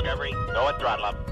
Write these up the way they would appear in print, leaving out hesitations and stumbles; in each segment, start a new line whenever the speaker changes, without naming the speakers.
Discovery, go and throttle up.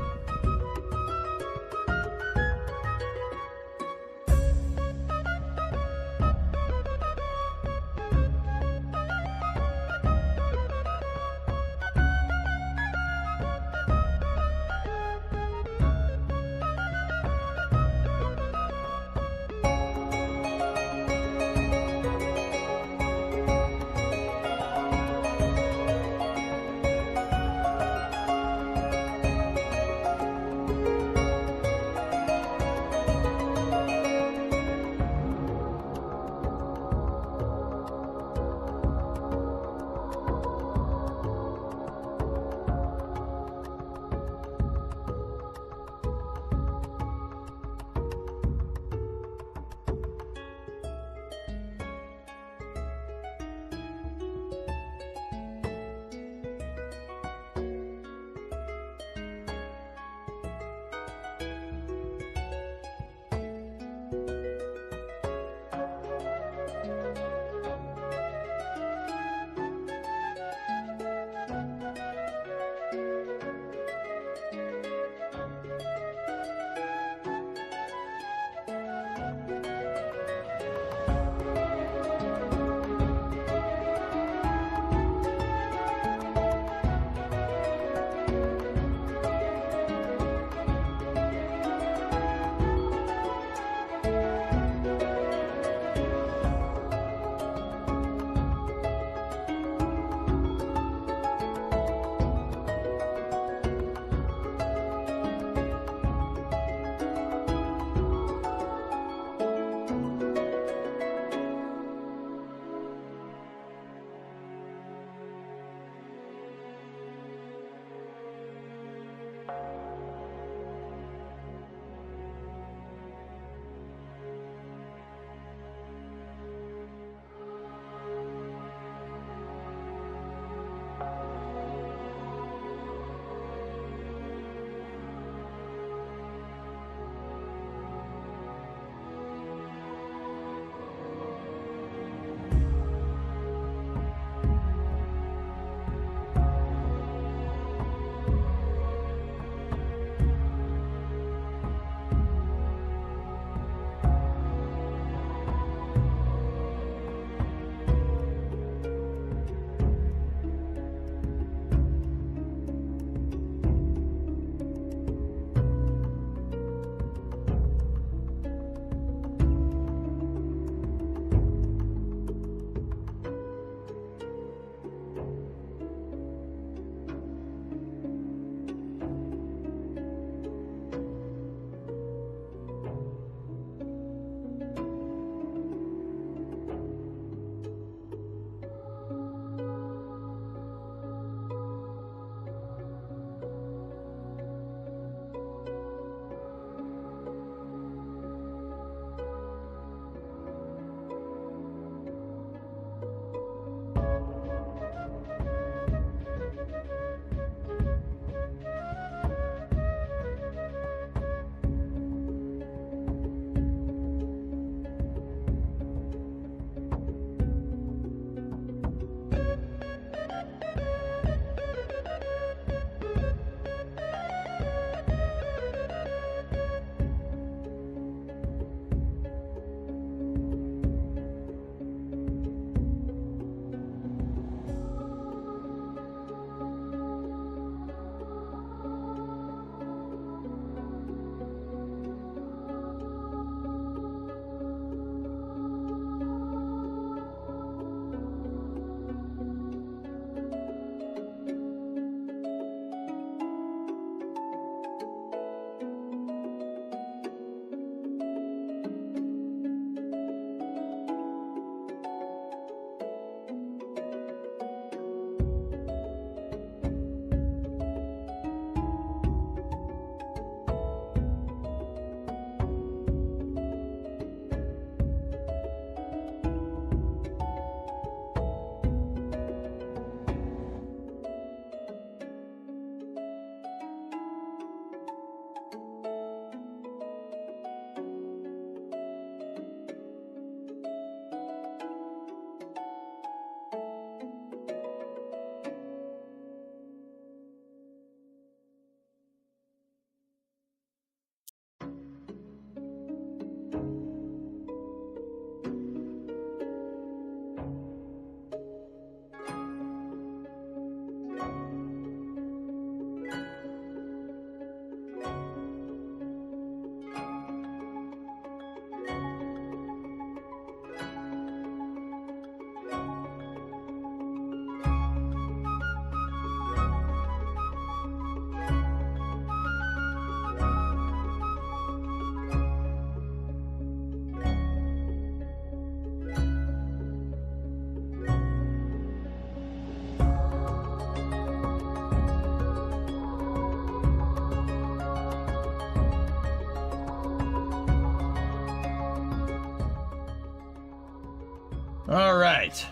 All right.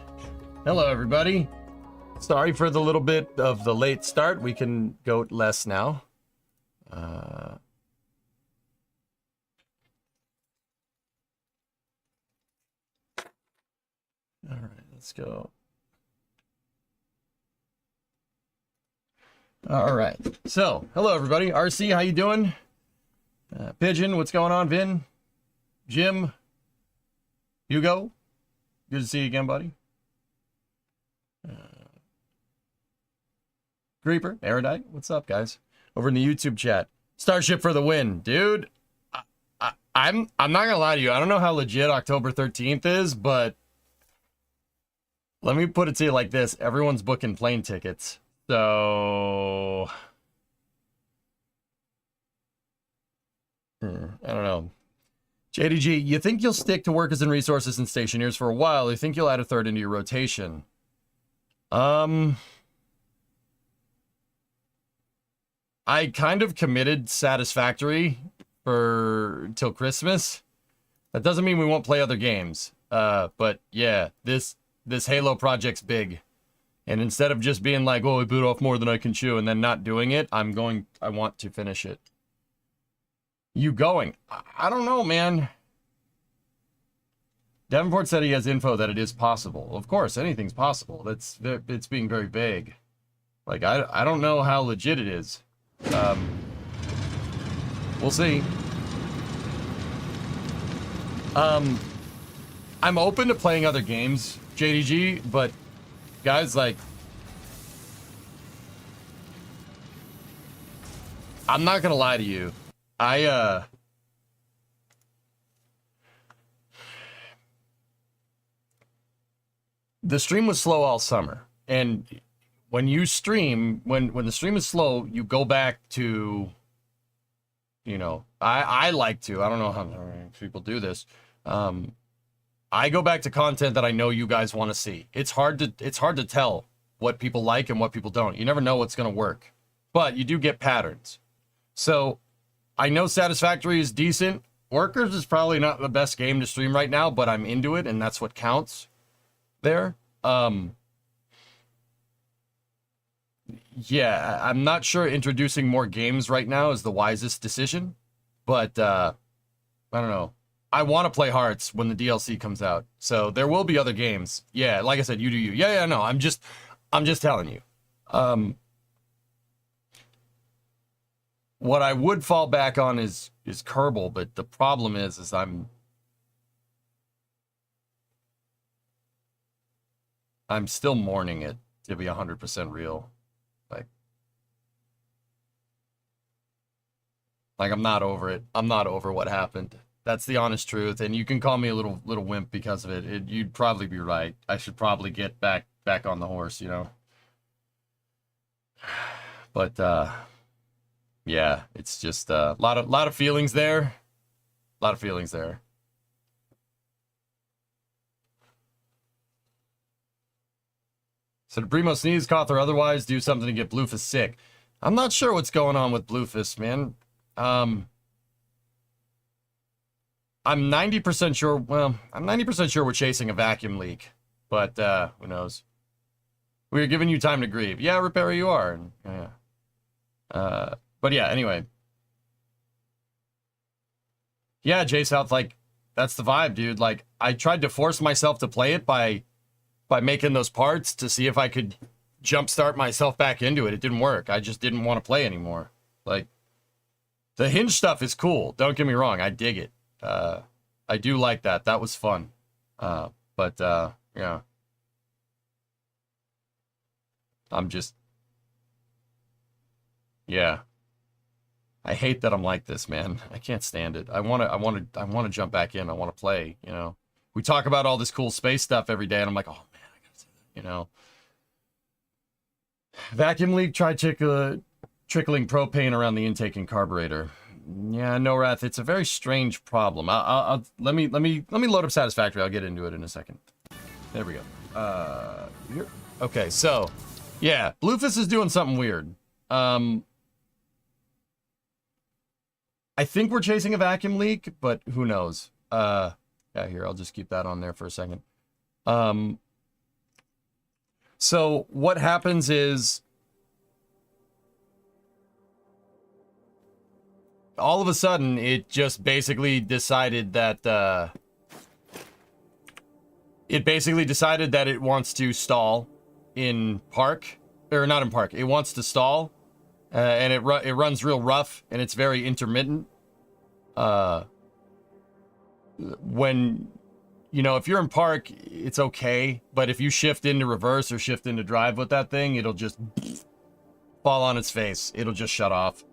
Hello, everybody. Sorry for the little bit of the late start. We can go less now. All right, let's go. All right. So, hello, everybody. RC, how you doing? Pigeon, what's going on? Vin? Jim? Hugo? Good to see you again, buddy. Creeper, Erudite, what's up, guys? Over in the YouTube chat. Starship for the win, dude. I'm not gonna lie to you. I don't know how legit October 13th is, but let me put it to you like this: everyone's booking plane tickets, so I don't know. JDG, you think you'll stick to workers and resources and stationeers for a while? Or you think you'll add a third into your rotation? I kind of committed Satisfactory for till Christmas. That doesn't mean we won't play other games. But yeah, this Halo project's big. And instead of just being like, oh, I bit off more than I can chew and then not doing it, I want to finish it. You going? I don't know, man. Davenport said he has info that it is possible. Of course, anything's possible. It's being very vague. Like, I don't know how legit it is. We'll see. I'm open to playing other games, JDG, but guys, like, I'm not gonna lie to you. The stream was slow all summer, and when you stream, when the stream is slow, you go back to, you know, I like to, I don't know how people do this. I go back to content that I know you guys want to see. It's hard to tell what people like and what people don't. You never know what's going to work, but you do get patterns. So I know Satisfactory is decent. Workers is probably not the best game to stream right now, but I'm into it, and that's what counts there. Yeah, I'm not sure introducing more games right now is the wisest decision, but I don't know. I want to play Hearts when the DLC comes out, so there will be other games. Yeah, like I said, you do you. Yeah, no, I'm just telling you. What I would fall back on is Kerbal, but the problem is I'm still mourning it, to be 100% real. Like I'm not over it. I'm not over what happened. That's the honest truth, and you can call me a little wimp because of it. You'd probably be right. I should probably get back on the horse, you know. But yeah, it's just a lot of feelings there. A lot of feelings there. So did Primo sneeze, cough, or otherwise do something to get Bluefus sick? I'm not sure what's going on with Bluefus, man. I'm 90% sure, well, I'm 90% sure we're chasing a vacuum leak, but who knows? We're giving you time to grieve. Yeah, Repair, you are. Yeah. But yeah, anyway. Yeah, J-South, like, that's the vibe, dude. Like, I tried to force myself to play it by making those parts to see if I could jumpstart myself back into it. It didn't work. I just didn't want to play anymore. Like, the hinge stuff is cool. Don't get me wrong. I dig it. I do like that. That was fun. But yeah. I'm just... Yeah. I hate that I'm like this, man. I can't stand it. I want to jump back in. I want to play, you know. We talk about all this cool space stuff every day, and I'm like, oh, man, I gotta say that, you know. Vacuum leak, try trickling propane around the intake and carburetor. Yeah, no, Wrath, it's a very strange problem. Let me load up Satisfactory. I'll get into it in a second. There we go. Here. Okay, so, yeah, Bluefus is doing something weird. I think we're chasing a vacuum leak, but who knows? Yeah, here, I'll just keep that on there for a second. So what happens is all of a sudden it just basically decided that it wants to stall in park, or not in park. It wants to stall, and it runs real rough, and it's very intermittent. When, you know, if you're in park, it's okay, but if you shift into reverse or shift into drive with that thing, it'll just fall on its face. It'll just shut off.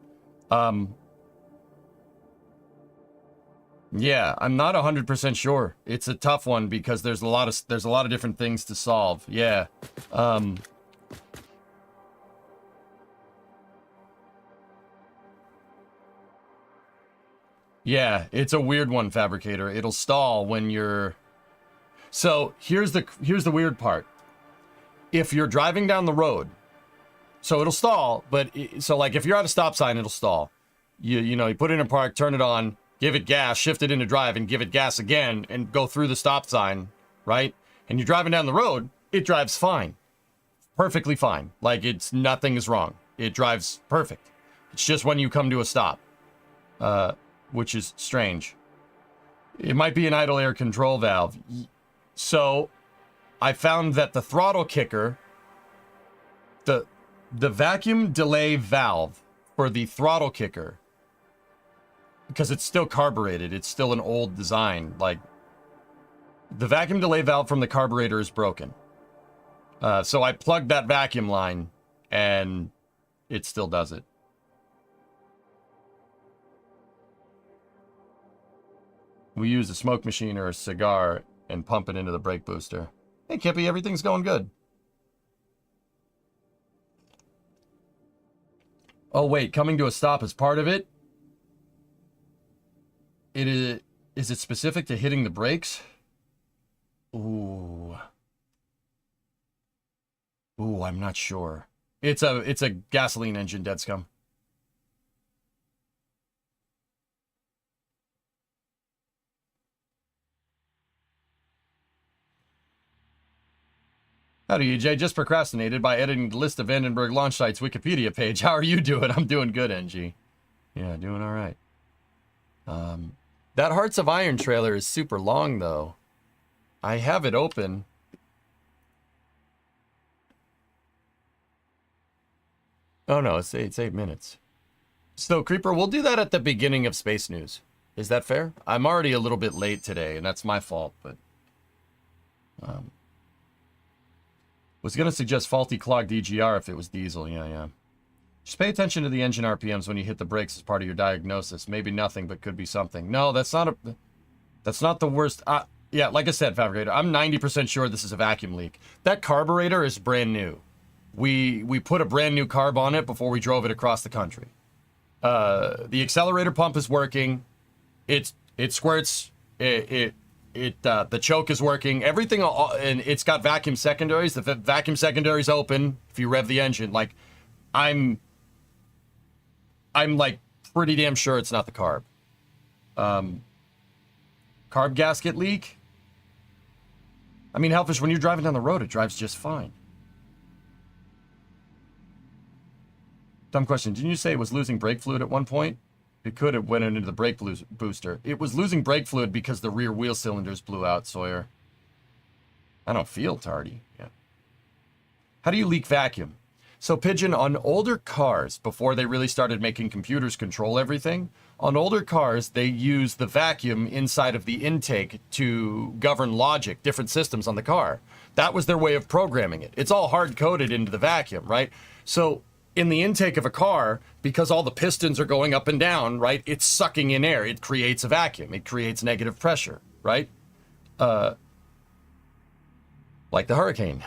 Yeah, I'm not 100% sure. It's a tough one because there's a lot of different things to solve. Yeah. Yeah, it's a weird one, Fabricator. It'll stall when you're... So, here's the weird part. If you're driving down the road, so it'll stall, but so like if you're at a stop sign, it'll stall. You know, you put it in park, turn it on, give it gas, shift it into drive, and give it gas again, and go through the stop sign, right? And you're driving down the road, it drives fine. Perfectly fine. Like, nothing is wrong. It drives perfect. It's just when you come to a stop, which is strange. It might be an idle air control valve. So, I found that the throttle kicker, the vacuum delay valve for the throttle kicker, because it's still carbureted, it's still an old design, like, the vacuum delay valve from the carburetor is broken. So I plugged that vacuum line, and it still does it. We use a smoke machine or a cigar and pump it into the brake booster. Hey, Kippy, everything's going good. Oh, wait, coming to a stop is part of it? Is it specific to hitting the brakes? Ooh, I'm not sure. It's a gasoline engine, dead scum. Howdy, EJ. Just procrastinated by editing the list of Vandenberg launch sites Wikipedia page. How are you doing? I'm doing good, NG. Yeah, doing all right. That Hearts of Iron trailer is super long, though. I have it open. Oh, no, it's 8 minutes. So, Creeper, we'll do that at the beginning of Space News. Is that fair? I'm already a little bit late today, and that's my fault, but... was going to suggest faulty clogged EGR if it was diesel. Yeah. Just pay attention to the engine RPMs when you hit the brakes as part of your diagnosis. Maybe nothing, but could be something. No, that's not the worst. Yeah, like I said, Fabricator, I'm 90% sure this is a vacuum leak. That carburetor is brand new. We put a brand new carb on it before we drove it across the country. The accelerator pump is working. It squirts. The choke is working. Everything, and it's got vacuum secondaries. The vacuum secondaries open if you rev the engine. Like, I'm like pretty damn sure it's not the carb. Carb gasket leak? I mean, Hellfish, when you're driving down the road, it drives just fine. Dumb question. Didn't you say it was losing brake fluid at one point? It could have went into the brake booster. It was losing brake fluid because the rear wheel cylinders blew out, Sawyer. I don't feel tardy. Yeah. How do you leak vacuum? So, Pigeon, on older cars, before they really started making computers control everything, on older cars, they use the vacuum inside of the intake to govern logic, different systems on the car. That was their way of programming it. It's all hard-coded into the vacuum, right? So, in the intake of a car, because all the pistons are going up and down, right, it's sucking in air. It creates a vacuum. It creates negative pressure, right? Like the Hurricane.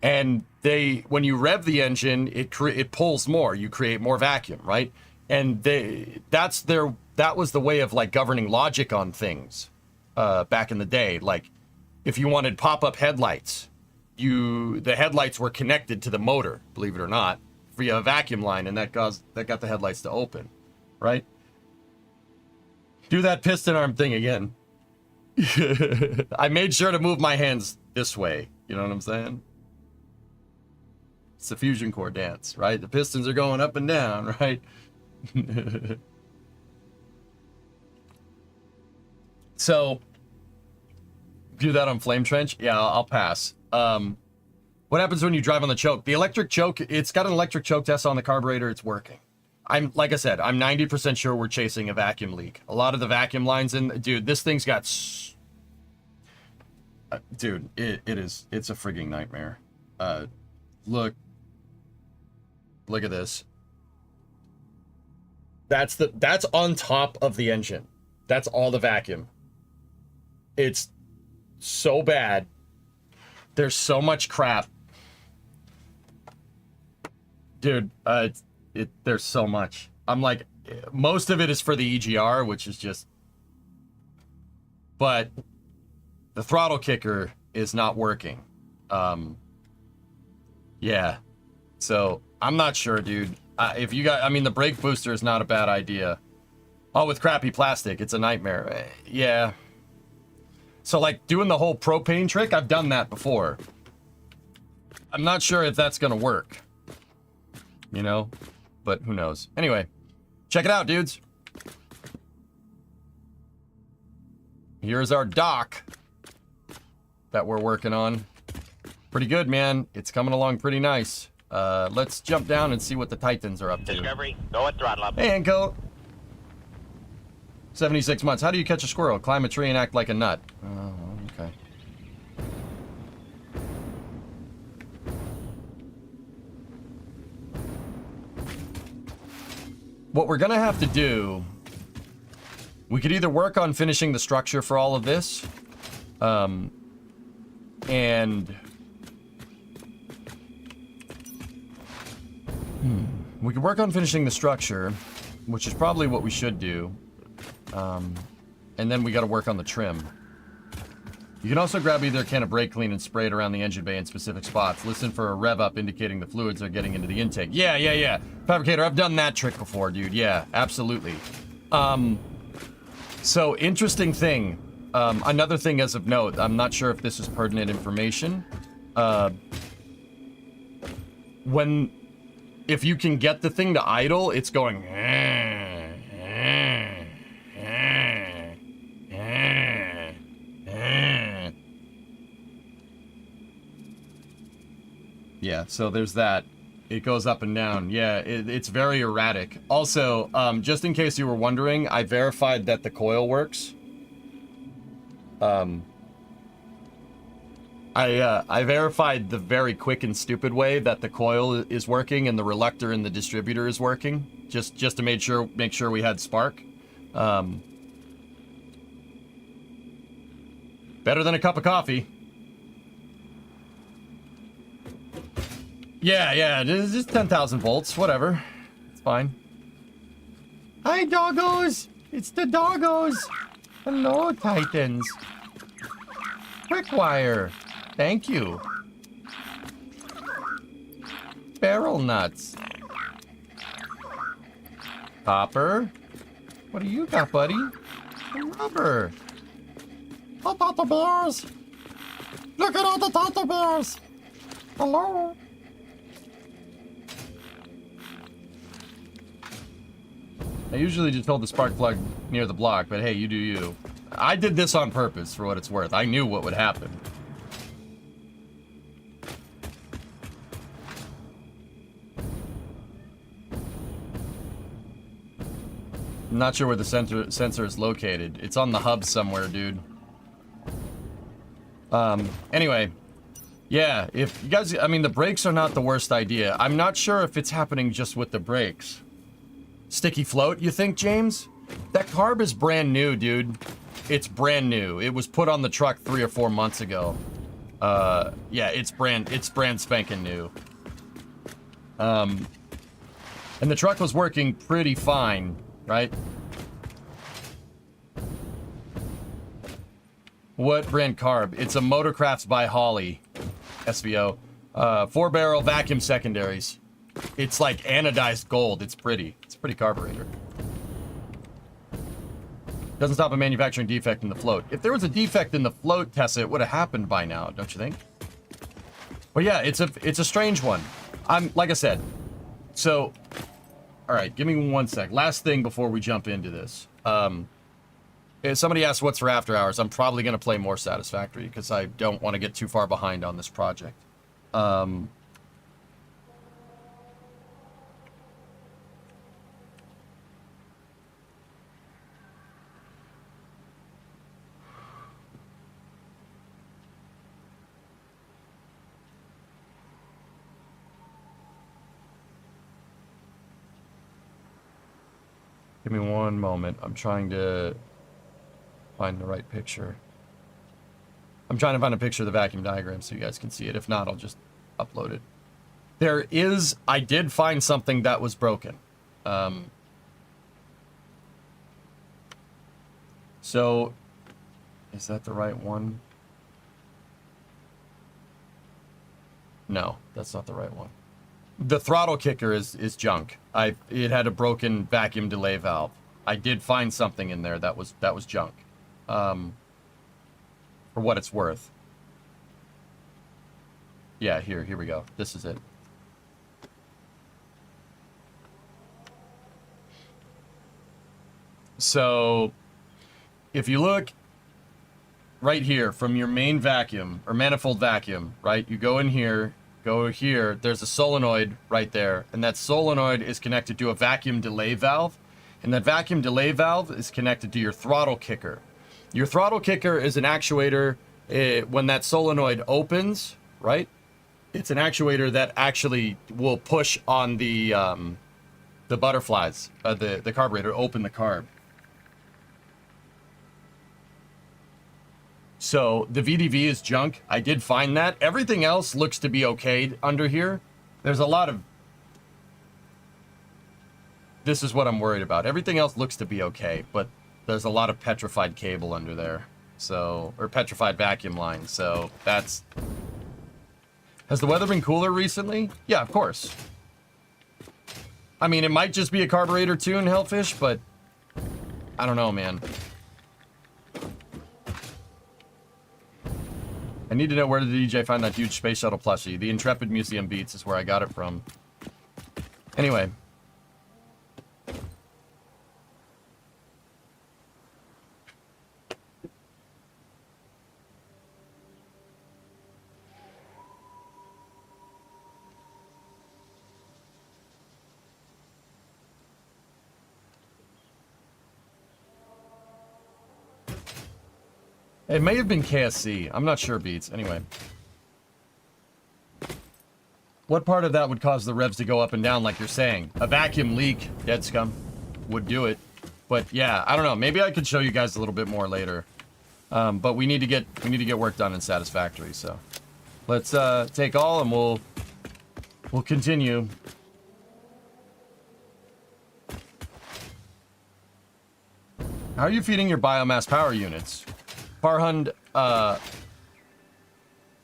And when you rev the engine, it pulls more. You create more vacuum, right? And that was the way of like governing logic on things back in the day. Like if you wanted pop-up headlights, the headlights were connected to the motor, believe it or not, via a vacuum line, and that got the headlights to open, right? Do that piston arm thing again. I made sure to move my hands this way. You know what I'm saying? It's the fusion core dance, right? The pistons are going up and down, right? So, do that on Flame Trench? Yeah, I'll pass. What happens when you drive on the choke? The electric choke, it's got an electric choke test on the carburetor. It's working. Like I said, I'm 90% sure we're chasing a vacuum leak. A lot of the vacuum lines in, dude, this thing's got, dude, it's a frigging nightmare. Look at this. That's on top of the engine. That's all the vacuum. It's so bad. There's so much crap. Dude, there's so much. I'm like, most of it is for the EGR, which is just... But the throttle kicker is not working. Yeah. So, I'm not sure, dude. If you got... I mean, the brake booster is not a bad idea. Oh, with crappy plastic, it's a nightmare. Yeah. So, like, doing the whole propane trick, I've done that before. I'm not sure if that's gonna work. You know? But who knows. Anyway, check it out, dudes. Here's our dock that we're working on. Pretty good, man. It's coming along pretty nice. Let's jump down and see what the Titans are up to.
Discovery, go at throttle up.
Hey, Anko. 76 months. How do you catch a squirrel? Climb a tree and act like a nut. Oh, okay. What we're gonna have to do, we could either work on finishing the structure for all of this, and we could work on finishing the structure, which is probably what we should do, and then we got to work on the trim. You can also grab either a can of brake clean and spray it around the engine bay in specific spots. Listen for a rev up indicating the fluids are getting into the intake. Yeah. Fabricator, I've done that trick before, dude. Yeah, absolutely. So, interesting thing. Another thing as of note, I'm not sure if this is pertinent information. If you can get the thing to idle, it's going... Yeah, so there's that. It goes up and down. Yeah, it's very erratic. Also, just in case you were wondering, I verified that the coil works. I verified the very quick and stupid way that the coil is working and the reluctor in the distributor is working, just to make sure we had spark. Better than a cup of coffee. Yeah, just 10,000 volts, whatever. It's fine. Hi, doggos! It's the doggos! Hello, Titans. Quick wire. Thank you. Barrel nuts. Copper. What do you got, buddy? Rubber. Oh, Tata Bears! Look at all the Tata Bears! Hello? I usually just hold the spark plug near the block, but hey, you do you. I did this on purpose, for what it's worth. I knew what would happen. I'm not sure where the sensor is located. It's on the hub somewhere, dude. Anyway. Yeah, if you guys... I mean, the brakes are not the worst idea. I'm not sure if it's happening just with the brakes. Sticky float, you think, James? That carb is brand new, dude. It's brand new. It was put on the truck 3 or 4 months ago. Yeah, it's brand spanking new. And the truck was working pretty fine, right? What brand carb? It's a Motorcrafts by Holly. SVO. 4-barrel vacuum secondaries. It's like anodized gold. It's pretty. It's a pretty carburetor. Doesn't stop a manufacturing defect in the float. If there was a defect in the float, Tessa, it would have happened by now, don't you think? But yeah, it's a strange one. Like I said, so, all right, give me 1 sec. Last thing before we jump into this. If somebody asks what's for after hours, I'm probably going to play more Satisfactory because I don't want to get too far behind on this project. Give me 1 moment. I'm trying to find the right picture. I'm trying to find a picture of the vacuum diagram so you guys can see it. If not, I'll just upload it. I did find something that was broken. So, is that the right one? No, that's not the right one. The throttle kicker is junk. It had a broken vacuum delay valve. I did find something in there that was junk. For what it's worth. Yeah, here we go. This is it. So, if you look right here from your main vacuum or manifold vacuum, right? You go in here, go here, there's a solenoid right there, and that solenoid is connected to a vacuum delay valve, and that vacuum delay valve is connected to your throttle kicker. Your throttle kicker is an actuator. When that solenoid opens, right? It's an actuator that actually will push on the butterflies, the carburetor, open the carb. So the VDV is junk. I did find that. Everything else looks to be okay under here. There's a lot of... This is what I'm worried about. Everything else looks to be okay, but there's a lot of petrified cable under there. So, or petrified vacuum line. So that's... Has the weather been cooler recently? Yeah, of course. I mean, it might just be a carburetor tune, Hellfish, but I don't know, man. I need to know, where did the DJ find that huge space shuttle plushie? The Intrepid Museum Beats is where I got it from. Anyway. It may have been KSC. I'm not sure, Beats. Anyway. What part of that would cause the revs to go up and down like you're saying? A vacuum leak, Dead Scum, would do it. But yeah, I don't know. Maybe I could show you guys a little bit more later. But we need to get work done in Satisfactory, so. Let's take all and we'll continue. How are you feeding your biomass power units? Farhund,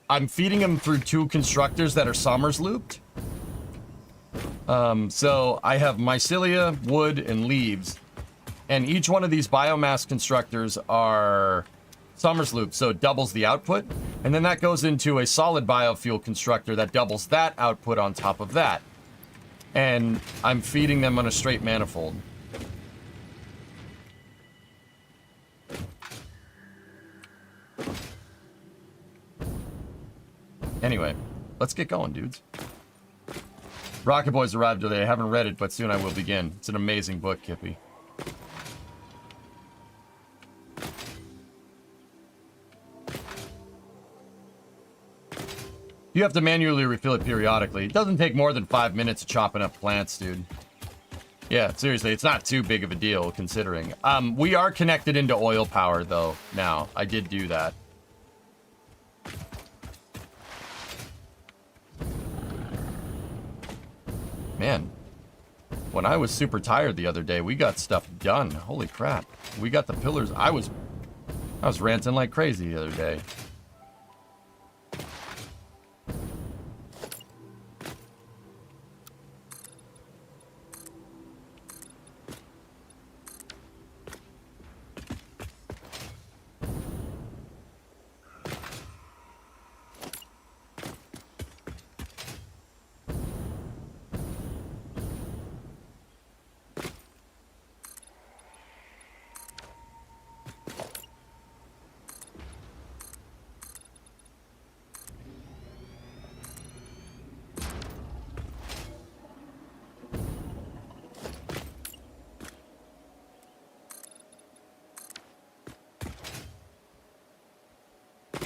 I'm feeding them through 2 constructors that are Sommers looped. So I have mycelia, wood, and leaves. And each one of these biomass constructors are Sommers looped, so it doubles the output. And then that goes into a solid biofuel constructor that doubles that output on top of that. And I'm feeding them on a straight manifold. Anyway, let's get going, dudes. Rocket Boys arrived today. I haven't read it, but soon I will begin. It's an amazing book, Kippy. You have to manually refill it periodically. It doesn't take more than 5 minutes chopping up plants, dude. Yeah, seriously, it's not too big of a deal, considering. We are connected into oil power, though, now. I did do that. Man, when I was super tired the other day, we got stuff done. Holy crap. We got the pillars. I was ranting like crazy the other day.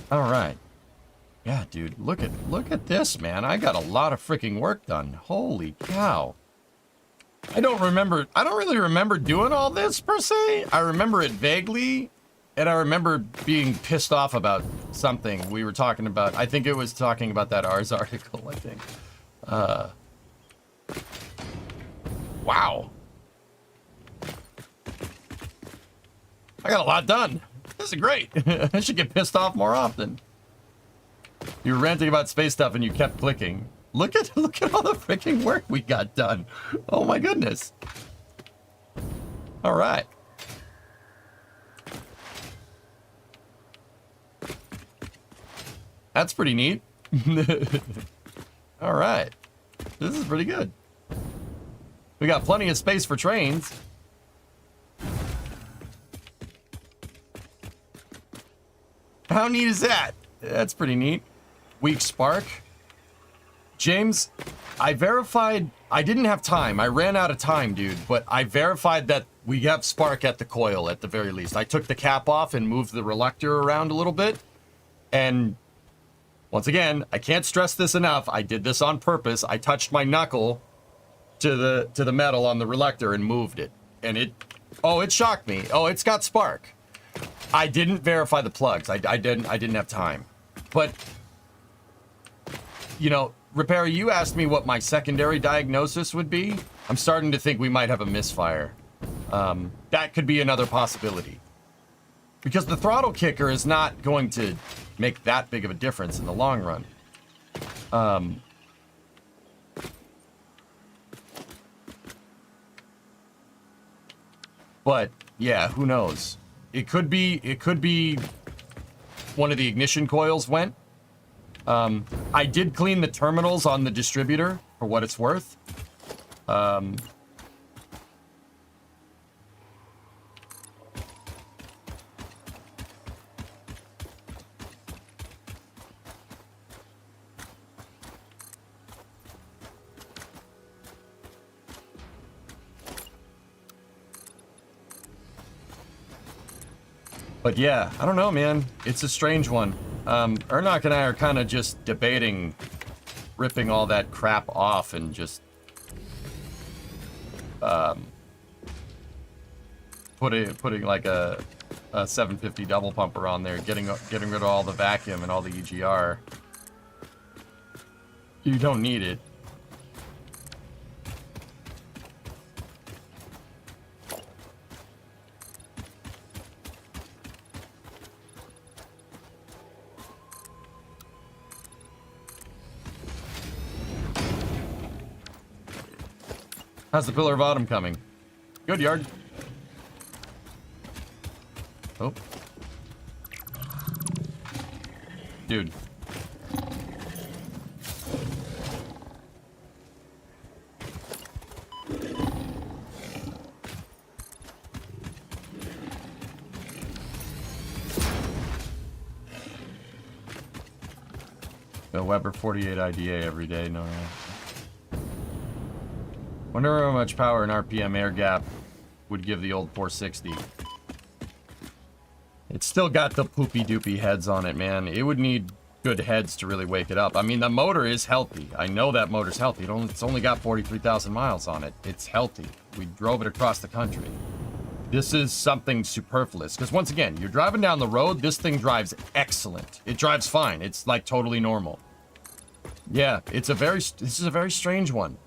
All right. Yeah, dude, look at this, man. I got a lot of freaking work done. Holy cow. I don't really remember doing all this per se. I remember it vaguely, and I remember being pissed off about something we were talking about. I think it was talking about that Ars article, I think. Wow. I got a lot done. This is great. I should get pissed off more often. You were ranting about space stuff and you kept clicking. Look at all the freaking work we got done. Oh my goodness. All right. That's pretty neat. All right. This is pretty good. We got plenty of space for trains. How neat is that? That's pretty neat. Weak spark. James, I verified. I didn't have time. I ran out of time, dude. But I verified that we have spark at the coil at the very least. I took the cap off and moved the reluctor around a little bit. And once again, I can't stress this enough. I did this on purpose. I touched my knuckle to the metal on the reluctor and moved it. And it shocked me. Oh, it's got spark. I didn't verify the plugs. I didn't have time. But you know, Repair, you asked me what my secondary diagnosis would be. I'm starting to think we might have a misfire. That could be another possibility. Because the throttle kicker is not going to make that big of a difference in the long run. But yeah, who knows? It could be one of the ignition coils went. I did clean the terminals on the distributor for what it's worth. But yeah, I don't know, man. It's a strange one. Ernok and I are kind of just debating ripping all that crap off and just putting like a 750 double pumper on there, getting rid of all the vacuum and all the EGR. You don't need it. How's the pillar bottom coming? Good, Yard. Oh. Dude. The Weber 48 IDA every day, no. Wonder how much power an RPM air gap would give the old 460. It's still got the poopy doopy heads on it, man. It would need good heads to really wake it up. I mean, the motor is healthy. I know that motor's healthy. It's only got 43,000 miles on it. It's healthy. We drove it across the country. This is something superfluous. Because once again, you're driving down the road, this thing drives excellent. It drives fine. It's like totally normal. Yeah, this is a very strange one.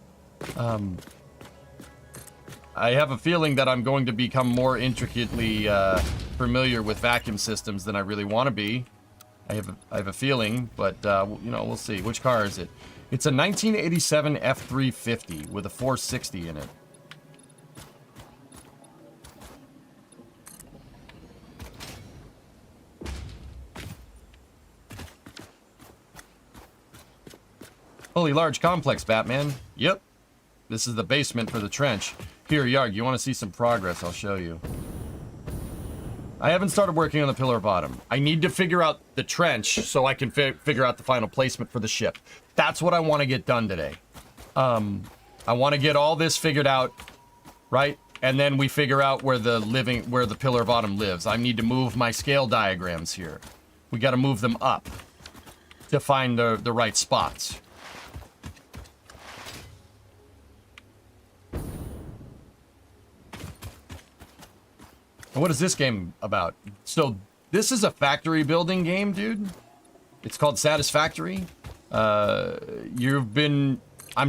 I have a feeling that I'm going to become more intricately familiar with vacuum systems than I really want to be. I have a feeling, but you know, we'll see. Which car is it? It's a 1987 F350 with a 460 in it. Holy large complex, Batman. Yep. This is the basement for the trench. Here, Yarg, you want to see some progress? I'll show you. I haven't started working on the pillar bottom. I need to figure out the trench so I can figure out the final placement for the ship. That's what I want to get done today. I want to get all this figured out, right? And then we figure out where the pillar bottom lives. I need to move my scale diagrams here. We got to move them up to find the right spots. And what is this game about? So this is a factory building game, dude. It's called Satisfactory. I'm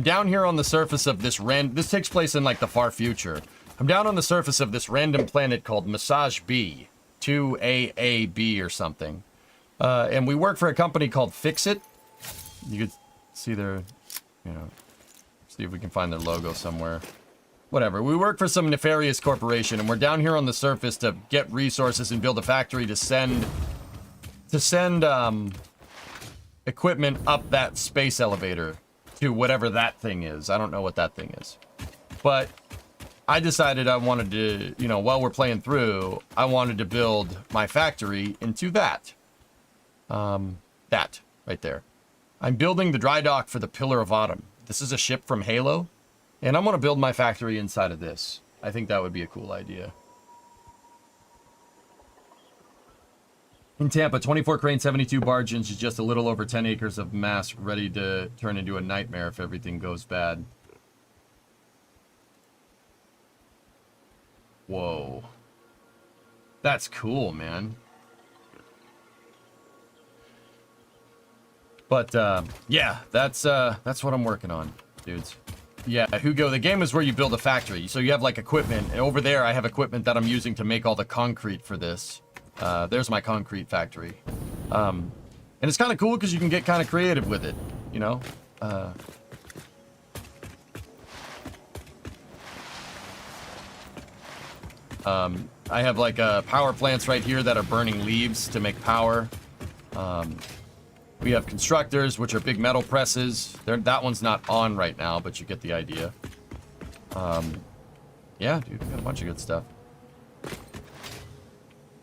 down here on the surface of this this takes place in like the far future. I'm down on the surface of this random planet called Massage B, 2AAB or something. And we work for a company called Fix It. You could see their, see if we can find their logo somewhere. Whatever. We work for some nefarious corporation, and we're down here on the surface to get resources and build a factory to send equipment up that space elevator to whatever that thing is. I don't know what that thing is. But I decided I wanted to, while we're playing through, I wanted to build my factory into that. That right there. I'm building the dry dock for the Pillar of Autumn. This is a ship from Halo, and I'm going to build my factory inside of this. I think that would be a cool idea. In Tampa, 24 crane, 72 barge engines, just a little over 10 acres of mass, ready to turn into a nightmare if everything goes bad. Whoa. That's cool, man. But, yeah, that's what I'm working on, dudes. Yeah, Hugo, the game is where you build a factory. So you have, like, equipment. And over there, I have equipment that I'm using to make all the concrete for this. There's my concrete factory. And it's kind of cool because you can get kind of creative with it, I have, like, power plants right here that are burning leaves to make power. We have constructors, which are big metal presses. That one's not on right now, but you get the idea. Yeah, dude, we got a bunch of good stuff.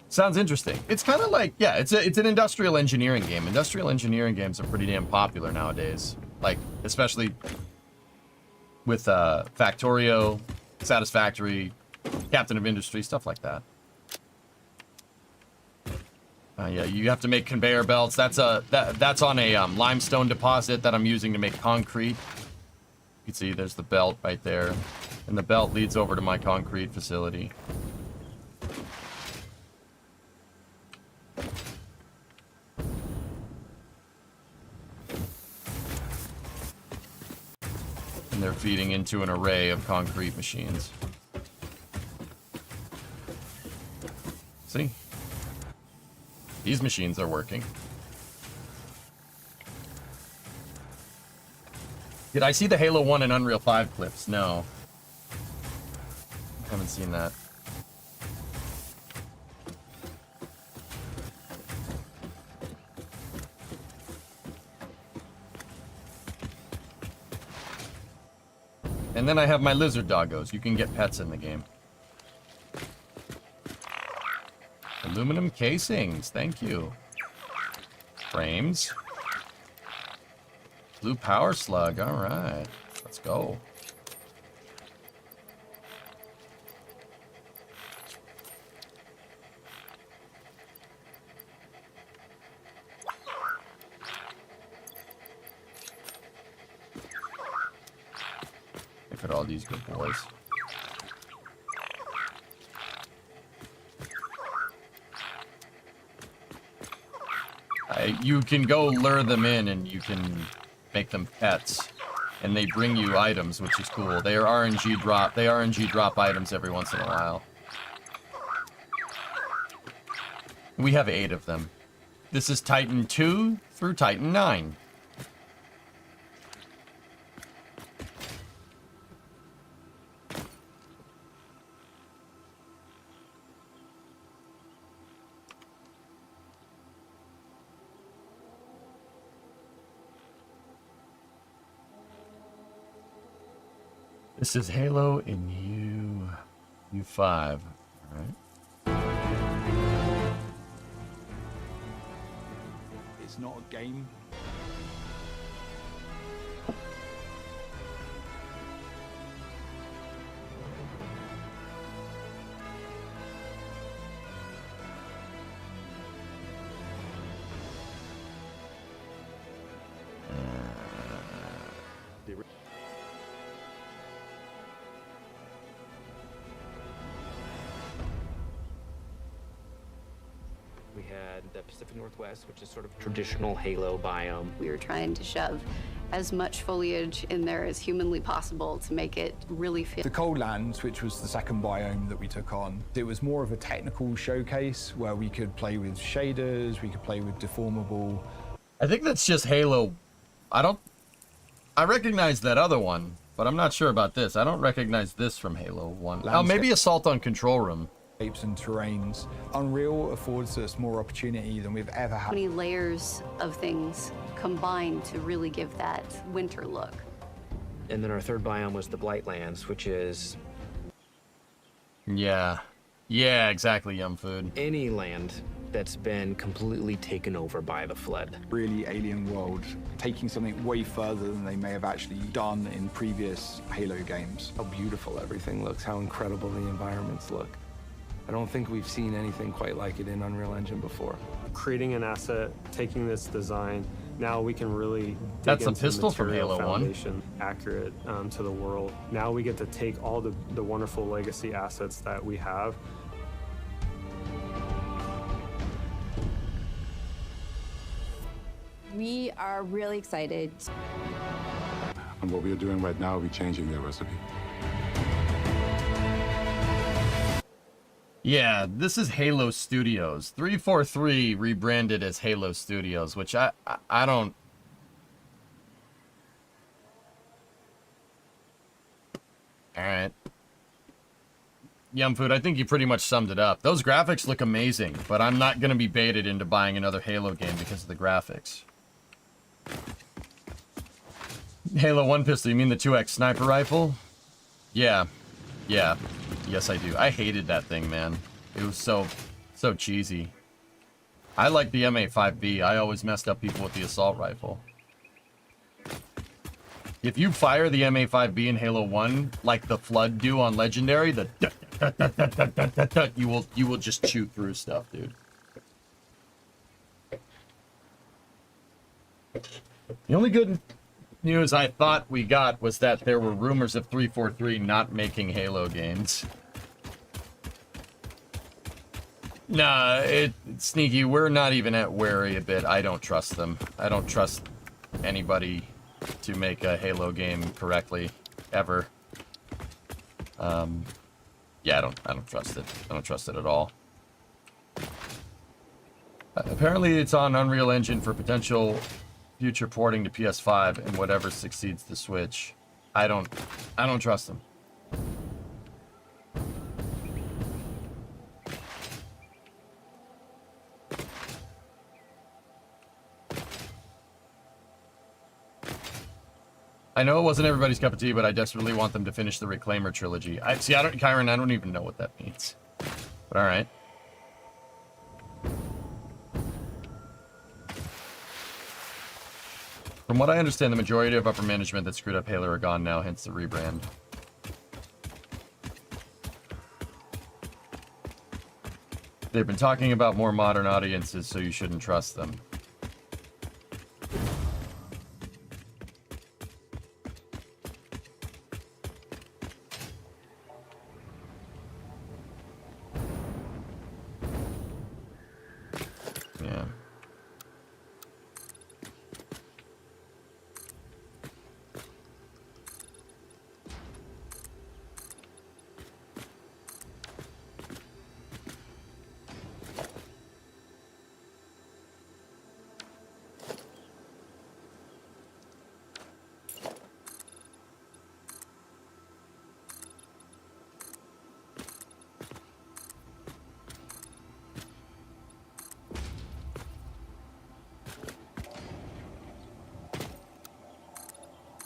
Sounds interesting. It's kind of like, yeah, it's an industrial engineering game. Industrial engineering games are pretty damn popular nowadays. Like, especially with Factorio, Satisfactory, Captain of Industry, stuff like that. Yeah, you have to make conveyor belts. That's on a limestone deposit that I'm using to make concrete. You can see there's the belt right there, and the belt leads over to my concrete facility. And they're feeding into an array of concrete machines. See? These machines are working. Did I see the Halo 1 and Unreal 5 clips? No. I haven't seen that. And then I have my lizard doggos. You can get pets in the game. Aluminum casings, thank you. Frames. Blue power slug, alright. Let's go. Look at all these good boys. You can go lure them in and you can make them pets. And they bring you items, which is cool. They are RNG drop. They RNG drop items every once in a while. We have 8 of them. This is Titan 2 through Titan 9. This is Halo in U5, right?
It's not a game. had the Pacific Northwest, which is sort of traditional Halo biome.
We were trying to shove as much foliage in there as humanly possible to make it really feel.
The Cold Lands, which was the second biome that we took on, it was more of a technical showcase where we could play with shaders, we could play with deformable.
I think that's just Halo. I recognize that other one, but I'm not sure about this. I don't recognize this from Halo 1. Oh, maybe Assault on Control Room.
Shapes and terrains. Unreal affords us more opportunity than we've ever had.
Many layers of things combined to really give that winter look.
And then our third biome was the Blightlands, which is...
Yeah, exactly, Yum Food.
any land that's been completely taken over by the flood.
Really alien world, taking something way further than they may have actually done in previous Halo games.
How beautiful everything looks, how incredible the environments look. I don't think we've seen anything quite like it in Unreal Engine before.
Creating an asset, taking this design, now we can really
That's
dig
a
into
pistol
the
from
material
Halo 1.
foundation, accurate to the world. Now we get to take all the wonderful legacy assets that we have.
We are really excited.
And what we are doing right now, we're changing their recipe.
Yeah, this is Halo Studios. 343 rebranded as Halo Studios, which I don't... Alright. Yum Food, I think you pretty much summed it up. Those graphics look amazing, but I'm not going to be baited into buying another Halo game because of the graphics. Halo 1 pistol, you mean the 2X sniper rifle? Yeah. Yes, I do. I hated that thing, man. It was so cheesy. I like the MA5B. I always messed up people with the assault rifle. If you fire the MA5B in Halo 1, like the Flood do on Legendary, the you will just shoot through stuff, dude. The only good news I thought we got was that there were rumors of 343 not making Halo games. Nah, Sneaky, we're not even at wary a bit. I don't trust them. I don't trust anybody to make a Halo game correctly, ever. Yeah, I don't trust it. I don't trust it at all. Apparently it's on Unreal Engine for potential future porting to PS5 and whatever succeeds the Switch. I don't trust them. I know it wasn't everybody's cup of tea, but I desperately want them to finish the Reclaimer trilogy. Kyron, I don't even know what that means. But all right. From what I understand, the majority of upper management that screwed up Halo are gone now, hence the rebrand. They've been talking about more modern audiences, so you shouldn't trust them. Yeah.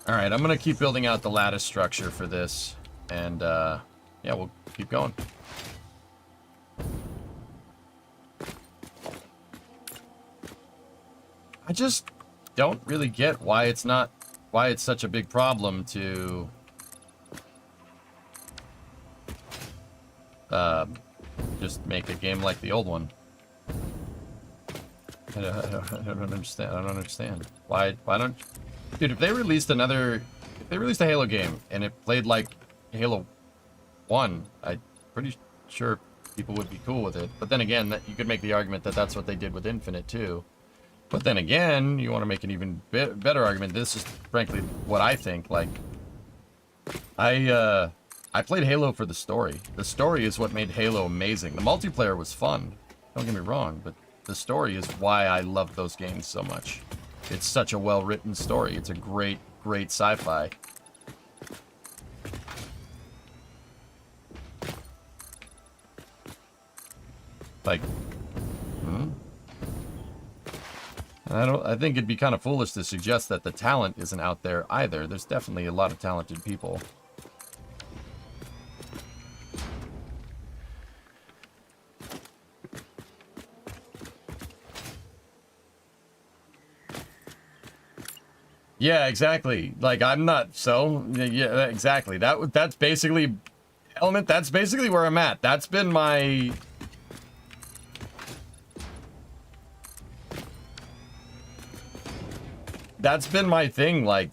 All right, I'm gonna keep building out the lattice structure for this, and yeah, we'll keep going. I just don't really get why it's such a big problem to just make a game like the old one. I don't understand. I don't understand. Why don't... Dude, if they released a Halo game and it played like Halo 1, I'm pretty sure people would be cool with it. But then again, that you could make the argument that that's what they did with Infinite too. But then again, you want to make an even better argument. This is frankly what I think. Like, I played Halo for the story. The story is what made Halo amazing. The multiplayer was fun. Don't get me wrong, but the story is why I love those games so much. It's such a well-written story. It's a great, great sci-fi. Like, I think it'd be kind of foolish to suggest that the talent isn't out there either. There's definitely a lot of talented people. Yeah, exactly. Like, I'm not, so, yeah, exactly. That's basically, Element, that's basically where I'm at. That's been my... That's been my thing, like,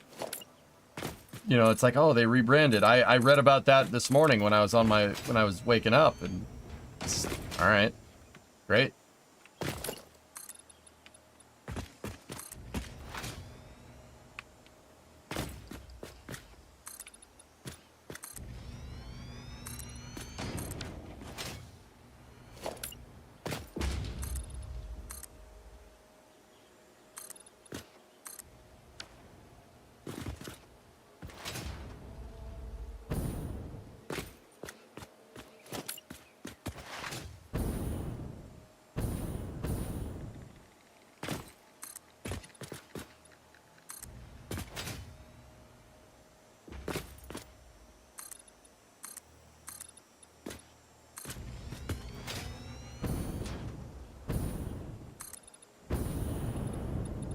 you know, it's like, oh, they rebranded. I read about that this morning when I was waking up, and it's, all right, great.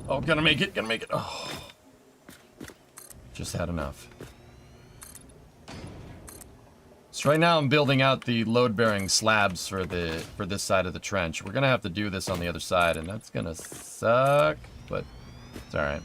Oh, gonna make it, gonna make it. Oh, just had enough. So right now I'm building out the load-bearing slabs for this side of the trench. We're gonna have to do this on the other side, and that's gonna suck, but it's all right.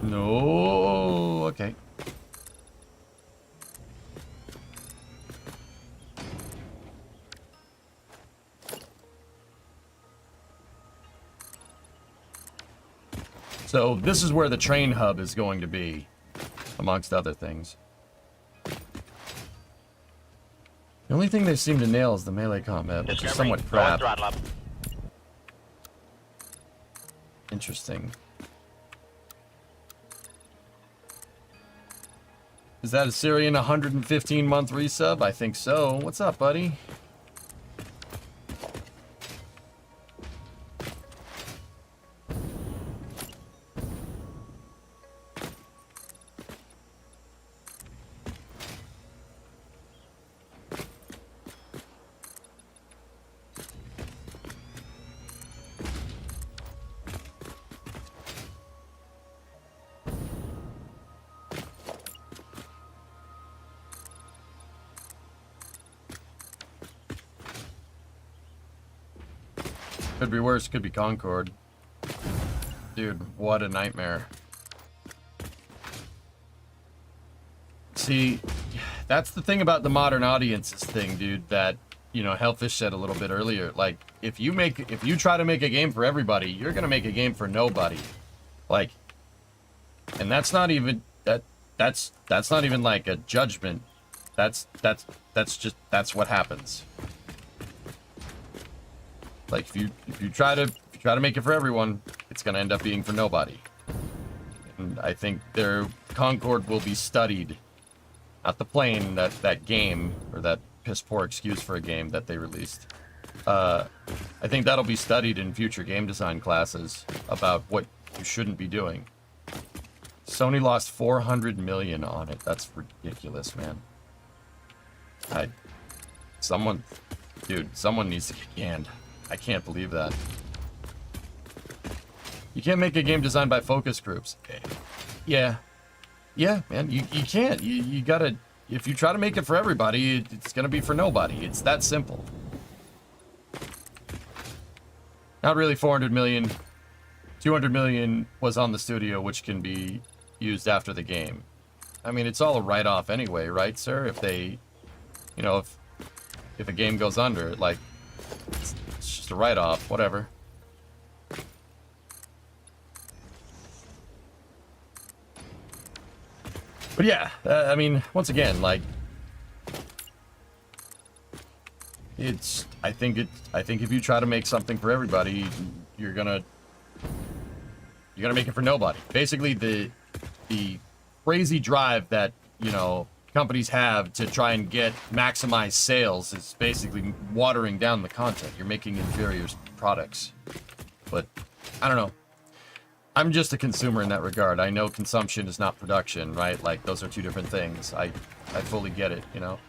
No, okay. So this is where the train hub is going to be, amongst other things. The only thing they seem to nail is the melee combat, which is somewhat crap. Interesting. Is that a Syrian 115-month resub? I think so. What's up, buddy? Could be worse, could be Concord. Dude, what a nightmare. See, that's the thing about the modern audiences thing, dude, that, you know, Hellfish said a little bit earlier. Like, if you try to make a game for everybody, you're gonna make a game for nobody. Like, and that's not even that's not even like a judgment. That's what happens. Like, if you try to make it for everyone, it's gonna end up being for nobody. And I think their Concord will be studied. Not the plane, that game, or that piss poor excuse for a game that they released. I think that'll be studied in future game design classes about what you shouldn't be doing. Sony lost 400 million on it. That's ridiculous, man. Someone needs to get canned. I can't believe that. You can't make a game designed by focus groups. Yeah, man, you can't. You gotta if you try to make it for everybody, it's gonna be for nobody. It's that simple. Not really 400 million. 200 million was on the studio, which can be used after the game. I mean, it's all a write-off anyway, right, sir? If they, you know, if a game goes under, like, it's just a write-off, whatever. But yeah, I mean, once again, like, it's, I think if you try to make something for everybody, you're gonna make it for nobody. Basically, the crazy drive that, you know, companies have to try and maximize sales is basically watering down the content. You're making inferior products. But I don't know. I'm just a consumer in that regard. I know consumption is not production, right? Like, those are two different things. I fully get it, you know?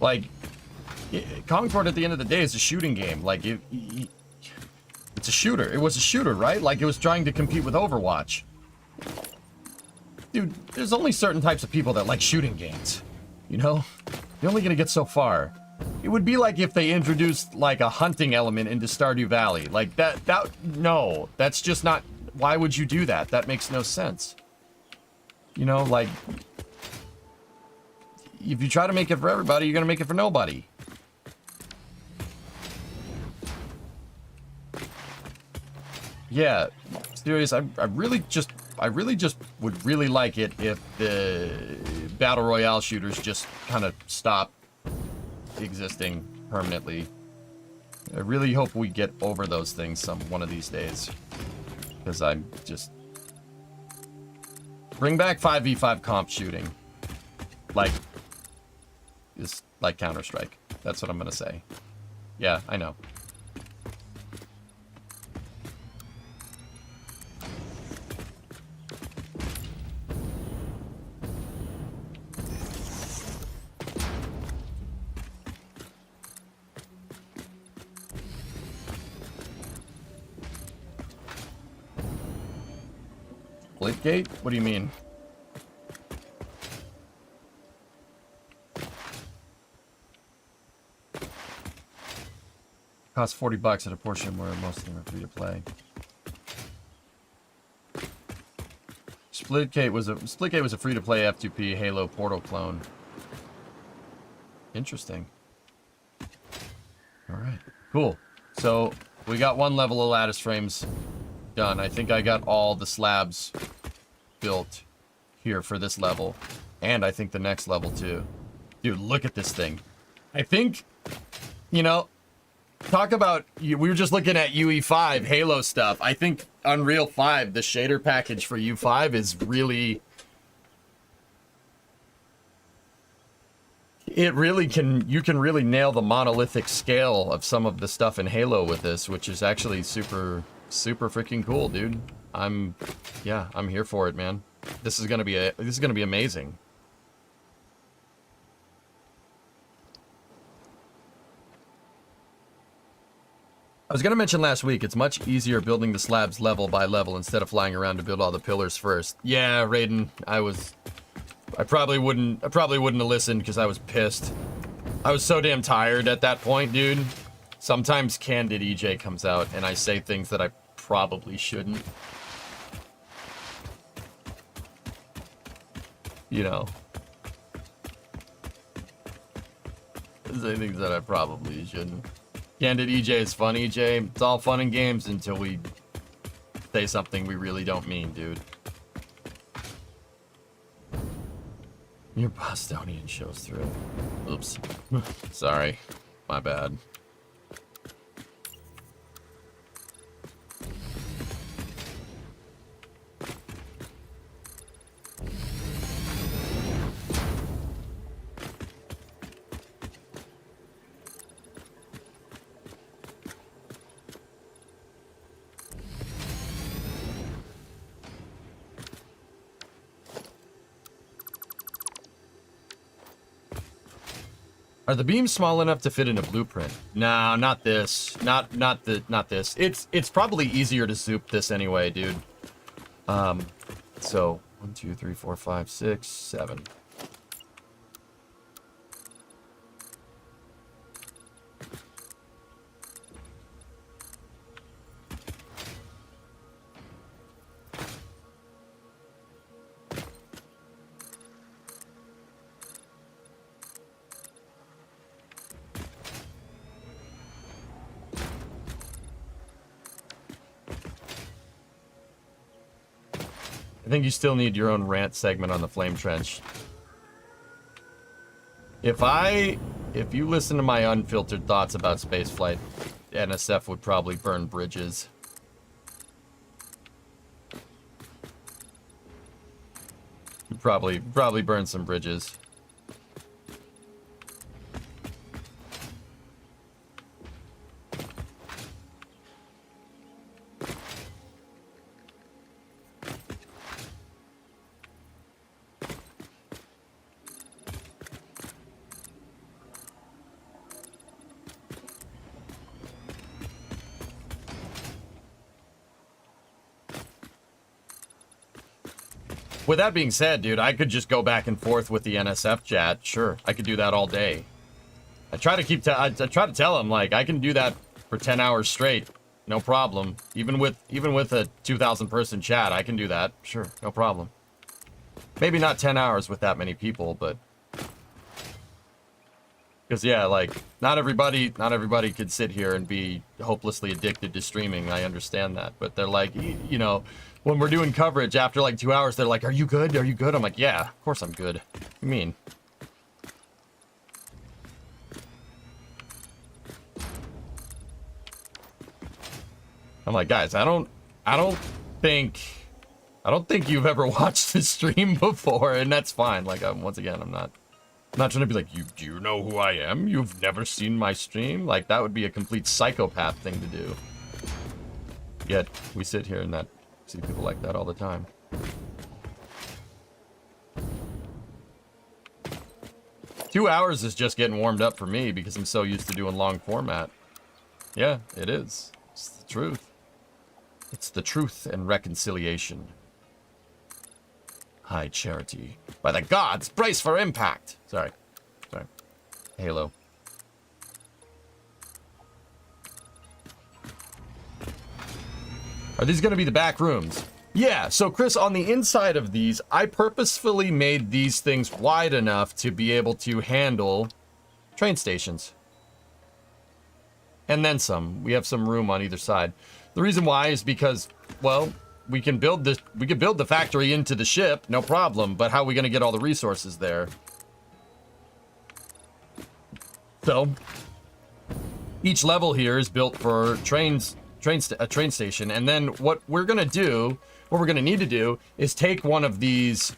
Like, Concord at the end of the day is a shooting game. Like, it's a shooter. It was a shooter, right? Like, it was trying to compete with Overwatch. Dude, there's only certain types of people that like shooting games. You know? You're only gonna get so far. It would be like if they introduced, like, a hunting element into Stardew Valley. Like, no. That's just not... Why would you do that? That makes no sense. You know, like... If you try to make it for everybody, you're gonna make it for nobody. Yeah, serious. I really just would really like it if the battle royale shooters just kind of stop existing permanently. I really hope we get over those things one of these days, because I'm just bring back 5v5 comp shooting, like Counter-Strike. That's what I'm gonna say. Yeah, I know. Splitgate? What do you mean? Costs $40 at a portion where most of them are free to play. Splitgate was a free to play F2P Halo Portal clone. Interesting. All right, cool. So we got one level of lattice frames done. I think I got all the slabs built here for this level, and I think the next level too. Dude, look at this thing. I think, you know, talk about, we were just looking at UE5 Halo stuff. I think Unreal 5, the shader package for UE5 is really, you can really nail the monolithic scale of some of the stuff in Halo with this, which is actually super freaking cool, dude. I'm here for it, man. This is gonna be amazing. I was gonna mention last week, it's much easier building the slabs level by level instead of flying around to build all the pillars first. Yeah, Raiden, I probably wouldn't have listened because I was pissed. I was so damn tired at that point, dude. Sometimes Candid EJ comes out and I say things that I probably shouldn't. You know. I say things that I probably shouldn't. Candid EJ is fun, EJ. It's all fun and games until we say something we really don't mean, dude. Your Bostonian shows through. Oops. Sorry. My bad. Are the beams small enough to fit in a blueprint? No, not this. Not this. It's probably easier to soup this anyway, dude. So 1, 2, 3, 4, 5, 6, 7. I think you still need your own rant segment on the Flame Trench. If you listen to my unfiltered thoughts about spaceflight, NSF would probably burn bridges. You'd probably burn some bridges. With that being said, dude, I could just go back and forth with the NSF chat. Sure, I could do that all day. I try to tell them, like, I can do that for 10 hours straight, no problem. Even with a 2,000 person chat, I can do that. Sure, no problem. Maybe not 10 hours with that many people, but because yeah, like not everybody could sit here and be hopelessly addicted to streaming. I understand that, but they're like, you know, when we're doing coverage after like 2 hours, they're like, "Are you good? Are you good?" I'm like, "Yeah, of course I'm good." What do you mean? I'm like, guys, I don't think you've ever watched this stream before, and that's fine. Like, once again, I'm not trying to be like, do you know who I am? You've never seen my stream? Like, that would be a complete psychopath thing to do. Yet we sit here and see people like that all the time. Two hours is just getting warmed up for me because I'm so used to doing long format. Yeah, it is. It's the truth. It's the truth and reconciliation. High charity. By the gods, brace for impact. Sorry. Halo. Are these going to be the back rooms? Yeah, so Chris, on the inside of these, I purposefully made these things wide enough to be able to handle train stations. And then some. We have some room on either side. The reason why is because, well, we can build the factory into the ship, no problem, but how are we going to get all the resources there? So, each level here is built for a train station, and then what we're going to need to do is take one of these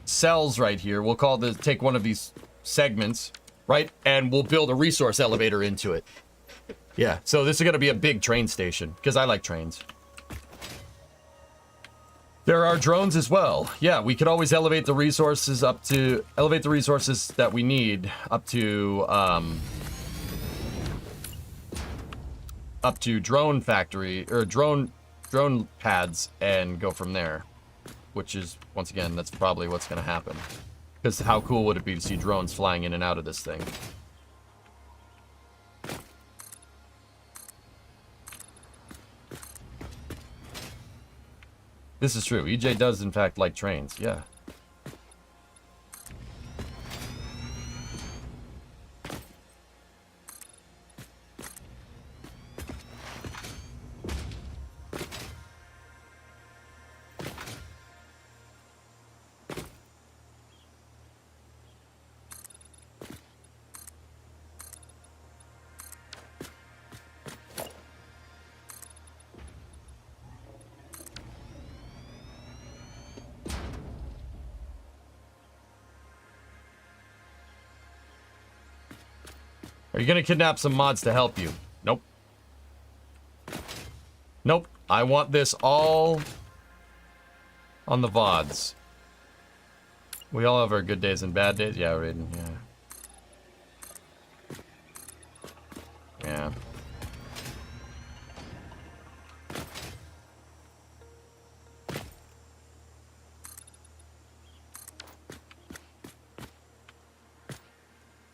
cells right here. We'll take one of these segments, right? And we'll build a resource elevator into it. Yeah, so this is going to be a big train station because I like trains. There are drones as well. Yeah, we could always elevate the resources that we need up to drone factory or drone pads and go from there, which is, once again, that's probably what's going to happen. Because how cool would it be to see drones flying in and out of this thing? This is true. EJ does, in fact, like trains. Yeah. Are you gonna kidnap some mods to help you? Nope. Nope. I want this all on the VODs. We all have our good days and bad days. Yeah, Raiden, yeah.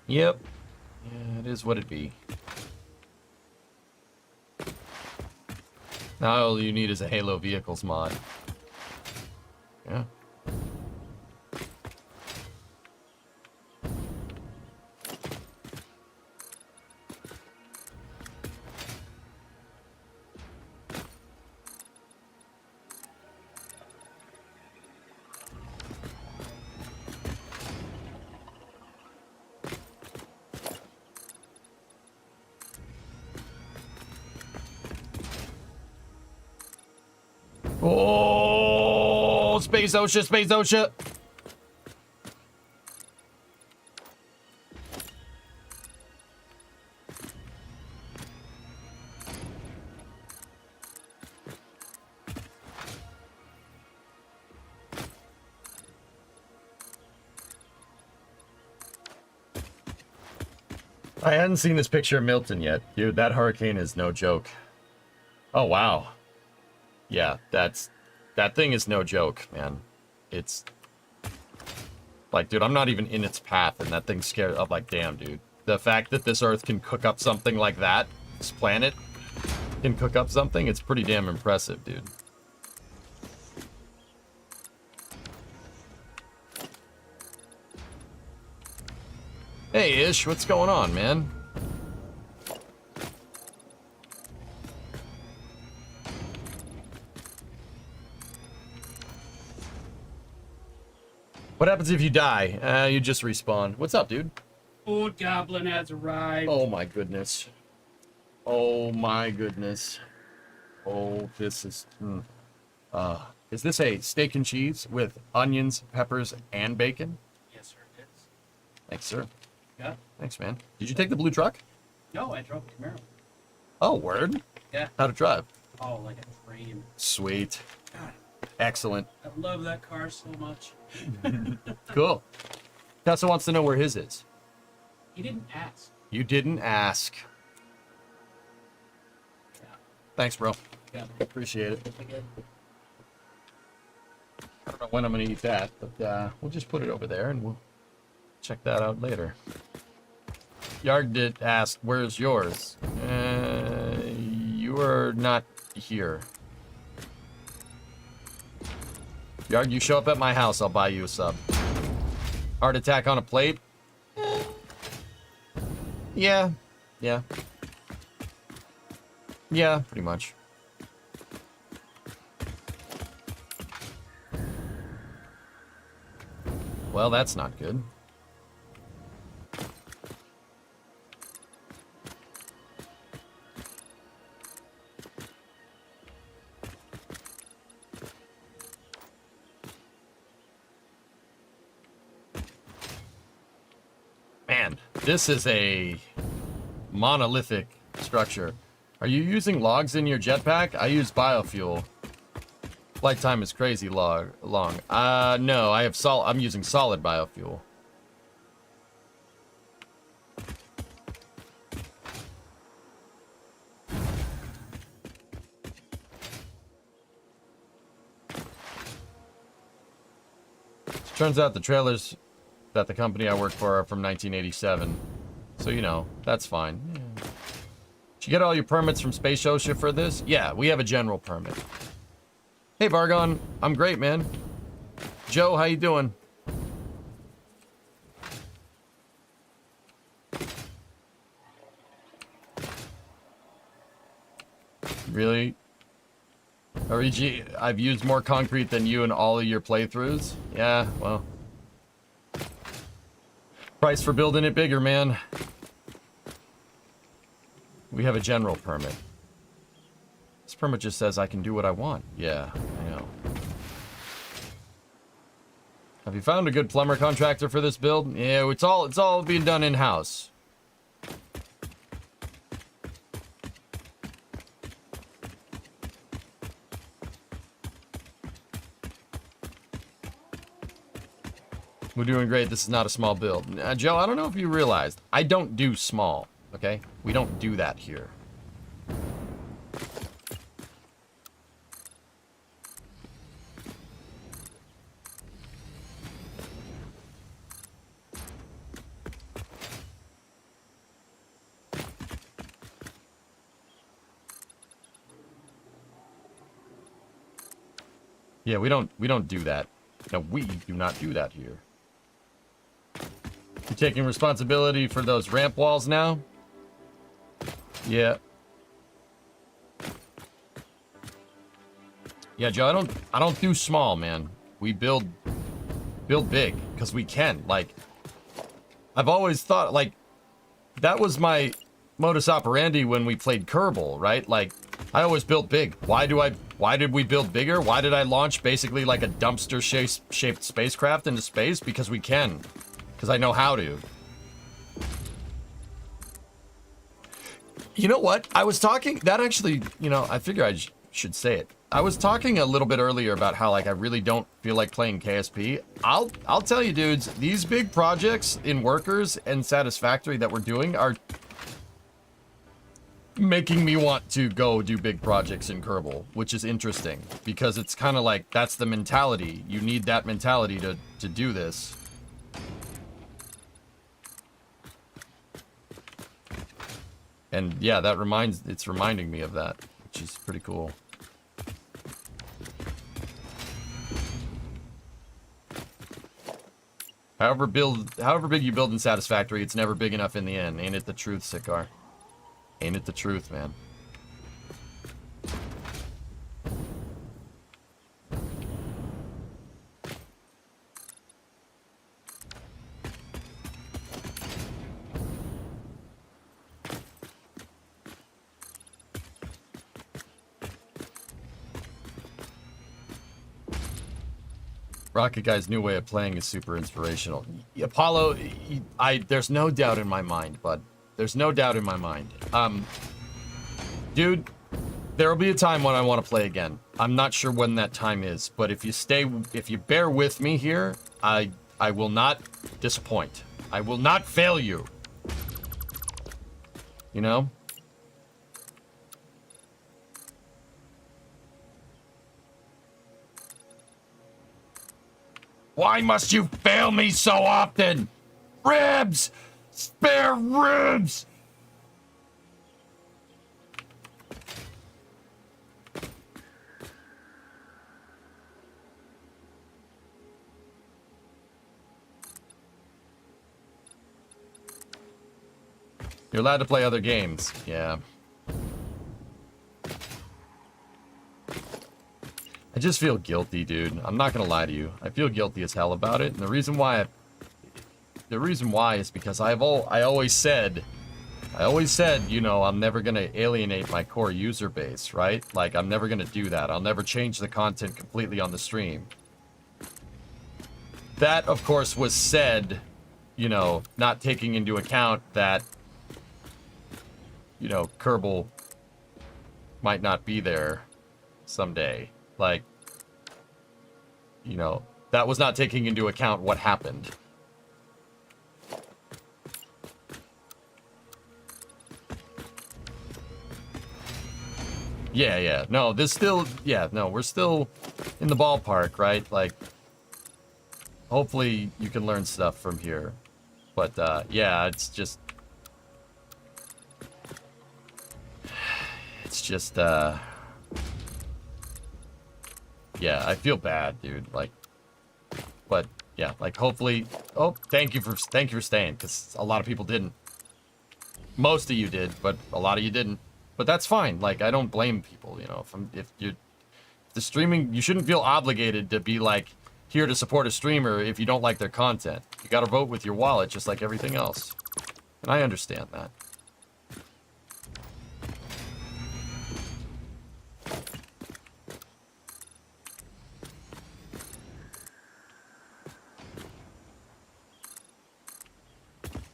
Yep. Yeah, it is what it be. Now all you need is a Halo Vehicles mod. Yeah. Oh, Space OSHA, Space OSHA. I hadn't seen this picture of Milton yet. Dude, that hurricane is no joke. Oh, wow. Yeah, that thing is no joke, man. It's like, dude, I'm not even in its path, and that thing's scared. I'm like, damn, dude. The fact that this Earth can cook up something like that, this planet can cook up something, it's pretty damn impressive, dude. Hey, Ish, what's going on, man? What happens if you die? You just respawn. What's up, dude?
Food Goblin has arrived.
Oh my goodness. Oh my goodness. Oh, this is... is this a steak and cheese with onions, peppers, and bacon?
Yes, sir, it is.
Thanks, sir.
Yeah.
Thanks, man. Did you take the blue truck?
No, I drove a Camaro.
Oh, word?
Yeah.
How'd it drive?
Oh, like a train.
Sweet.
God,
Excellent.
I love that car so much.
Cool. Tessa wants to know where his is.
He didn't ask.
You didn't ask.
Yeah.
Thanks, bro.
Yeah.
Appreciate it.
Again.
I don't know when I'm going to eat that, but we'll just put it over there and we'll check that out later. Yarg did ask, where's yours? You are not here. Yarg, you show up at my house, I'll buy you a sub. Heart attack on a plate? Yeah. Yeah. Yeah, pretty much. Well, that's not good. Man, this is a monolithic structure. Are you using logs in your jetpack? I use biofuel. Flight time is crazy long. No, I'm using solid biofuel. Turns out the trailers that the company I work for are from 1987. So, you know, that's fine. Yeah. Did you get all your permits from Space OSHA for this? Yeah, we have a general permit. Hey, Vargon. I'm great, man. Joe, how you doing? Really? REG, I've used more concrete than you in all of your playthroughs? Yeah, well. Price for building it bigger, man. We have a general permit. This permit just says I can do what I want. Yeah, I know. Have you found a good plumber contractor for this build? Yeah, it's all being done in-house. We're doing great. This is not a small build. Joe, I don't know if you realized, I don't do small, okay? We don't do that here. Yeah, we don't do that. No, we do not do that here. You taking responsibility for those ramp walls now? Yeah. Yeah, Joe, I don't do small, man. We build big because we can. Like, I've always thought, like, that was my modus operandi when we played Kerbal, right? Like, I always built big. Why did we build bigger? Why did I launch basically like a dumpster shaped spacecraft into space? Because we can. Because I know how to. You know what? I was talking, that actually, you know, I figure I should say it. I was talking a little bit earlier about how, like, I really don't feel like playing KSP. I'll tell you, dudes, these big projects in Workers and Satisfactory that we're doing are making me want to go do big projects in Kerbal, which is interesting because it's kind of like that's the mentality. You need that mentality to do this. And yeah, it's reminding me of that, which is pretty cool. However big you build in Satisfactory, it's never big enough in the end. Ain't it the truth, Sikar? Ain't it the truth, man? Rocket Guy's new way of playing is super inspirational. Apollo, there's no doubt in my mind, bud. There's no doubt in my mind. Dude, there'll be a time when I want to play again. I'm not sure when that time is, but if you bear with me here, I will not disappoint. I will not fail you. You know? Why must you fail me so often? Ribs! Spare ribs! You're allowed to play other games. Yeah. I just feel guilty, dude. I'm not gonna lie to you. I feel guilty as hell about it, and the reason why is because I always said, you know, I'm never gonna alienate my core user base, right? Like, I'm never gonna do that. I'll never change the content completely on the stream. That, of course, was said, you know, not taking into account that, you know, Kerbal might not be there someday. Like, you know, that was not taking into account what happened. Yeah. No, we're still in the ballpark, right? Like, hopefully you can learn stuff from here. But, yeah, it's just, yeah, I feel bad, dude. Like, but yeah, like hopefully. Oh, thank you for staying, because a lot of people didn't. Most of you did, but a lot of you didn't. But that's fine. Like, I don't blame people. You know, if the streaming, you shouldn't feel obligated to be like here to support a streamer if you don't like their content. You got to vote with your wallet, just like everything else. And I understand that.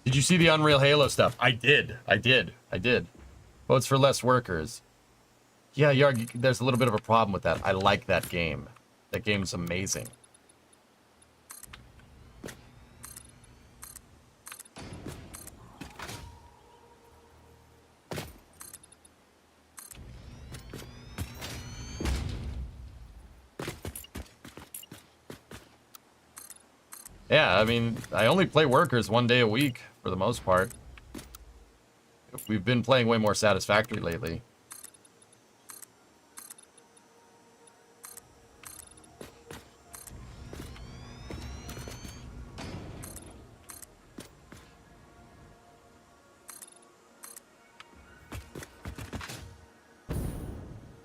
Did you see the Unreal Halo stuff? I did. Votes for less workers. Yeah, Yarg, there's a little bit of a problem with that. I like that game. That game's amazing. Yeah, I mean, I only play Workers 1 day a week for the most part. We've been playing way more Satisfactory lately.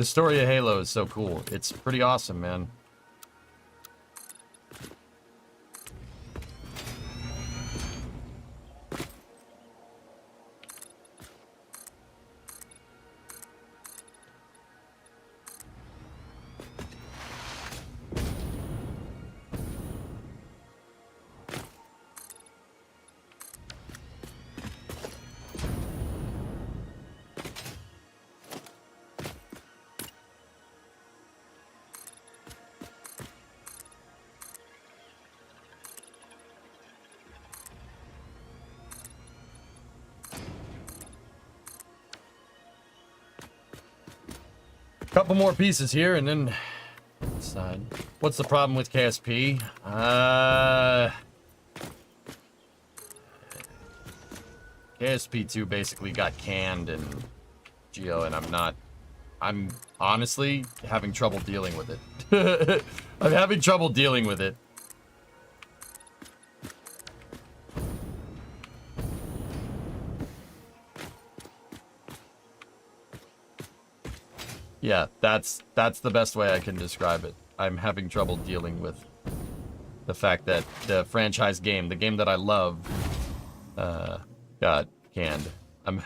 The story of Halo is so cool. It's pretty awesome, man. Couple more pieces here, and then side. What's the problem with KSP? KSP2 basically got canned in Geo, and I'm honestly having trouble dealing with it. I'm having trouble dealing with it. Yeah, that's the best way I can describe it. I'm having trouble dealing with the fact that the franchise game, the game that I love, got canned. I'm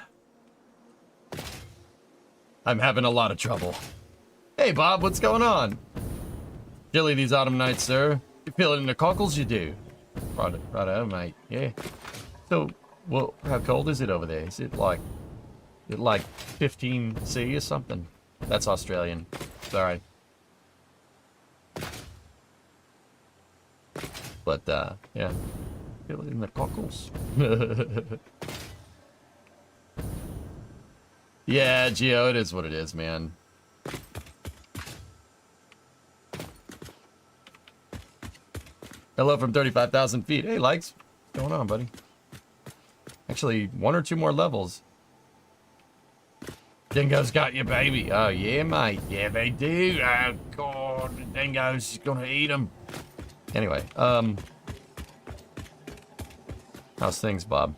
having a lot of trouble. Hey, Bob, what's going on? Chilly these autumn nights, sir. You feeling in the cockles? You do. Righto, mate. Yeah. So, well, how cold is it over there? Is it like 15 C or something? That's Australian. Sorry. But, yeah. Feel it in the cockles. Yeah, Geo, it is what it is, man. Hello from 35,000 feet. Hey, Likes. What's going on, buddy? Actually, 1 or 2 more levels. Dingo's got you, baby. Oh, yeah, mate. Yeah, they do. Oh, God. The dingo's gonna eat them. Anyway, how's things, Bob?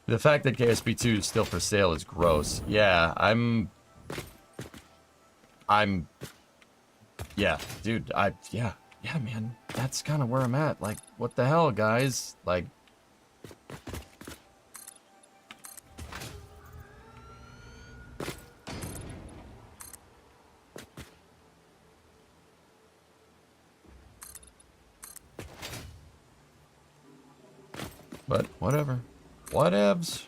The fact that KSP2 is still for sale is gross. Yeah, yeah, dude, yeah, man, that's kind of where I'm at. Like, what the hell, guys? Like, but whatever. Whatevs.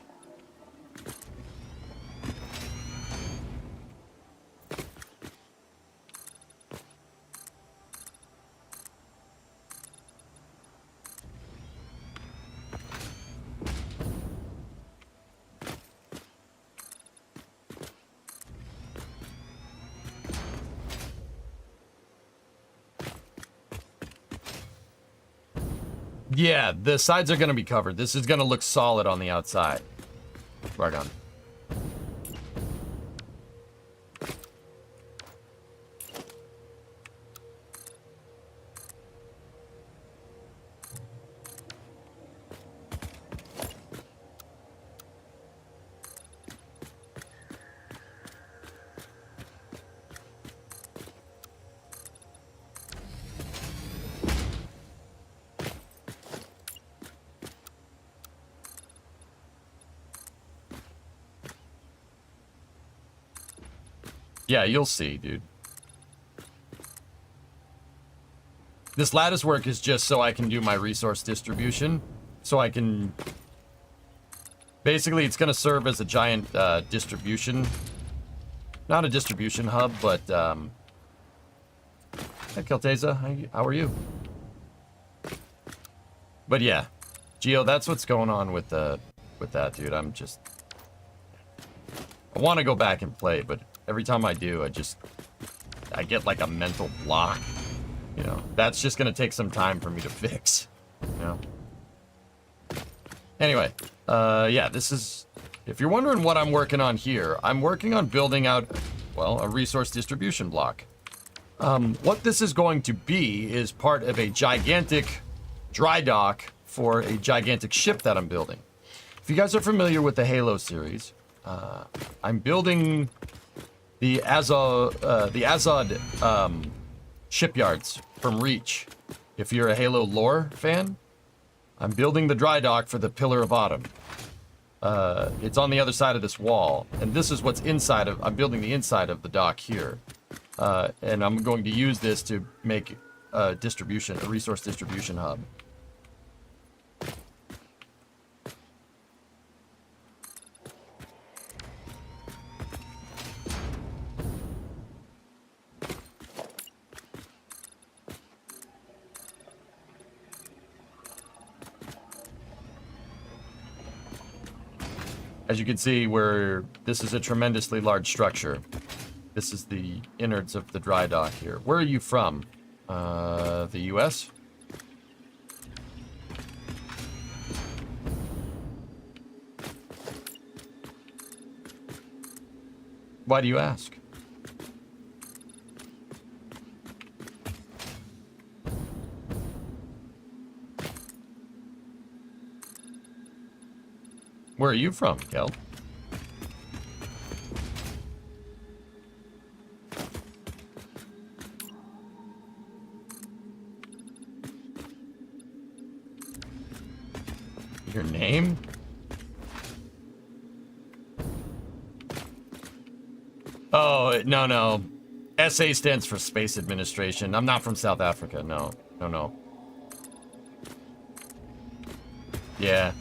Yeah, the sides are going to be covered. This is going to look solid on the outside. Right on. Yeah, you'll see, dude. This lattice work is just so I can do my resource distribution. So I can... Basically, it's going to serve as a giant distribution. Not a distribution hub, but... Hey, Kelteza, how are you? But yeah, Geo, that's what's going on with that, dude. I'm just... I want to go back and play, but... Every time I do, I get like a mental block. You know, that's just gonna take some time for me to fix. You know? Anyway, yeah, this is... If you're wondering what I'm working on here, I'm working on building out, well, a resource distribution block. What this is going to be is part of a gigantic dry dock for a gigantic ship that I'm building. If you guys are familiar with the Halo series, I'm building the Azod shipyards from Reach. If you're a Halo lore fan, I'm building the dry dock for the Pillar of Autumn. It's on the other side of this wall, and this is what's inside of... I'm building the inside of the dock here. And I'm going to use this to make a resource distribution hub. As you can see, this is a tremendously large structure. This is the innards of the dry dock here. Where are you from? The US? Why do you ask? Where are you from, Kel? Your name? Oh, no. SA stands for Space Administration. I'm not from South Africa. No. Yeah.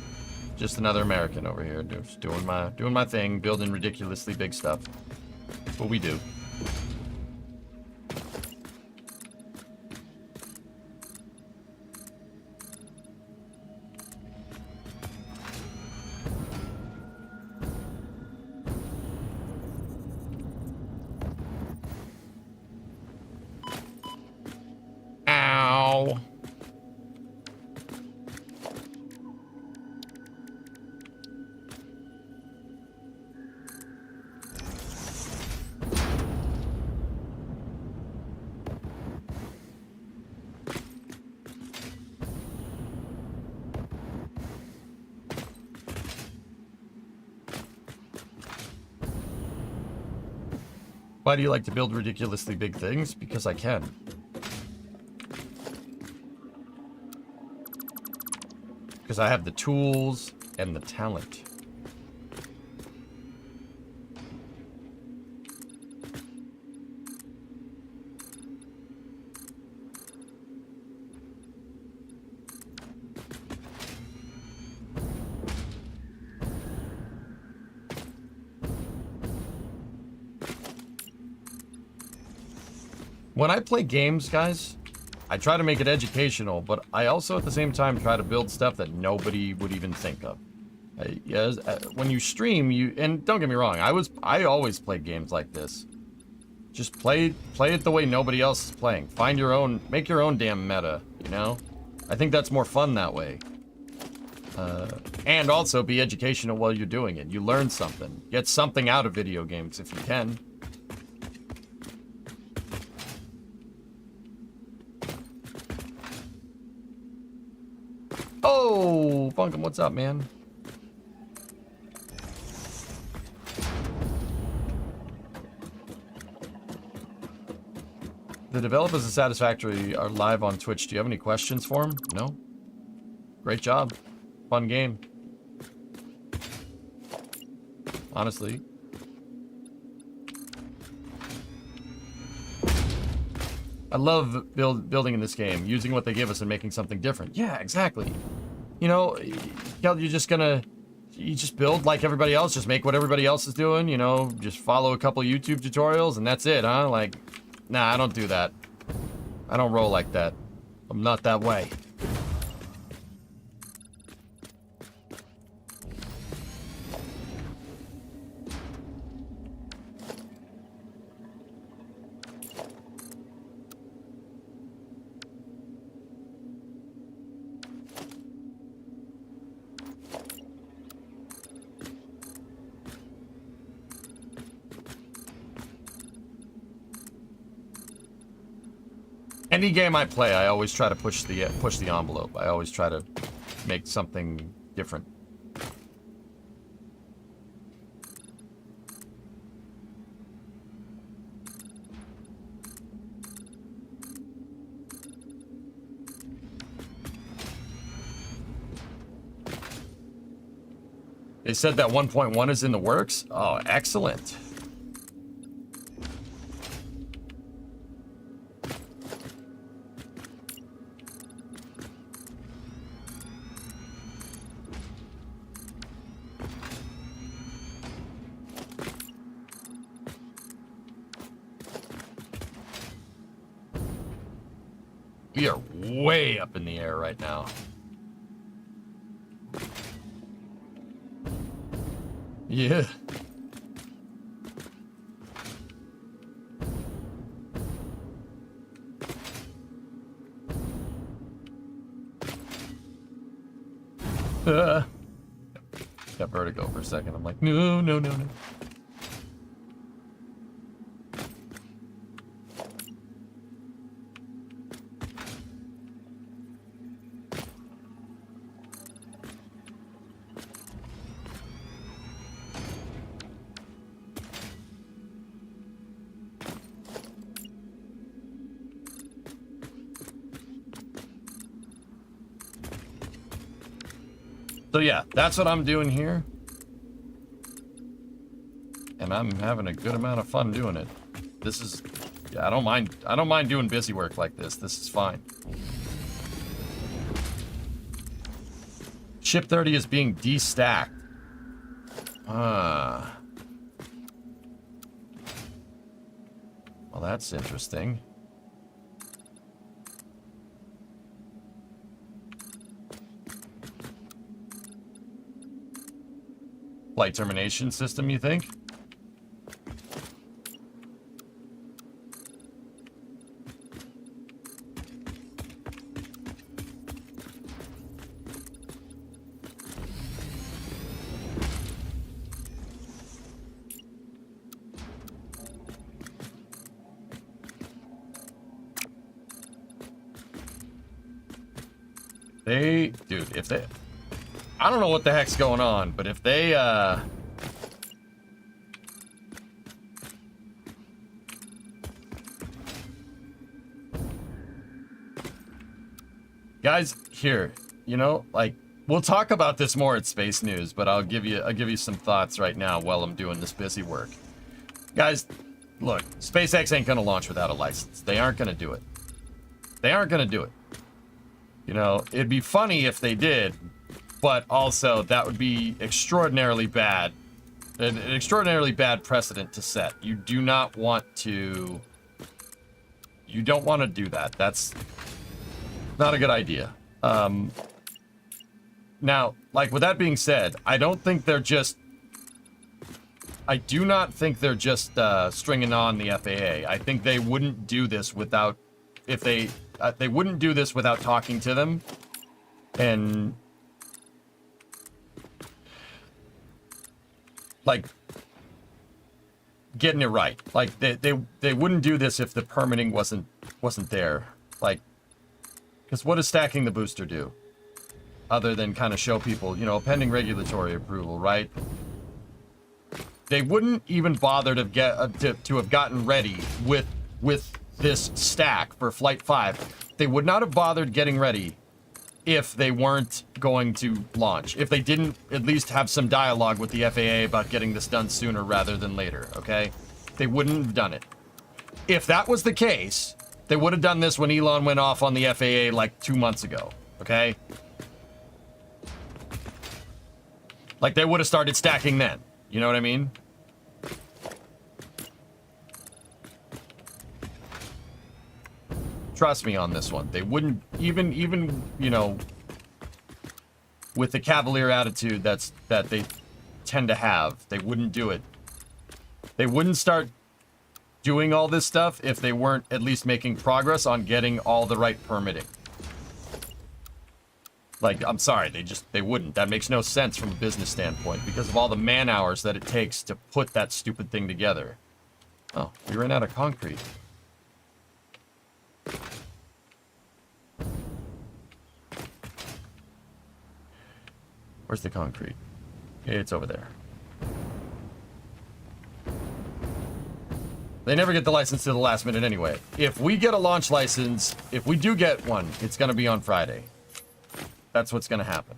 Just another American over here, just doing my thing, building ridiculously big stuff. That's what we do. Ow. Why do you like to build ridiculously big things? Because I can. Because I have the tools and the talent. When I play games, guys, I try to make it educational, but I also at the same time try to build stuff that nobody would even think of. When you stream, and don't get me wrong, I always play games like this. Just play it the way nobody else is playing. Make your own damn meta, you know? I think that's more fun that way. And also be educational while you're doing it. You learn something. Get something out of video games if you can. Oh, Bunkum, what's up, man? The developers of Satisfactory are live on Twitch. Do you have any questions for them? No? Great job. Fun game. Honestly. I love building in this game, using what they give us and making something different. Yeah, exactly. You know, you just build like everybody else, just make what everybody else is doing, you know, just follow a couple YouTube tutorials and that's it, huh? Like, nah, I don't do that. I don't roll like that. I'm not that way. Any game I play, I always try to push the envelope. I always try to make something different. They said that 1.1 is in the works. Oh, excellent. We are way up in the air right now. Yeah. Got vertigo for a second. I'm like, no, no, no, no. So yeah, that's what I'm doing here. And I'm having a good amount of fun doing it. This is, yeah, I don't mind doing busy work like this. This is fine. Ship 30 is being destacked. Well, that's interesting. Flight termination system, you think? Dude, if they... I don't know what the heck's going on, but if they, guys, here, you know, like, we'll talk about this more at Space News, but I'll give you some thoughts right now while I'm doing this busy work. Guys, look, SpaceX ain't gonna launch without a license. They aren't gonna do it. They aren't gonna do it. You know, it'd be funny if they did, but also that would be extraordinarily bad. An extraordinarily bad precedent to set. You do not want to... You don't want to do that. That's not a good idea. Now, like, with that being said, I don't think they're just... I do not think they're just stringing on the FAA. I think they wouldn't do this without... If they... they wouldn't do this without talking to them and... like, getting it right. Like, they wouldn't do this if the permitting wasn't there. Like, because what does stacking the booster do? Other than kind of show people, you know, pending regulatory approval, right? They wouldn't even bother to get to have gotten ready with this stack for Flight 5. They would not have bothered getting ready if they weren't going to launch. If they didn't at least have some dialogue with the FAA about getting this done sooner rather than later, okay? They wouldn't have done it. If that was the case, they would have done this when Elon went off on the FAA like 2 months ago, okay? Like, they would have started stacking then. You know what I mean? Trust me on this one. They wouldn't even, you know, with the cavalier attitude that they tend to have, they wouldn't do it. They wouldn't start doing all this stuff if they weren't at least making progress on getting all the right permitting. Like, I'm sorry, they wouldn't. That makes no sense from a business standpoint because of all the man hours that it takes to put that stupid thing together. Oh, we ran out of concrete. Where's the concrete? It's over there. They never get the license to the last minute anyway. If we get a launch license, if we do get one, it's going to be on Friday. That's what's going to happen.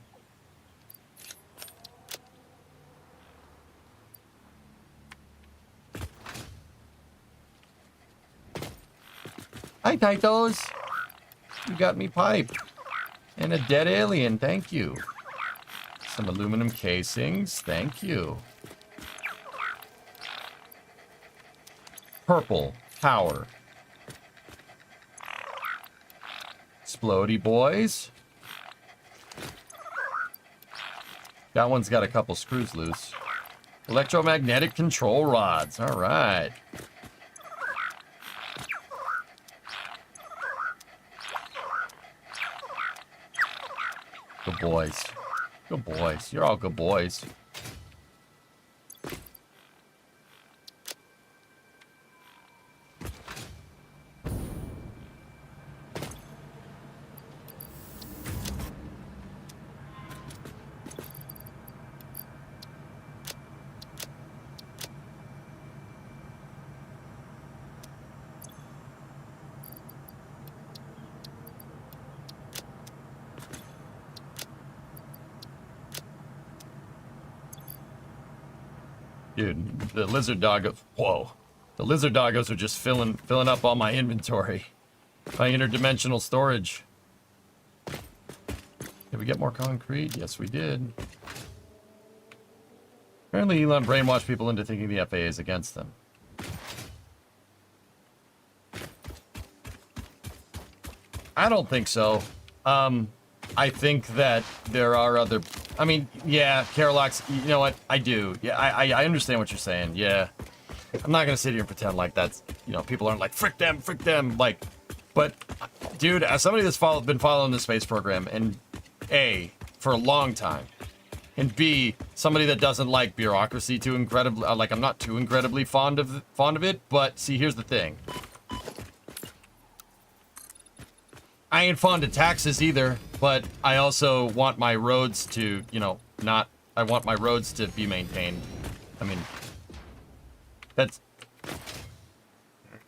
Hi, Titos. You got me pipe. And a dead alien. Thank you. Some aluminum casings. Thank you. Purple. Power. Explodey boys. That one's got a couple screws loose. Electromagnetic control rods. All right. Good boys. Good boys. You're all good boys. Dude, the lizard dog. Whoa, the lizard doggos are just filling up all my inventory, my interdimensional storage. Did we get more concrete? Yes, we did. Apparently, Elon brainwashed people into thinking the FAA is against them. I don't think so. I think that there are other... I mean, yeah, Carolox, you know what? I do. Yeah, I understand what you're saying. Yeah. I'm not going to sit here and pretend like that's... You know, people aren't like, frick them, like... But, dude, as somebody that's been following the space program, and A, for a long time, and B, somebody that doesn't like bureaucracy too incredibly... Like, I'm not too incredibly fond of it, but see, here's the thing. I ain't fond of taxes either, but I also want my roads to, you know, I want my roads to be maintained. I mean, that's...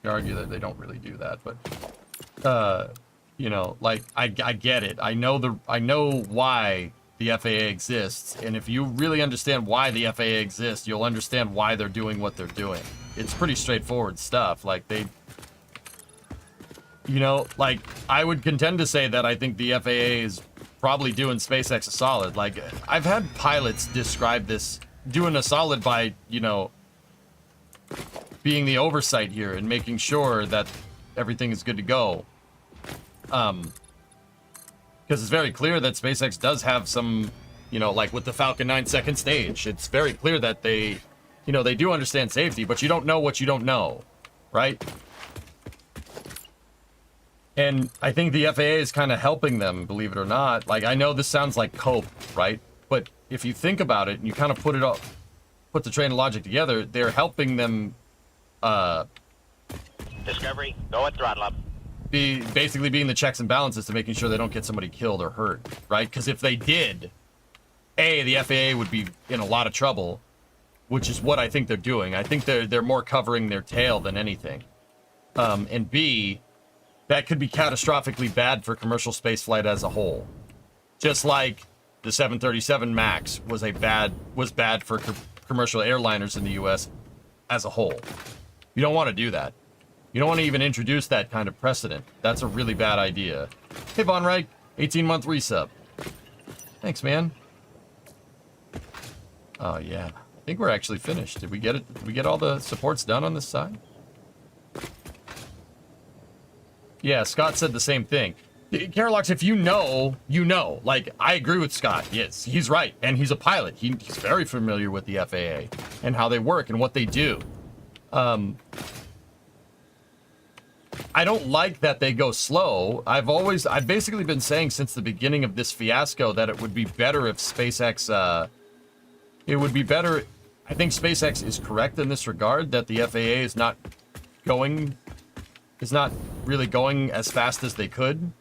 You argue that they don't really do that, but, you know, like, I get it. I know why the FAA exists, and if you really understand why the FAA exists, you'll understand why they're doing what they're doing. It's pretty straightforward stuff. Like, you know, like, I would contend to say that I think the FAA is probably doing SpaceX a solid. Like, I've had pilots describe this, doing a solid by, you know, being the oversight here and making sure that everything is good to go. Because it's very clear that SpaceX does have some, you know, like with the Falcon 9 second stage, it's very clear that they, you know, they do understand safety, but you don't know what you don't know, right? And I think the FAA is kind of helping them, believe it or not. Like, I know this sounds like cope, right? But if you think about it and you kind of put the train of logic together, they're helping them,
Discovery, go at throttle up.
Basically being the checks and balances to making sure they don't get somebody killed or hurt, right? Because if they did, A, the FAA would be in a lot of trouble, which is what I think they're doing. I think they're more covering their tail than anything. And B, that could be catastrophically bad for commercial spaceflight as a whole. Just like the 737 MAX was bad for commercial airliners in the US as a whole. You don't want to do that. You don't want to even introduce that kind of precedent. That's a really bad idea. Hey, Von Reich, 18-month resub. Thanks, man. Oh, yeah. I think we're actually finished. Did we get it? Did we get all the supports done on this side? Yeah, Scott said the same thing. Carolox, if you know, you know. Like, I agree with Scott. Yes, he's right. And he's a pilot. He's very familiar with the FAA and how they work and what they do. I don't like that they go slow. I've basically been saying since the beginning of this fiasco that it would be better if SpaceX, it would be better. I think SpaceX is correct in this regard, that the FAA is not really going as fast as they could.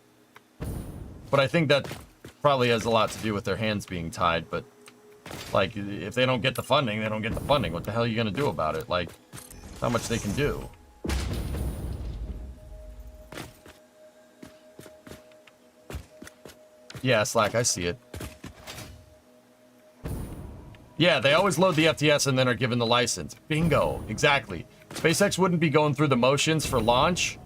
But I think that probably has a lot to do with their hands being tied, but like, if they don't get the funding, they don't get the funding. What the hell are you gonna do about it? Like, how much they can do. Yeah, Slack, I see it. Yeah, they always load the FTS and then are given the license. Bingo, exactly. SpaceX wouldn't be going through the motions for launch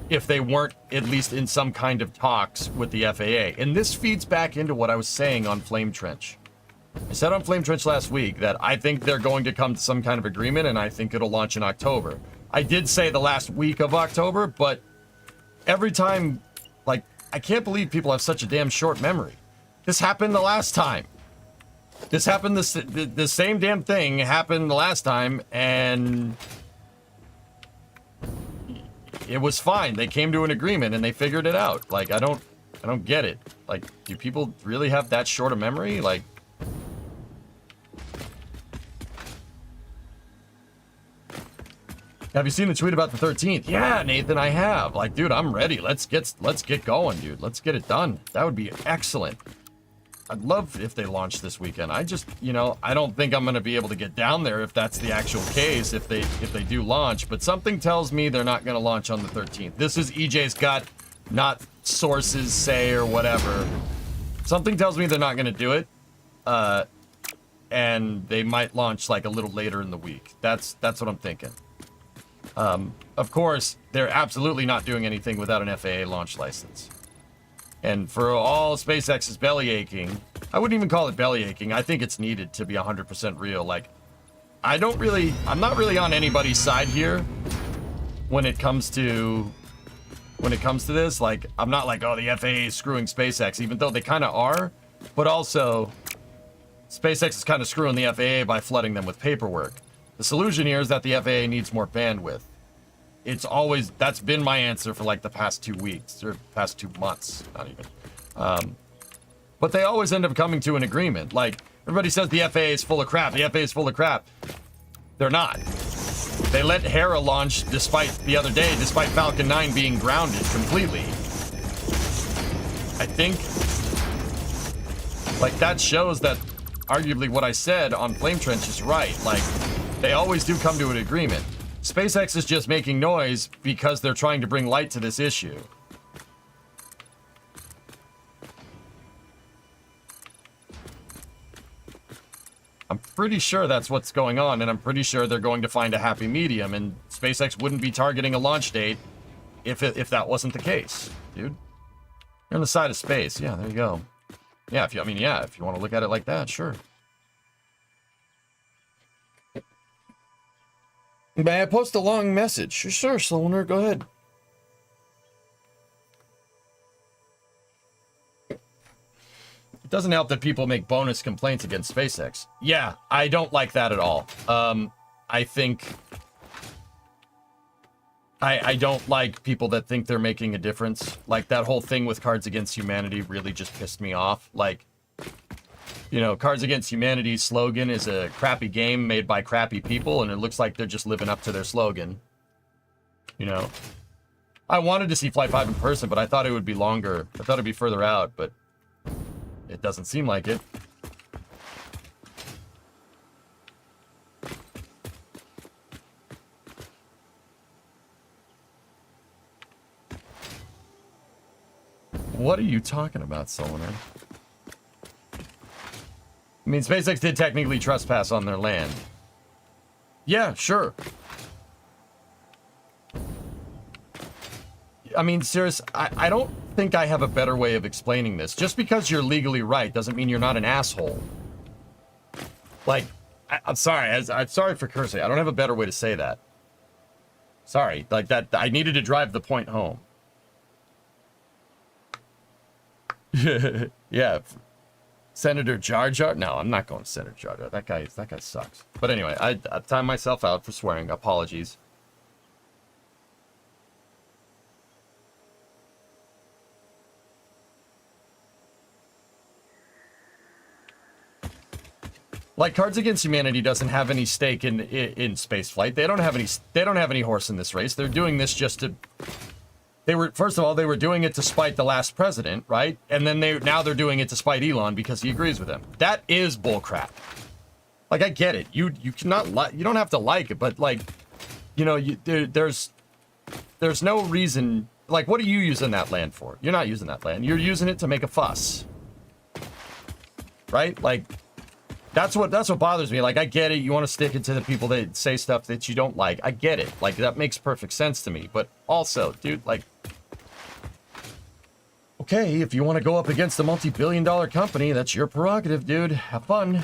if they weren't at least in some kind of talks with the FAA. And this feeds back into what I was saying on Flame Trench. I said on Flame Trench last week that I think they're going to come to some kind of agreement, and I think it'll launch in October. I did say the last week of October, but every time, like, I can't believe people have such a damn short memory. This happened the last time. This happened, the same damn thing happened the last time, and it was fine. They came to an agreement and they figured it out. Like, I don't get it. Like, do people really have that short a memory? Like, have you seen the tweet about the 13th? Yeah, Nathan, I have. Like, dude, I'm ready. Let's get going, dude. Let's get it done. That would be excellent. I'd love if they launched this weekend. I just, you know, I don't think I'm going to be able to get down there if that's the actual case, if they do launch. But something tells me they're not going to launch on the 13th. This is EJ's gut, not sources say or whatever. Something tells me they're not going to do it. And they might launch like a little later in the week. That's what I'm thinking. Of course, they're absolutely not doing anything without an FAA launch license. And for all SpaceX's belly aching, I wouldn't even call it belly aching. I think it's needed to be 100% real. Like, I'm not really on anybody's side here when it comes to this. Like, I'm not like, oh, the FAA is screwing SpaceX, even though they kind of are. But also, SpaceX is kind of screwing the FAA by flooding them with paperwork. The solution here is that the FAA needs more bandwidth. That's been my answer for like the past 2 weeks, or past 2 months, not even. But they always end up coming to an agreement. Like, everybody says the FAA is full of crap. The FAA is full of crap. They're not. They let Hera launch despite Falcon 9 being grounded completely. I think, like, that shows that arguably what I said on Flame Trench is right. Like, they always do come to an agreement. SpaceX is just making noise because they're trying to bring light to this issue. I'm pretty sure that's what's going on, and I'm pretty sure they're going to find a happy medium, and SpaceX wouldn't be targeting a launch date if that wasn't the case, dude. You're on the side of space. Yeah, there you go. Yeah, if you want to look at it like that, sure. May I post a long message? Sure, Sloaner, go ahead. It doesn't help that people make bonus complaints against SpaceX. Yeah, I don't like that at all. I think... I don't like people that think they're making a difference. Like, that whole thing with Cards Against Humanity really just pissed me off. Like, you know, Cards Against Humanity's slogan is a crappy game made by crappy people, and it looks like they're just living up to their slogan. You know? I wanted to see Flight 5 in person, but I thought it would be longer. I thought it'd be further out, but it doesn't seem like it. What are you talking about, Soloner? I mean, SpaceX did technically trespass on their land. Yeah, sure. I mean, serious, I don't think I have a better way of explaining this. Just because you're legally right doesn't mean you're not an asshole. Like, I'm sorry. I'm sorry for cursing. I don't have a better way to say that. Sorry. Like, that, I needed to drive the point home. Yeah. Senator Jar Jar? No, I'm not going to Senator Jar Jar. That guy sucks. But anyway, I timed myself out for swearing. Apologies. Like, Cards Against Humanity doesn't have any stake in spaceflight. They don't have any horse in this race. They're doing this just to They were, first of all, they were doing it to spite the last president, right? And then now they're doing it to spite Elon because he agrees with him. That is bullcrap. Like, I get it. You cannot you don't have to like it, but like, you know, there's no reason. Like, what are you using that land for? You're not using that land. You're using it to make a fuss, right? Like, that's what bothers me. Like, I get it. You want to stick it to the people that say stuff that you don't like. I get it. Like, that makes perfect sense to me. But also, dude, like, okay, if you want to go up against a multi-billion-dollar company, that's your prerogative, dude. Have fun.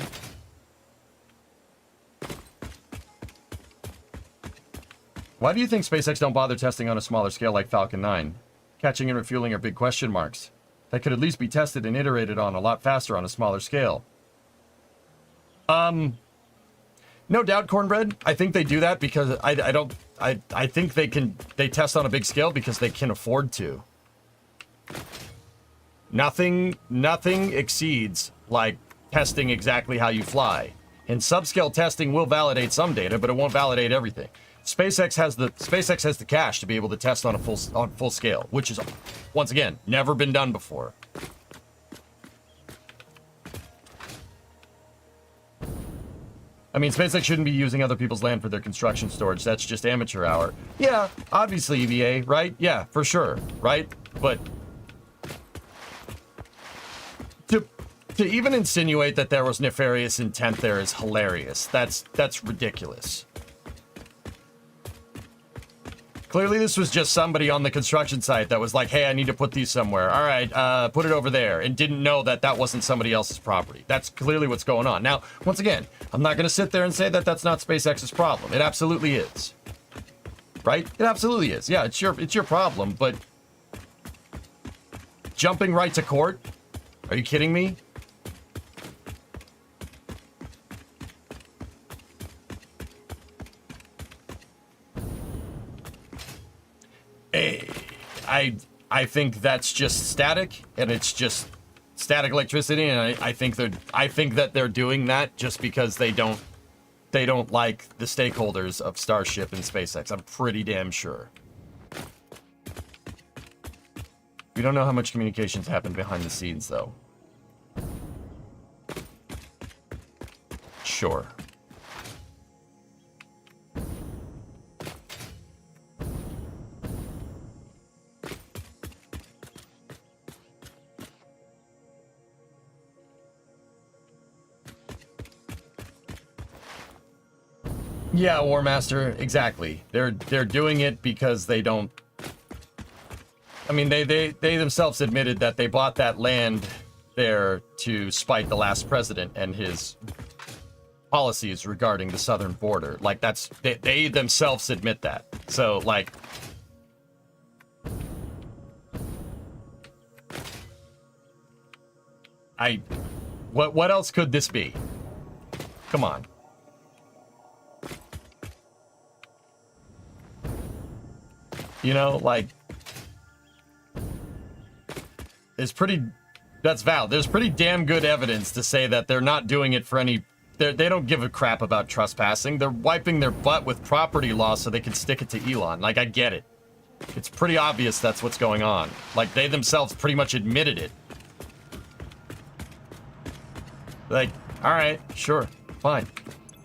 Why do you think SpaceX don't bother testing on a smaller scale like Falcon 9? Catching and refueling are big question marks. That could at least be tested and iterated on a lot faster on a smaller scale. No doubt, Cornbread. I think they do that because I think they test on a big scale because they can afford to. Nothing exceeds like testing exactly how you fly. And subscale testing will validate some data, but it won't validate everything. SpaceX has the cash to be able to test on full scale, which is, once again, never been done before. I mean, SpaceX shouldn't be using other people's land for their construction storage. That's just amateur hour. Yeah, obviously, EVA, right? Yeah, for sure, right? But to even insinuate that there was nefarious intent there is hilarious. That's ridiculous. Clearly, this was just somebody on the construction site that was like, hey, I need to put these somewhere. All right, put it over there. And didn't know that that wasn't somebody else's property. That's clearly what's going on. Now, once again, I'm not going to sit there and say that that's not SpaceX's problem. It absolutely is. Right? It absolutely is. Yeah, it's your problem, but jumping right to court? Are you kidding me? I think that's just static, and it's just static electricity, and I think that they're doing that just because they don't like the stakeholders of Starship and SpaceX. I'm pretty damn sure. We don't know how much communications happened behind the scenes, though. Sure. Yeah, War Master, exactly. They're doing it because they don't. I mean, they themselves admitted that they bought that land there to spite the last president and his policies regarding the southern border. Like, that's they themselves admit that. So, like, what else could this be? Come on. You know, like, that's valid. There's pretty damn good evidence to say that they're not doing it for any, they don't give a crap about trespassing. They're wiping their butt with property law so they can stick it to Elon. Like, I get it. It's pretty obvious that's what's going on. Like, they themselves pretty much admitted it. Like, all right, sure, fine.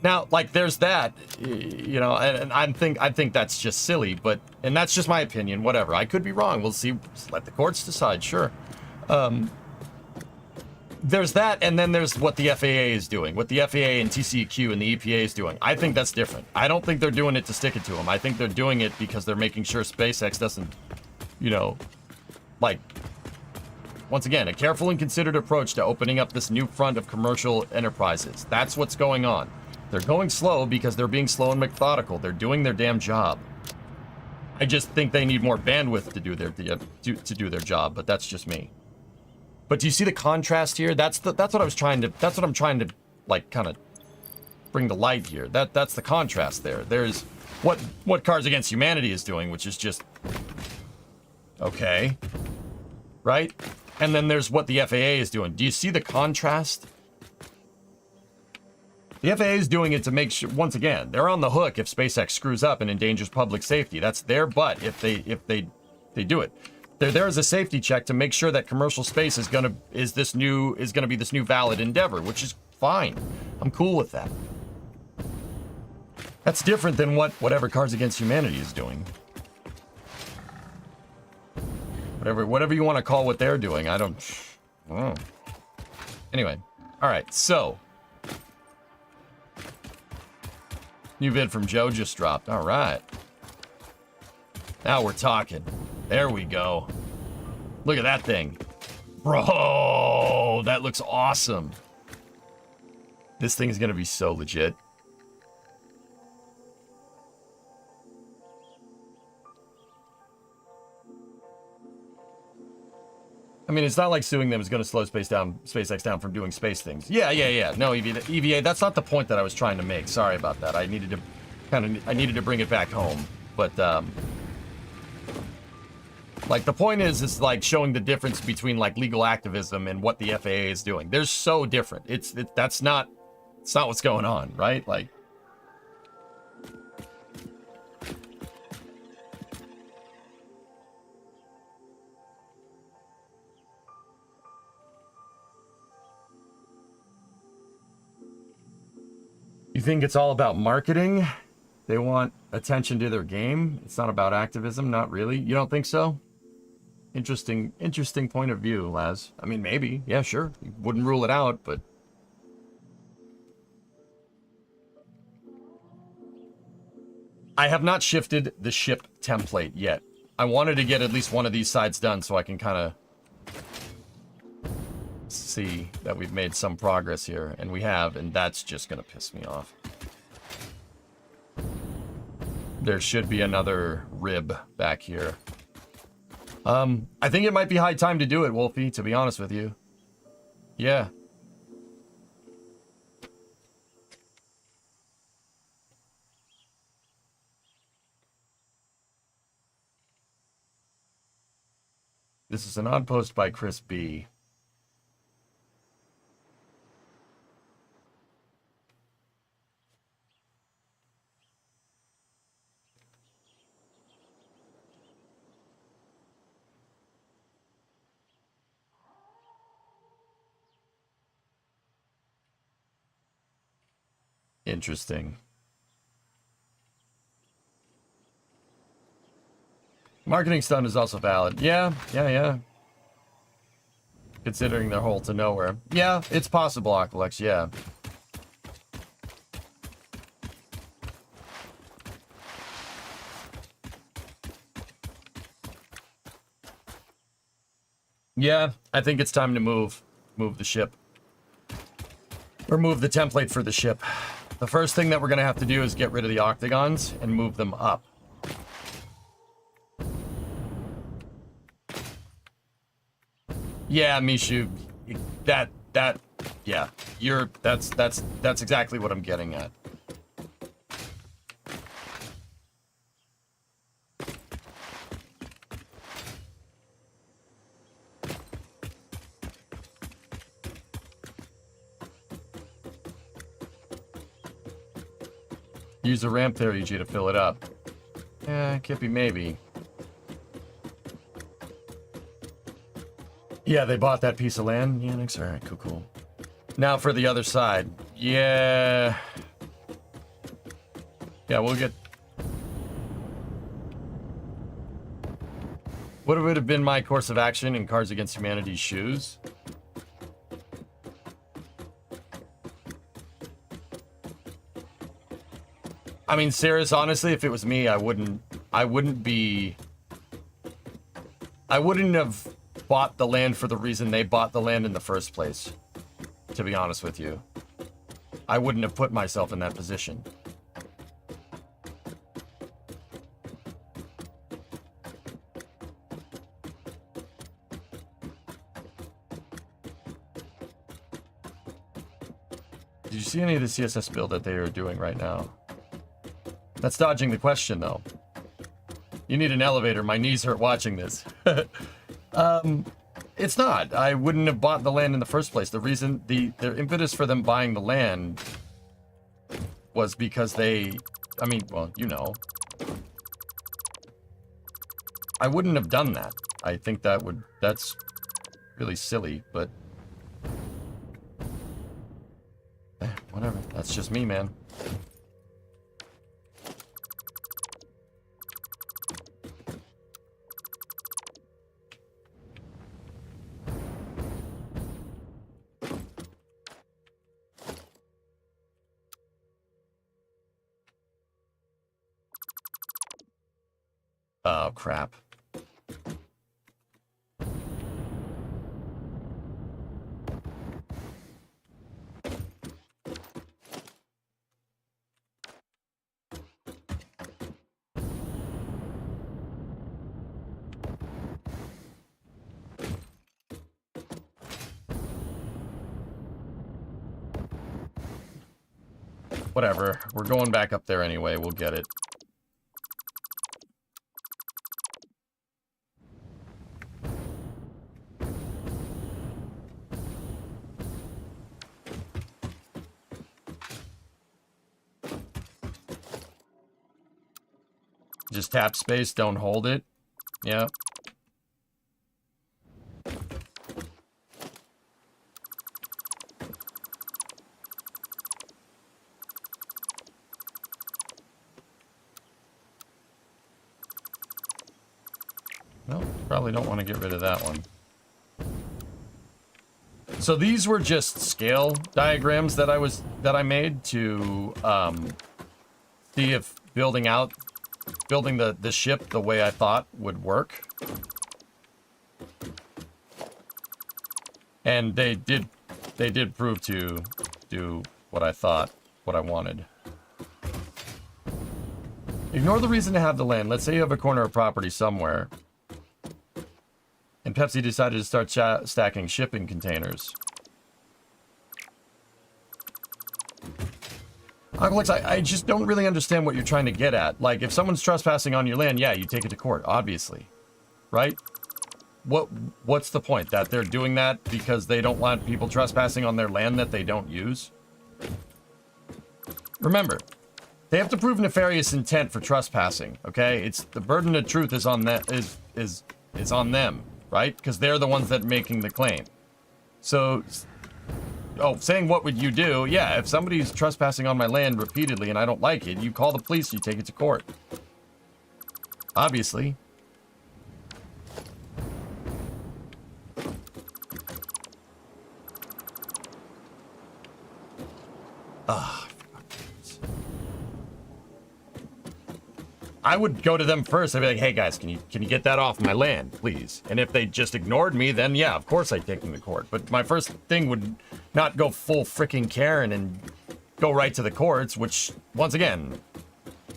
Now, like, there's that, you know, and I think that's just silly, but, and that's just my opinion, whatever. I could be wrong. We'll see. Just let the courts decide, sure. There's that, and then there's what the FAA is doing, what the FAA and TCEQ and the EPA is doing. I think that's different. I don't think they're doing it to stick it to them. I think they're doing it because they're making sure SpaceX doesn't, you know, like, once again, a careful and considered approach to opening up this new front of commercial enterprises. That's what's going on. They're going slow because they're being slow and methodical. They're doing their damn job. I just think they need more bandwidth to do their job, but that's just me. But do you see the contrast here? That's what I'm trying to like kind of bring to light here. That's the contrast there. There's what Cards Against Humanity is doing, which is just okay. Right? And then there's what the FAA is doing. Do you see the contrast? The FAA is doing it to make sure, once again, they're on the hook if SpaceX screws up and endangers public safety. That's their butt if they They do it. They're there as a safety check to make sure that commercial space is gonna be this new valid endeavor, which is fine. I'm cool with that. That's different than whatever Cards Against Humanity is doing. Whatever you want to call what they're doing, I don't know. Anyway, all right, so new vid from Joe just dropped. All right, now we're talking. There we go. Look at that thing, bro. That looks awesome. This thing is gonna be so legit. I mean, it's not like suing them is going to slow SpaceX down from doing space things. Yeah. No, EVA, that's not the point that I was trying to make. Sorry about that. I needed to bring it back home. But, like, the point is like showing the difference between, like, legal activism and what the FAA is doing. They're so different. That's not what's going on, right? Like, you think it's all about marketing? They want attention to their game? It's not about activism? Not really? You don't think so? Interesting point of view, Laz. I mean, maybe. Yeah, sure. You wouldn't rule it out, but... I have not shifted the ship template yet. I wanted to get at least one of these sides done so I can kind of see that we've made some progress here, and we have, and that's just gonna piss me off. There should be another rib back here. I think it might be high time to do it, Wolfie, to be honest with you. Yeah. This is an odd post by Chris B. Interesting. Marketing stunt is also valid. Yeah. Considering their hole to nowhere. Yeah, it's possible, Aqualex, yeah. Yeah, I think it's time to move the ship. Or move the template for the ship. The first thing that we're gonna have to do is get rid of the octagons and move them up. Yeah, Mishu, yeah, that's exactly what I'm getting at. Use a ramp there, EG, to fill it up. Yeah, Kippy, maybe. Yeah, they bought that piece of land. Yeah, thanks. All right, cool. Now for the other side. Yeah. Yeah, we'll get... What would have been my course of action in Cards Against Humanity's shoes? I mean, serious, honestly, if it was me, I wouldn't have bought the land for the reason they bought the land in the first place, to be honest with you. I wouldn't have put myself in that position. Did you see any of the CSS build that they are doing right now? That's dodging the question, though. You need an elevator. My knees hurt watching this. It's not. I wouldn't have bought the land in the first place. The reason, their impetus for them buying the land was because they, I mean, well, you know. I wouldn't have done that. I think that's really silly, but whatever. That's just me, man. Oh, crap. Whatever. We're going back up there anyway. We'll get it. Just tap space, don't hold it. Yeah. No, probably don't want to get rid of that one. So these were just scale diagrams that I made to see if building the ship the way I thought would work. And they did prove to do what I thought, what I wanted. Ignore the reason to have the land. Let's say you have a corner of property somewhere, and Pepsi decided to start stacking shipping containers. Uncle, I just don't really understand what you're trying to get at. Like, if someone's trespassing on your land, yeah, you take it to court, obviously. Right? What's the point? That they're doing that because they don't want people trespassing on their land that they don't use? Remember, they have to prove nefarious intent for trespassing, okay? It's the burden of truth is on them, is on them, right? Because they're the ones that are making the claim. So, saying what would you do? Yeah, if somebody's trespassing on my land repeatedly and I don't like it, you call the police, you take it to court. Obviously. I would go to them first. I'd be like, hey guys, can you get that off my land, please? And if they just ignored me, then yeah, of course I'd take them to court. But my first thing would not go full freaking Karen and go right to the courts, which, once again,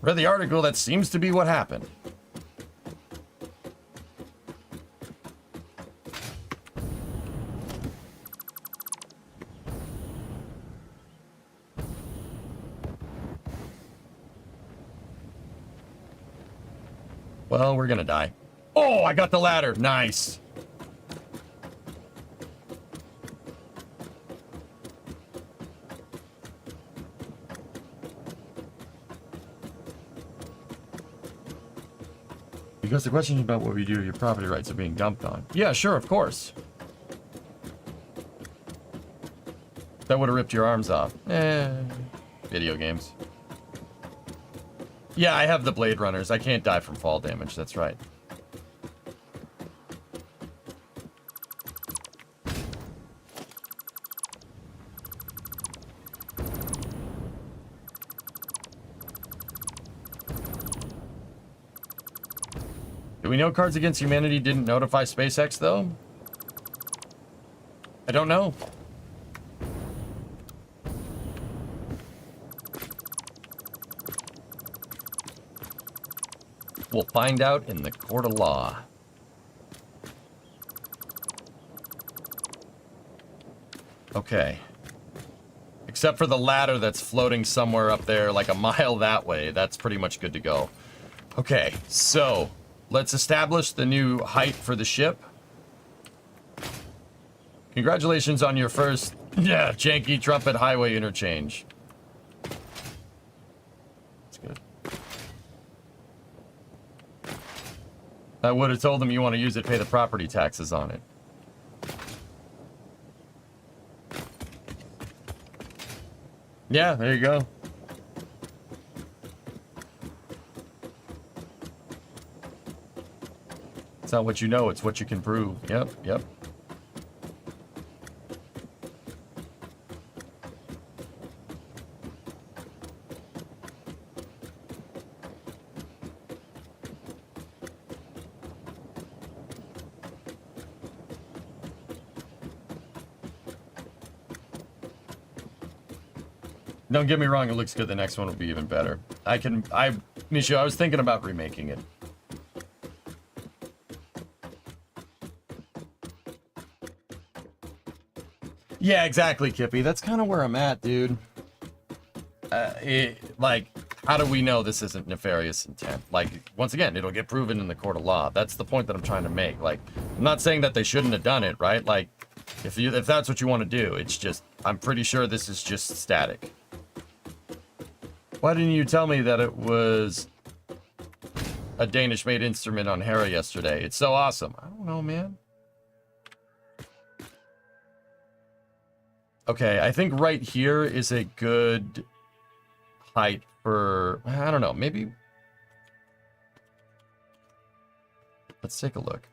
read the article, that seems to be what happened. Well, we're gonna die. Oh, I got the ladder. Nice. Because the question is about what we do if your property rights are being dumped on. Yeah, sure, of course. That would have ripped your arms off. Video games. Yeah, I have the Blade Runners. I can't die from fall damage. That's right. Do we know Cards Against Humanity didn't notify SpaceX, though? I don't know. We'll find out in the court of law. Okay. Except for the ladder that's floating somewhere up there, like a mile that way. That's pretty much good to go. Okay, so let's establish the new height for the ship. Congratulations on your first, janky trumpet highway interchange. That's good. I would have told them you want to use it, pay the property taxes on it. Yeah, there you go. It's not what you know, it's what you can prove. Yep, yep. Don't get me wrong, it looks good. The next one will be even better. Misha, I was thinking about remaking it. Yeah, exactly, Kippy. That's kind of where I'm at, dude. Like, how do we know this isn't nefarious intent? Like, once again, it'll get proven in the court of law. That's the point that I'm trying to make. Like, I'm not saying that they shouldn't have done it, right? Like, if that's what you want to do, it's just, I'm pretty sure this is just static. Why didn't you tell me that it was a Danish-made instrument on Hera yesterday? It's so awesome. I don't know, man. Okay, I think right here is a good height for, I don't know, maybe. Let's take a look.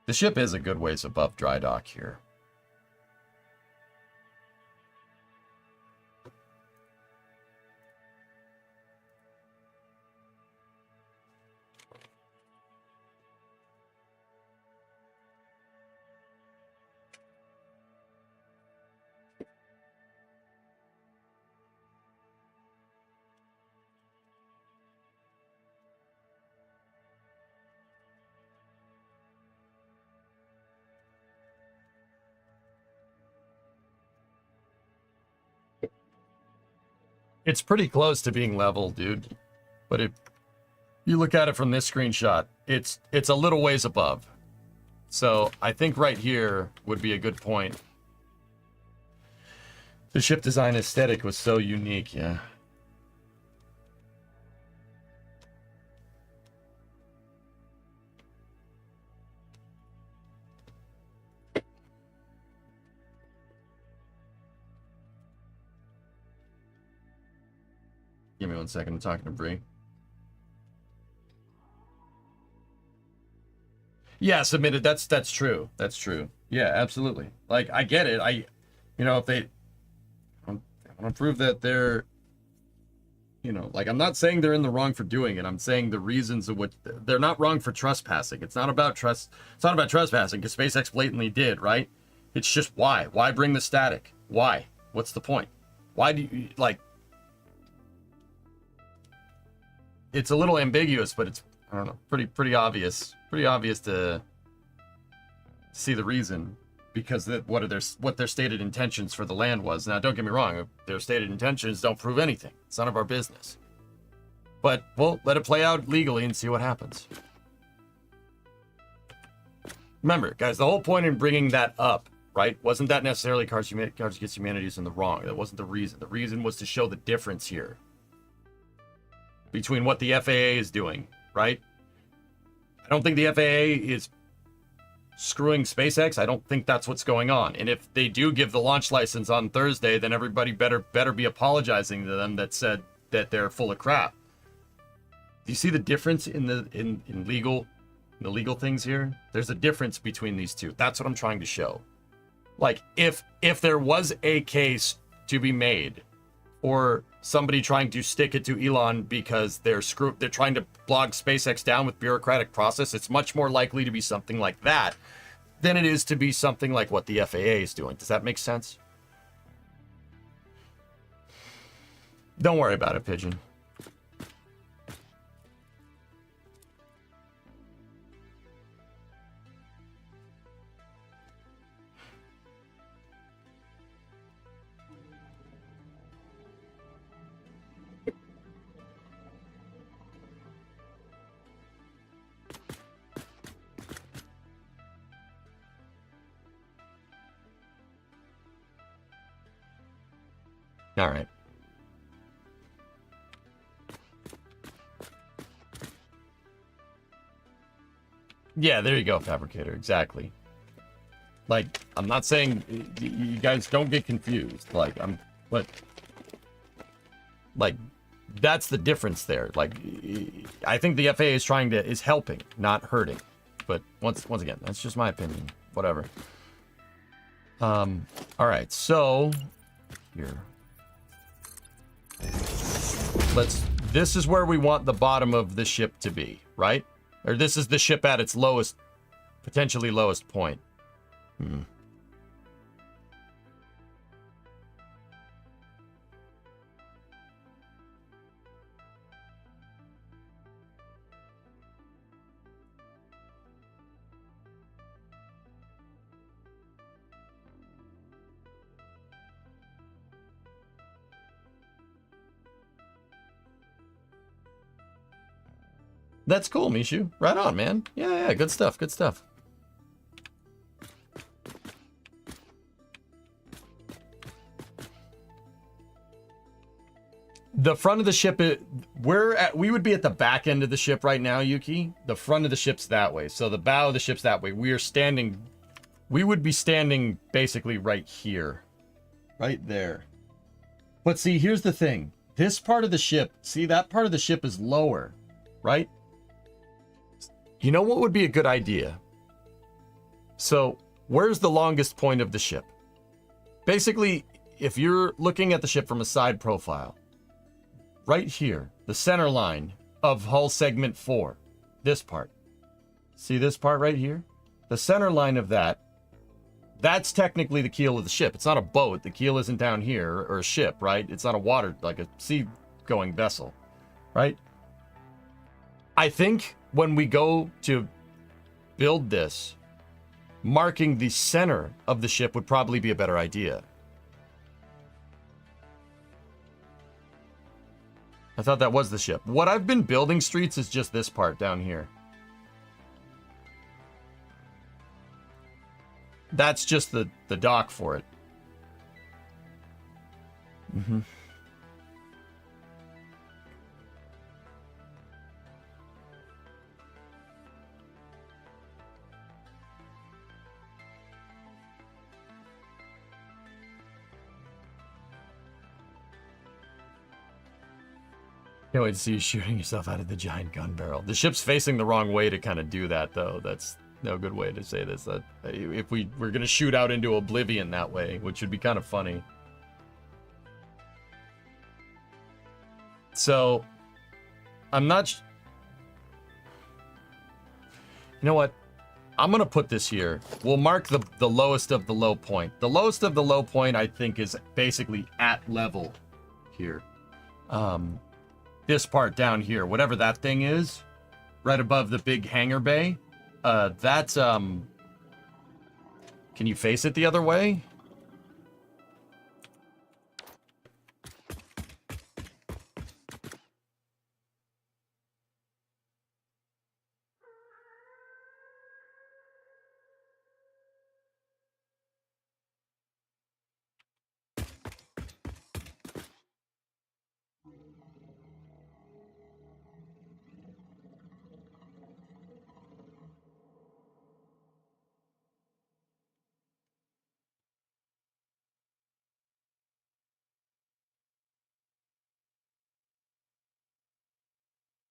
The ship is a good ways above dry dock here. It's pretty close to being level, dude. But if you look at it from this screenshot, it's a little ways above. So I think right here would be a good point. The ship design aesthetic was so unique, yeah. Give me 1 second, I'm talking to Bree. Yeah, submitted. That's true. That's true. Yeah, absolutely. Like, I get it. If they want to prove that they're, like, I'm not saying they're in the wrong for doing it. I'm saying the reasons of what they're not wrong for trespassing. It's not about trust. It's not about trespassing because SpaceX blatantly did, right? It's just why? Why bring the static? Why? What's the point? Why do you like? It's a little ambiguous, but it's, I don't know, pretty obvious. Pretty obvious to see the reason, because what their stated intentions for the land was. Now, don't get me wrong, their stated intentions don't prove anything. It's none of our business. But we'll let it play out legally and see what happens. Remember, guys, the whole point in bringing that up, right, wasn't that necessarily Cards Against Humanity is in the wrong. That wasn't the reason. The reason was to show the difference here between what the FAA is doing, right? I don't think the FAA is screwing SpaceX. I don't think that's what's going on. And if they do give the launch license on Thursday, then everybody better be apologizing to them that said that they're full of crap. Do you see the difference in the legal things here? There's a difference between these two. That's what I'm trying to show. Like, if there was a case to be made, or somebody trying to stick it to Elon because they're trying to bog SpaceX down with bureaucratic process, it's much more likely to be something like that than it is to be something like what the FAA is doing. Does that make sense? Don't worry about it, Pigeon. All right. Yeah, there you go, Fabricator. Exactly. Like, I'm not saying you guys don't get confused. Like, but like, that's the difference there. Like, I think the FAA is helping, not hurting. But once again, that's just my opinion. Whatever. All right, so here. This is where we want the bottom of the ship to be, right? Or this is the ship at its lowest, potentially lowest point. That's cool, Mishu. Right on, man. Yeah, good stuff, good stuff. The front of the ship, we would be at the back end of the ship right now, Yuki. The front of the ship's that way. So the bow of the ship's that way. We would be standing basically right here. Right there. But see, here's the thing. This part of the ship, see, that part of the ship is lower, right? You know what would be a good idea? So, where's the longest point of the ship? Basically, if you're looking at the ship from a side profile, right here, the center line of hull segment 4, this part. See this part right here? The center line of that's technically the keel of the ship. It's not a boat. The keel isn't down here, or a ship, right? It's not a water, like a sea-going vessel, right? I think when we go to build this, marking the center of the ship would probably be a better idea. I thought that was the ship. What I've been building, Streets, is just this part down here. That's just the dock for it. Can't wait to see you shooting yourself out of the giant gun barrel. The ship's facing the wrong way to kind of do that, though. That's no good way to say this. That if we're going to shoot out into oblivion that way, which would be kind of funny. So, I'm not... You know what? I'm going to put this here. We'll mark the lowest of the low point. The lowest of the low point, I think, is basically at level here. This part down here, whatever that thing is, right above the big hangar bay, that's, can you face it the other way?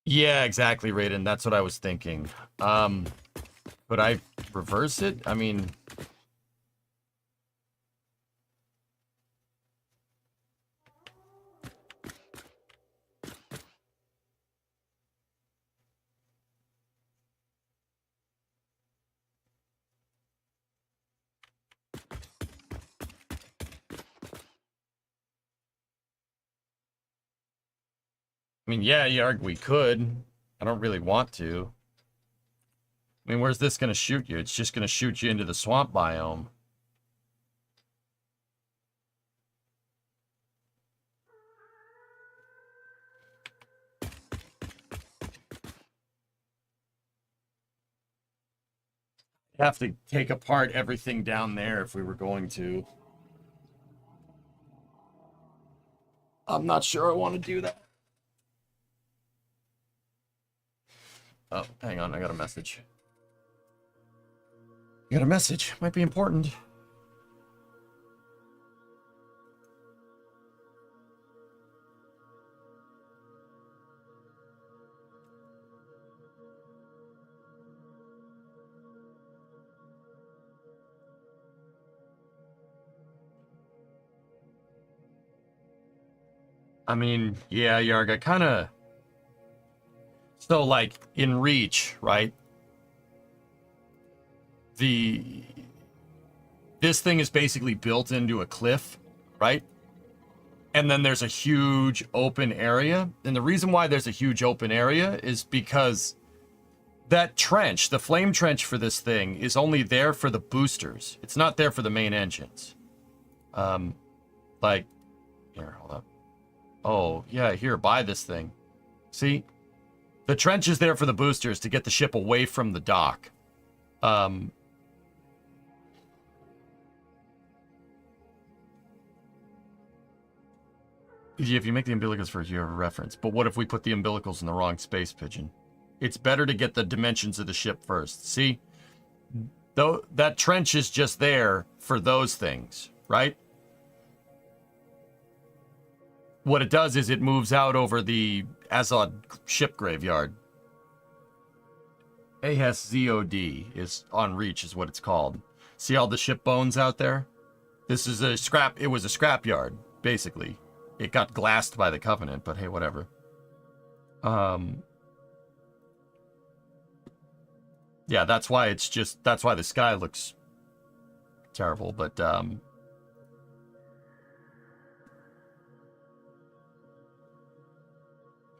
Yeah, exactly, Raiden. That's what I was thinking. But I reverse it? I mean... yeah, Yarg, we could. I don't really want to. I mean, where's this going to shoot you? It's just going to shoot you into the swamp biome. Have to take apart everything down there if we were going to. I'm not sure I want to do that. Oh, hang on, I got a message. You got a message. Might be important. I mean, yeah, Yarga, kind of... So, like, in Reach, right? This thing is basically built into a cliff, right? And then there's a huge open area. And the reason why there's a huge open area is because that trench, the flame trench for this thing, is only there for the boosters. It's not there for the main engines. Like, here, hold up. Oh, yeah, here, buy this thing. See? The trench is there for the boosters to get the ship away from the dock. Yeah, if you make the umbilicals first, you have a reference. But what if we put the umbilicals in the wrong space, Pigeon? It's better to get the dimensions of the ship first. See? Though that trench is just there for those things, right? What it does is it moves out over the Azod ship graveyard. ASZOD is on Reach, is what it's called. See all the ship bones out there? This is a scrap. It was a scrapyard, basically. It got glassed by the Covenant, but hey, whatever. Yeah, that's why it's just, that's why the sky looks terrible, but,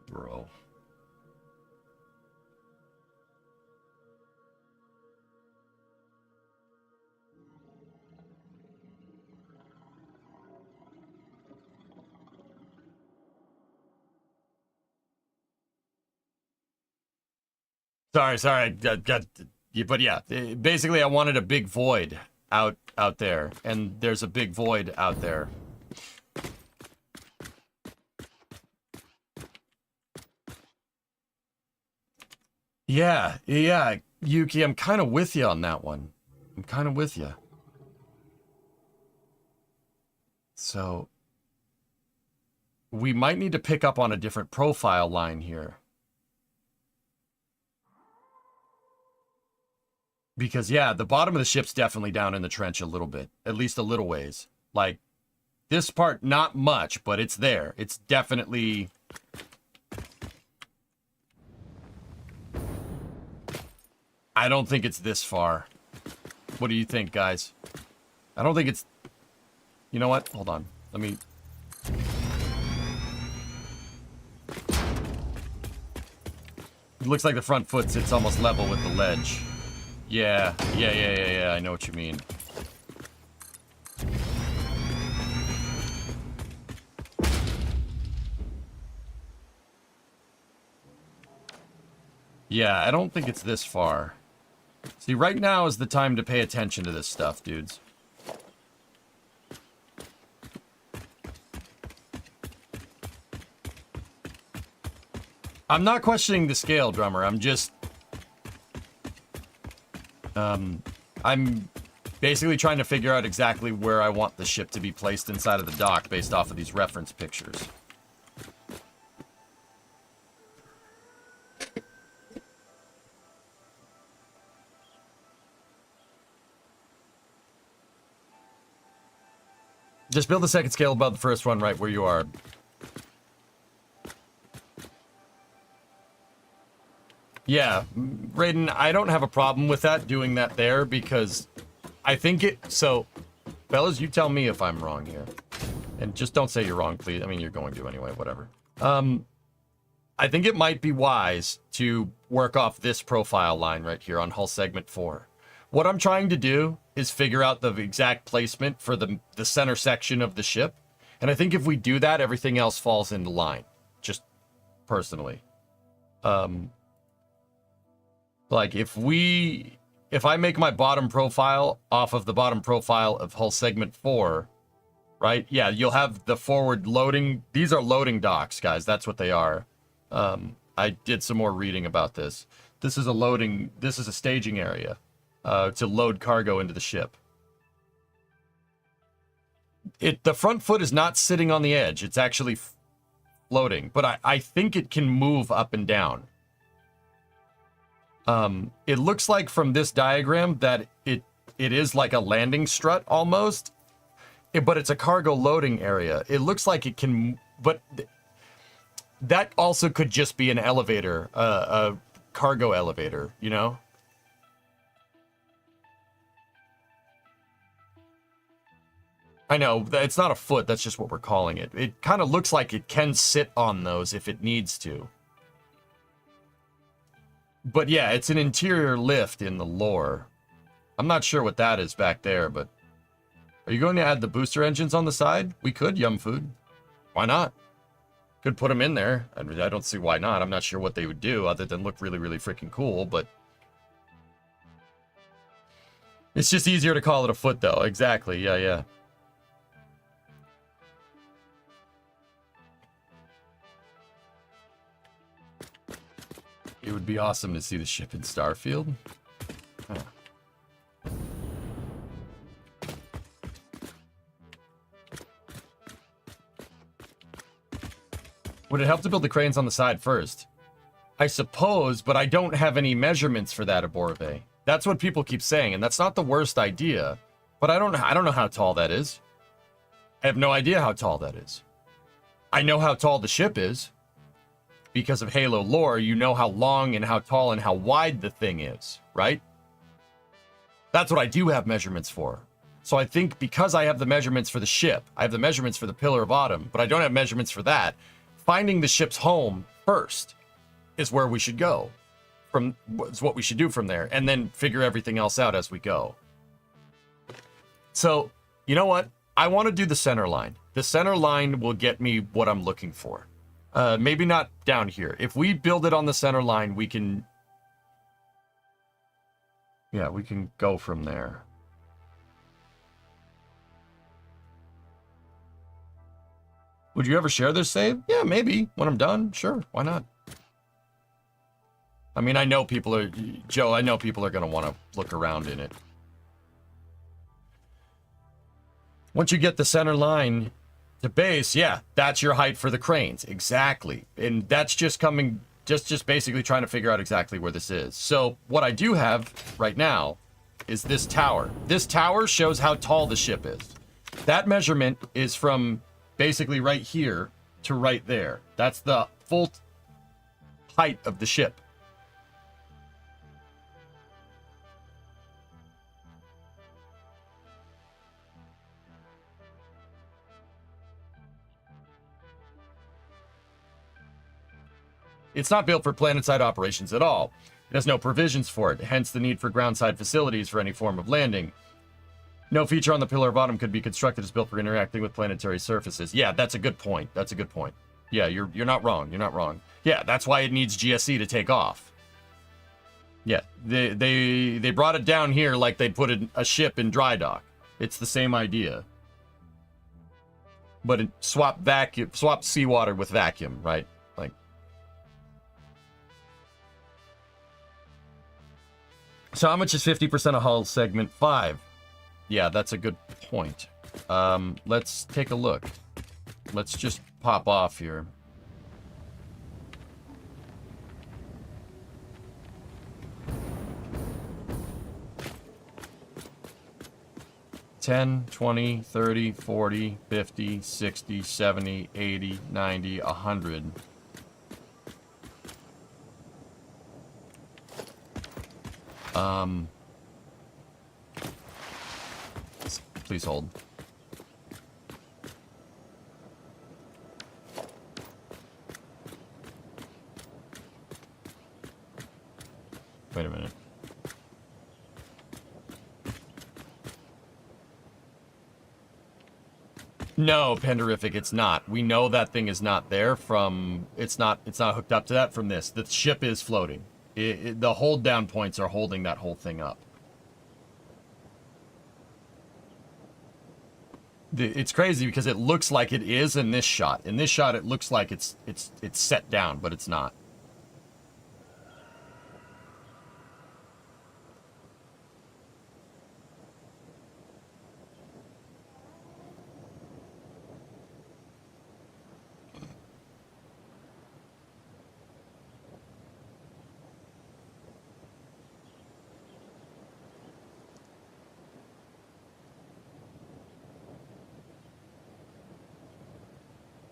bro. Sorry, got but yeah, basically I wanted a big void out there, and there's a big void out there. Yeah, Yuki, I'm kind of with you on that one. I'm kind of with you. So, we might need to pick up on a different profile line here. Because, yeah, the bottom of the ship's definitely down in the trench a little bit. At least a little ways. Like, this part, not much, but it's there. It's definitely... I don't think it's this far. What do you think, guys? I don't think it's... You know what? Hold on. Let me... It looks like the front foot sits almost level with the ledge. Yeah, I know what you mean. Yeah, I don't think it's this far. See, right now is the time to pay attention to this stuff, dudes. I'm not questioning the scale, Drummer. I'm just... I'm basically trying to figure out exactly where I want the ship to be placed inside of the dock based off of these reference pictures. Just build the second scale above the first one right where you are. Yeah, Raiden, I don't have a problem with that, doing that there, because I think it... So, fellas, you tell me if I'm wrong here. And just don't say you're wrong, please. I mean, you're going to anyway, whatever. I think it might be wise to work off this profile line right here on hull segment 4. What I'm trying to do is figure out the exact placement for the center section of the ship. And I think if we do that, everything else falls into line. Just personally. Like, if I make my bottom profile off of the bottom profile of hull segment 4, right? Yeah, you'll have the forward loading. These are loading docks, guys. That's what they are. I did some more reading about this. This is a staging area. to load cargo into the ship. The front foot is not sitting on the edge. It's actually floating, but I think it can move up and down. It looks like from this diagram that it is like a landing strut almost, but it's a cargo loading area. It looks like it can, but that also could just be an elevator, a cargo elevator, you know? I know, it's not a foot, that's just what we're calling it. It kind of looks like it can sit on those if it needs to. But yeah, it's an interior lift in the lore. I'm not sure what that is back there, but... Are you going to add the booster engines on the side? We could, Yum Food. Why not? Could put them in there. I mean, I don't see why not. I'm not sure what they would do other than look really, really freaking cool, but... It's just easier to call it a foot, though. Exactly, yeah. It would be awesome to see the ship in Starfield. Huh. Would it help to build the cranes on the side first? I suppose, but I don't have any measurements for that, Aborve. That's what people keep saying, and that's not the worst idea. But I don't know how tall that is. I have no idea how tall that is. I know how tall the ship is. Because of Halo lore, you know how long and how tall and how wide the thing is, right? That's what I do have measurements for. So I think because I have the measurements for the ship, I have the measurements for the Pillar of Autumn, but I don't have measurements for that, finding the ship's home first is where we should go. Is what we should do from there, and then figure everything else out as we go. So, you know what? I want to do the center line. The center line will get me what I'm looking for. Maybe not down here. If we build it on the center line, we can... Yeah, we can go from there. Would you ever share this save? Yeah, maybe. When I'm done, sure. Why not? I mean, I know people are... Joe, I know people are going to want to look around in it. Once you get the center line... to base, yeah, that's your height for the cranes. Exactly. And that's just coming, just basically trying to figure out exactly where this is. So what I do have right now is this tower. This tower shows how tall the ship is. That measurement is from basically right here to right there. That's the full height of the ship. It's not built for planetside operations at all. It has no provisions for it, hence the need for groundside facilities for any form of landing. No feature on the Pillar of Autumn could be constructed as built for interacting with planetary surfaces. Yeah, that's a good point. That's a good point. Yeah, you're not wrong. You're not wrong. Yeah, that's why it needs GSC to take off. Yeah, they brought it down here like they put a ship in dry dock. It's the same idea. But it swap seawater with vacuum, right? Like. So how much is 50% of hull segment 5? Yeah, that's a good point. Let's take a look. Let's just pop off here. $10, $20, $30, $40, $50, $60, $70, $80, $90, $100. Please hold. Wait a minute. No, Panderific, it's not. We know that thing is not there from... It's not hooked up to that from this. The ship is floating. The hold down points are holding that whole thing up. It's crazy because it looks like it is in this shot. In this shot, it looks like it's set down, but it's not.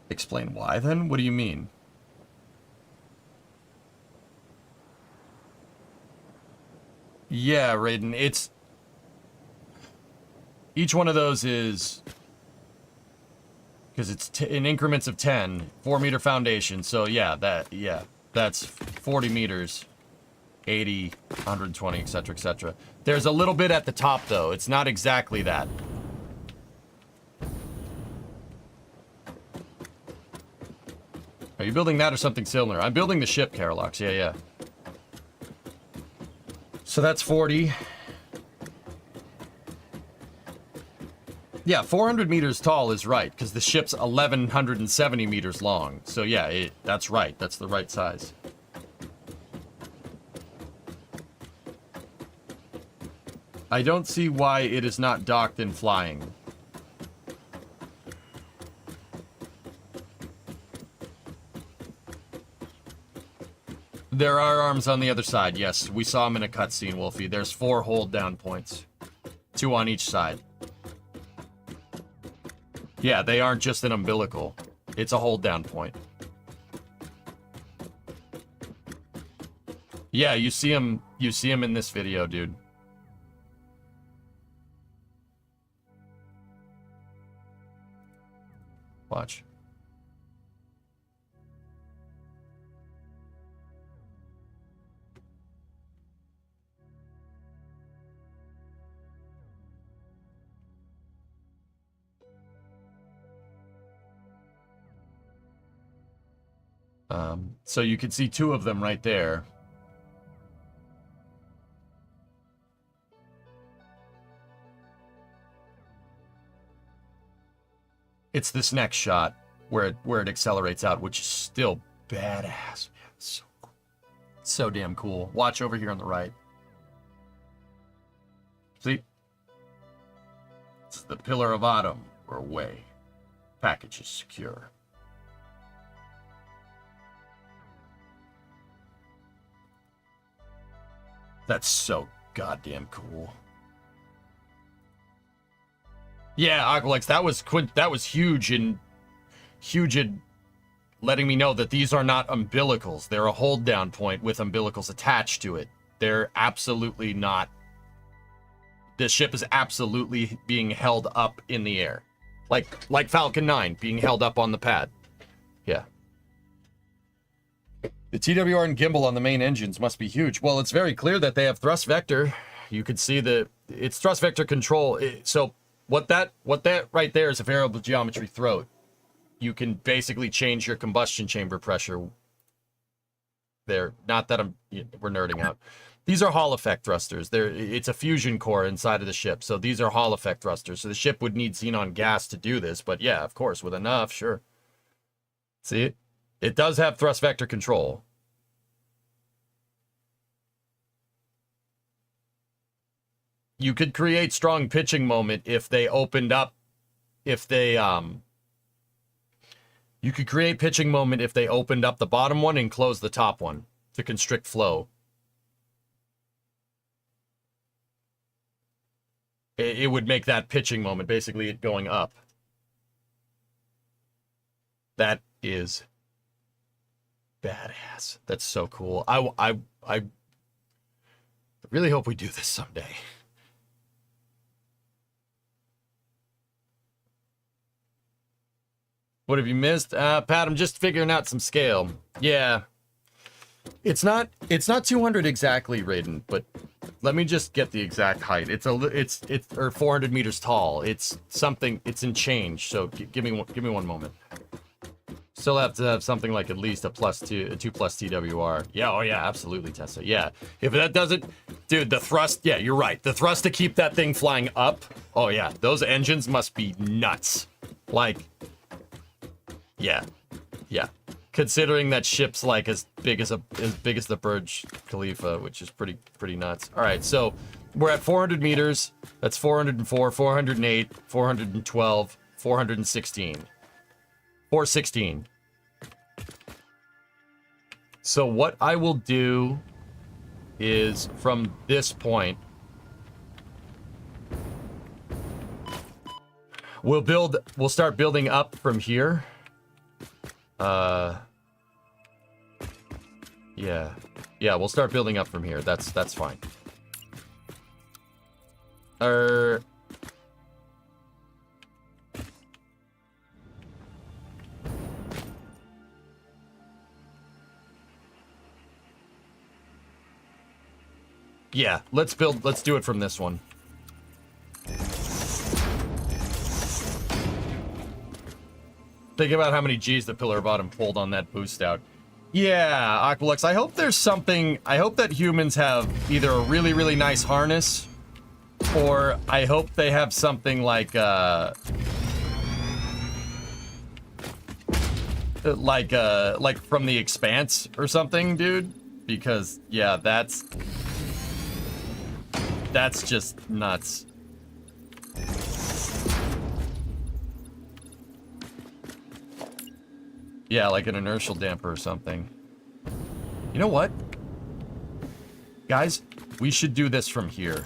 Explain why then? What do you mean? Yeah, Raiden, it's... Each one of those is... Because it's in increments of 10, 4-meter foundation. So yeah, that's 40 meters, 80, 120, etc., etc. There's a little bit at the top, though. It's not exactly that. Are you building that or something similar? I'm building the ship, Carolox. Yeah. So that's 40. Yeah, 400 meters tall is right, because the ship's 1,170 meters long. So yeah, that's right. That's the right size. I don't see why it is not docked and flying. There are arms on the other side, yes. We saw them in a cutscene, Wolfie. There's 4 hold-down points. 2 on each side. Yeah, they aren't just an umbilical. It's a hold-down point. Yeah, you see him in this video, dude. Watch. So you can see 2 of them right there. It's this next shot where it accelerates out, which is still badass, man. So cool. So damn cool. Watch over here on the right. See? It's the Pillar of Autumn. We're away. Package is secure. That's so goddamn cool. Yeah, Aqualex, that was huge in letting me know that these are not umbilicals. They're a hold down point with umbilicals attached to it. They're absolutely not. This ship is absolutely being held up in the air. Like Falcon 9 being held up on the pad. Yeah. The TWR and gimbal on the main engines must be huge. Well, it's very clear that they have thrust vector. You can see it's thrust vector control. So what that right there is a variable geometry throat. You can basically change your combustion chamber pressure there. Not that we're nerding out. These are Hall effect thrusters. It's a fusion core inside of the ship. So these are Hall effect thrusters. So the ship would need xenon gas to do this. But yeah, of course, with enough, sure. See it? It does have thrust vector control. You could create strong pitching moment if they opened up, you could create pitching moment if they opened up the bottom one and closed the top one to constrict flow. It would make that pitching moment, basically it going up. That is badass. That's so cool. I really hope we do this someday. What have you missed? Pat, I'm just figuring out some scale. Yeah. It's not 200 exactly, Raiden, but let me just get the exact height. It's or 400 meters tall. It's something, it's in change. So give me one moment. Still have to have something like at least a 2+ TWR. Yeah, oh yeah, absolutely, Tessa. Yeah. If that doesn't, dude, the thrust, yeah, you're right. The thrust to keep that thing flying up. Oh yeah, those engines must be nuts. Like, yeah. Considering that ship's like as big as the Burj Khalifa, which is pretty nuts. All right, so we're at 400 meters. That's 404, 408, 412, 416. 416. So what I will do is from this point, we'll start building up from here. Yeah. Yeah, we'll start building up from here. That's fine. Yeah, let's do it from this one. Think about how many G's the Pillar Bottom pulled on that boost out. Yeah, Aqualux, I hope there's something... I hope that humans have either a really, really nice harness, or I hope they have something like from The Expanse or something, dude. Because, yeah, that's just nuts. Yeah, like an inertial damper or something. You know what? Guys, we should do this from here.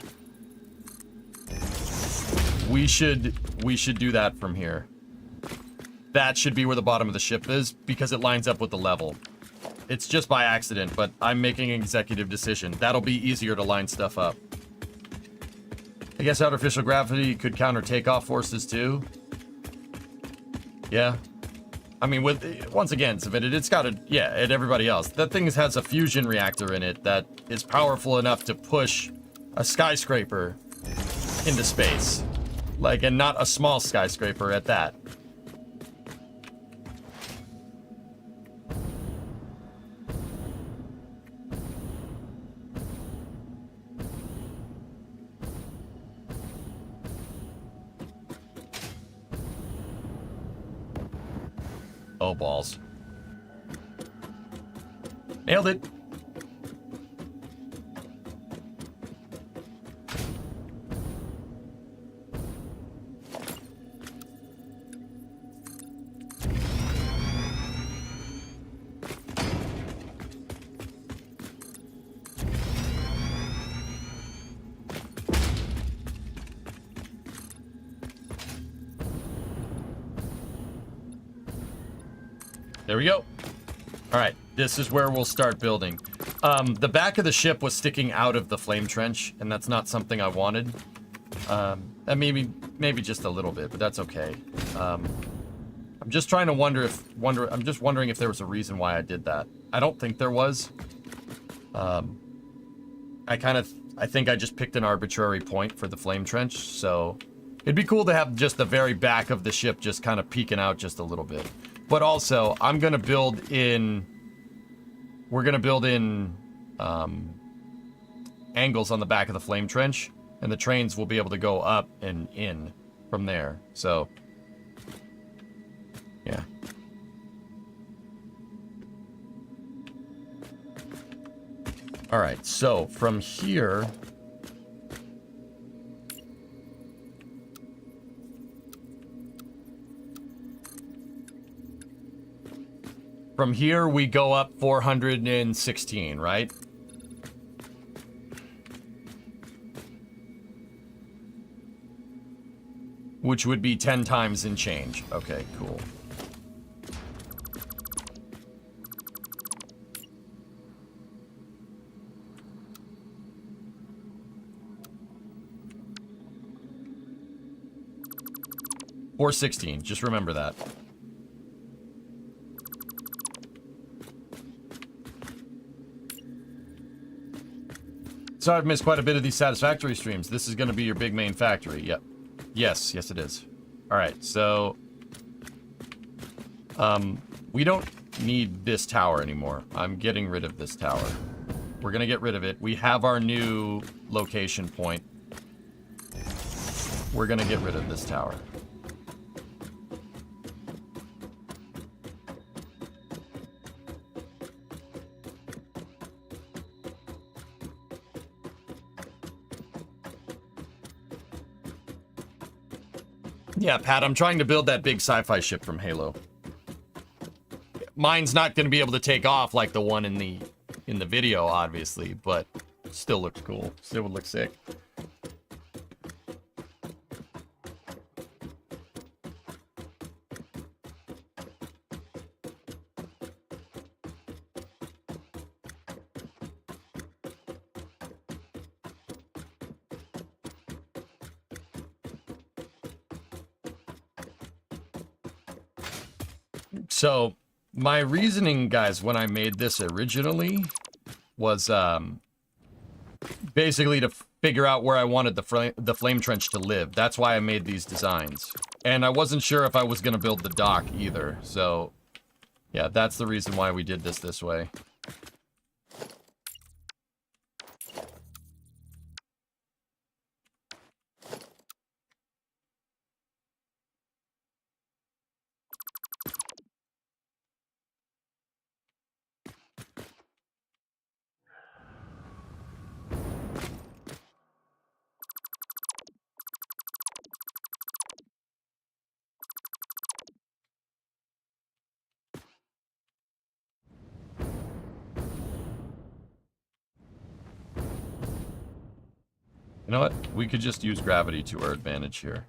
We should do that from here. That should be where the bottom of the ship is, because it lines up with the level. It's just by accident, but I'm making an executive decision. That'll be easier to line stuff up. I guess artificial gravity could counter takeoff forces too. Yeah. I mean, once again, submitted, it's got and everybody else. That thing has a fusion reactor in it that is powerful enough to push a skyscraper into space. Like, and not a small skyscraper at that. Oh, balls. Nailed it. There we go. All right, this is where we'll start building. The back of the ship was sticking out of the flame trench, and that's not something I wanted. And maybe just a little bit, but that's okay. I'm just trying to I'm just wondering if there was a reason why I did that. I don't think there was. I think I just picked an arbitrary point for the flame trench, so it'd be cool to have just the very back of the ship just kind of peeking out just a little bit. But also, we're gonna build in angles on the back of the flame trench, and the trains will be able to go up and in from there. So, yeah. All right, so from here... From here, we go up 416, right? Which would be 10 times in change. Okay, cool. $416, just remember that. So I've missed quite a bit of these Satisfactory streams. This is going to be your big main factory. Yep. Yes, it is. All right, so... we don't need this tower anymore. I'm getting rid of this tower. We're going to get rid of it. We have our new location point. We're going to get rid of this tower. Yeah, Pat, I'm trying to build that big sci-fi ship from Halo. Mine's not going to be able to take off like the one in the video, obviously, but still looks cool. Still would look sick. So my reasoning, guys, when I made this originally was basically to figure out where I wanted the flame trench to live. That's why I made these designs. And I wasn't sure if I was going to build the dock either. So, yeah, that's the reason why we did this way. You know what? We could just use gravity to our advantage here.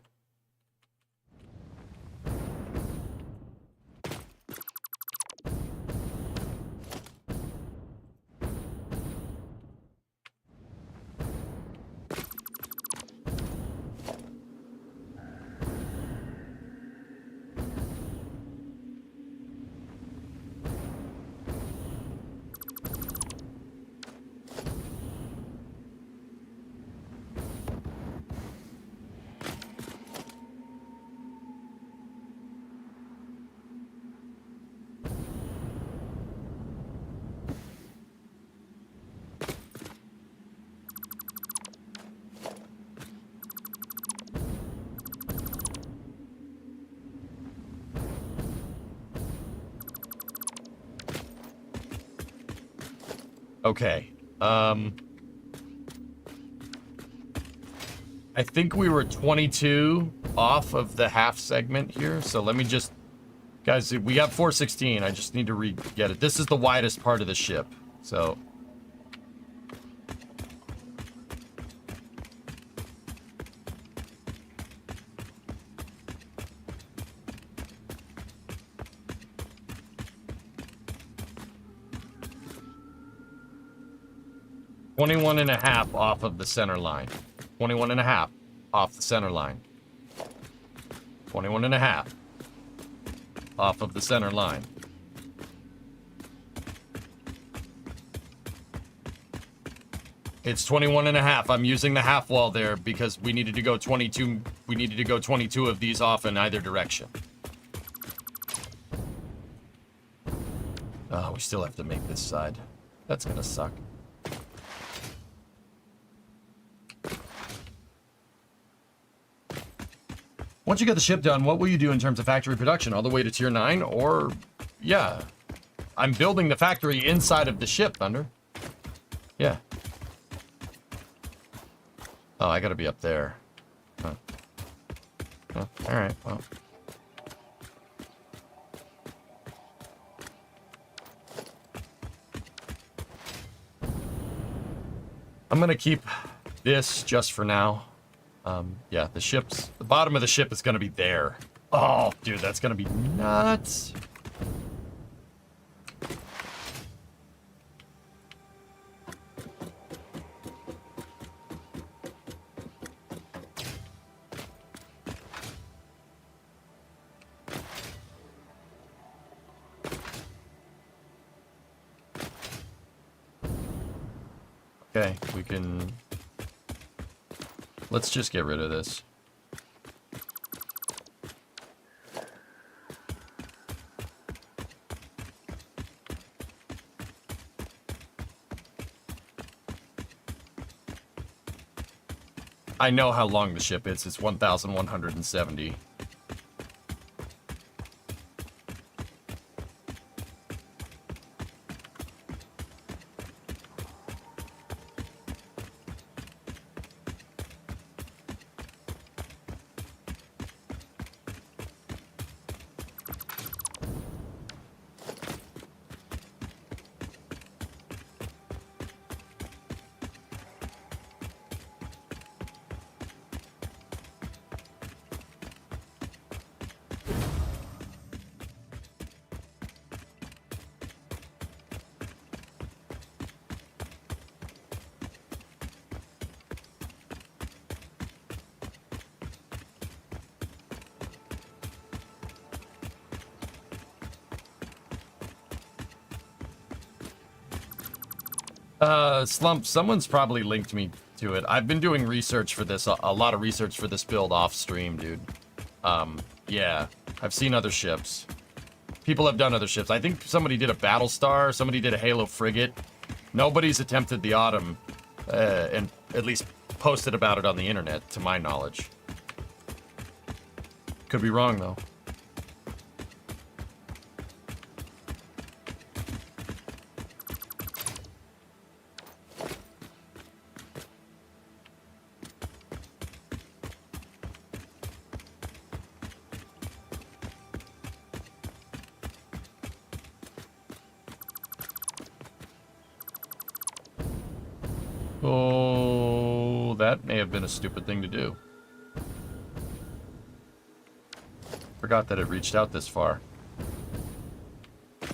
Okay. I think we were 22 off of the half segment here, so let me just... Guys, we got 416. I just need to re-get it. This is the widest part of the ship, so... $21 and a half off of the center line. 21 and a half off the center line. 21 and a half off of the center line. It's 21 and a half. I'm using the half wall there because we needed to go 22. We needed to go 22 of these off in either direction. Oh, we still have to make this side. That's gonna suck. Once you get the ship done, what will you do in terms of factory production? All the way to tier 9? Or, yeah. I'm building the factory inside of the ship, Thunder. Yeah. Oh, I gotta be up there. Huh. Huh. Alright, well. I'm gonna keep this just for now. Yeah, the bottom of the ship is gonna be there. Oh, dude, that's gonna be nuts. Okay, we can... Let's just get rid of this. I know how long the ship is. It's 1,170. Slump, someone's probably linked me to it. I've been doing research for this, a lot of research for this build off stream, dude. Yeah, I've seen other ships. People have done other ships. I think somebody did a Battlestar, somebody did a Halo frigate. Nobody's attempted the Autumn, and at least posted about it on the internet, to my knowledge. Could be wrong, though. Oh, that may have been a stupid thing to do. Forgot that it reached out this far.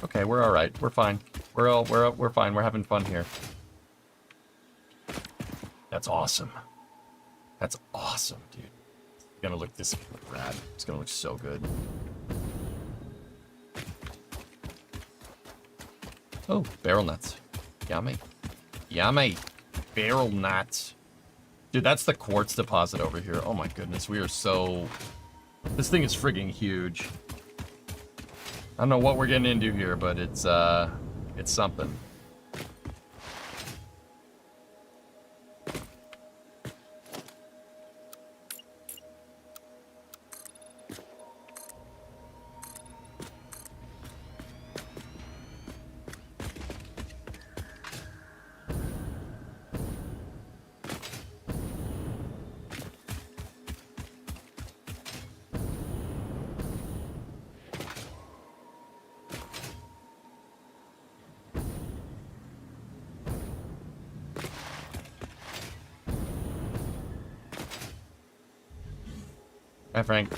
Okay, we're all right. We're fine. We're fine. We're having fun here. That's awesome. That's awesome, dude. It's gonna look this rad. It's gonna look so good. Oh, barrel nuts. Yummy. Yummy. Barrel nuts. Dude, that's the quartz deposit over here. Oh my goodness, we are so... This thing is friggin' huge. I don't know what we're getting into here, but it's something. Hi, Frank.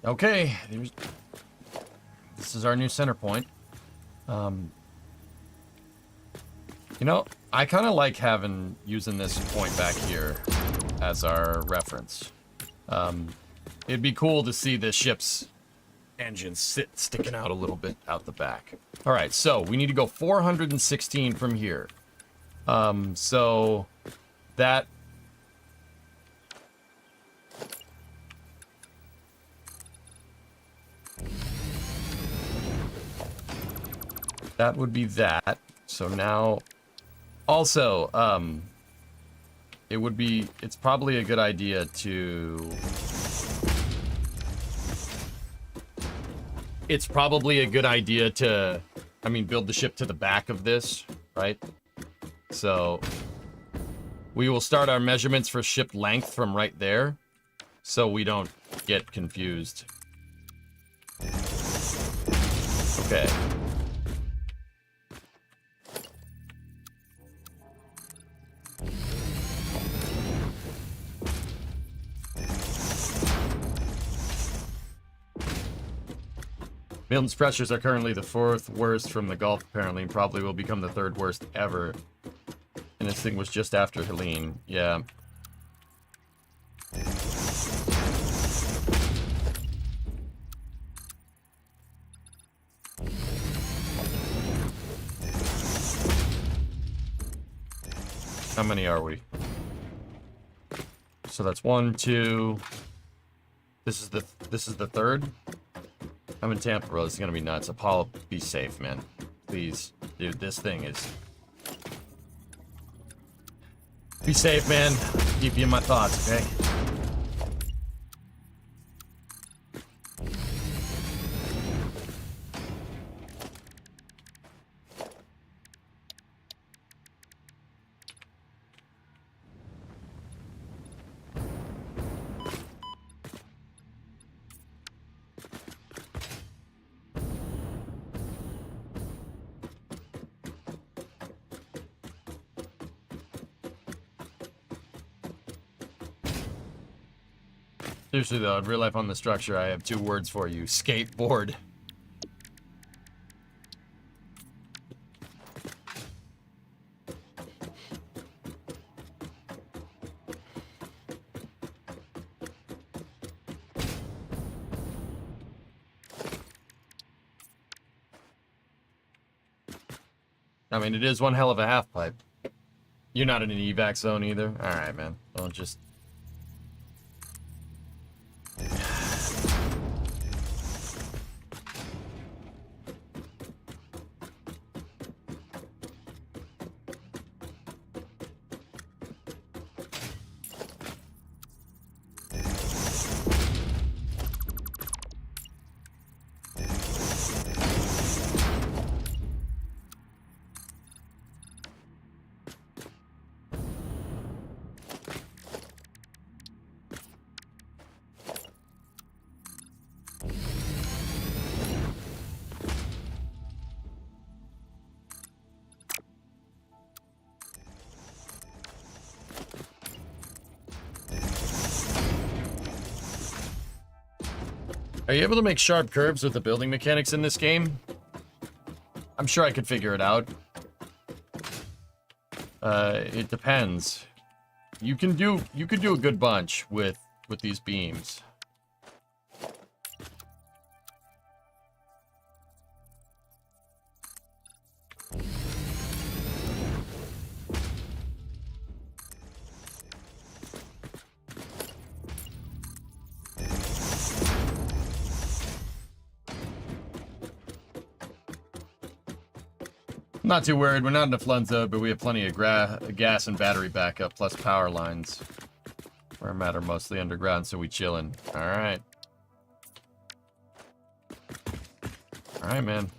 Okay, this is our new center point. You know, I kind of like using this point back here as our reference. It'd be cool to see the ship's engine sticking out a little bit out the back. All right, so we need to go 416 from here. So that... That would be that. So now, also, it's probably a good idea to... It's probably a good idea to, build the ship to the back of this, right? So, we will start our measurements for ship length from right there, so we don't get confused. Okay. Milton's pressures are currently the 4th worst from the Gulf, apparently, and probably will become the 3rd worst ever. And this thing was just after Helene. Yeah. How many are we? So that's 1, 2. This is the third. I'm in Tampa, bro. This is gonna be nuts. Apollo, be safe, man. Please, dude. This thing is. Be safe, man. Keep you in my thoughts, okay? Seriously though, in real life on the structure, I have 2 words for you. Skateboard. I mean, it is one hell of a half pipe. You're not in an evac zone either? Alright, man. Don't just... Are you able to make sharp curves with the building mechanics in this game? I'm sure I could figure it out. It depends. You could do a good bunch with these beams. Not too worried. We're not in a flood zone, but we have plenty of gas and battery backup, plus power lines. Where I'm at are mostly underground, so we chillin'. Alright. Alright, man.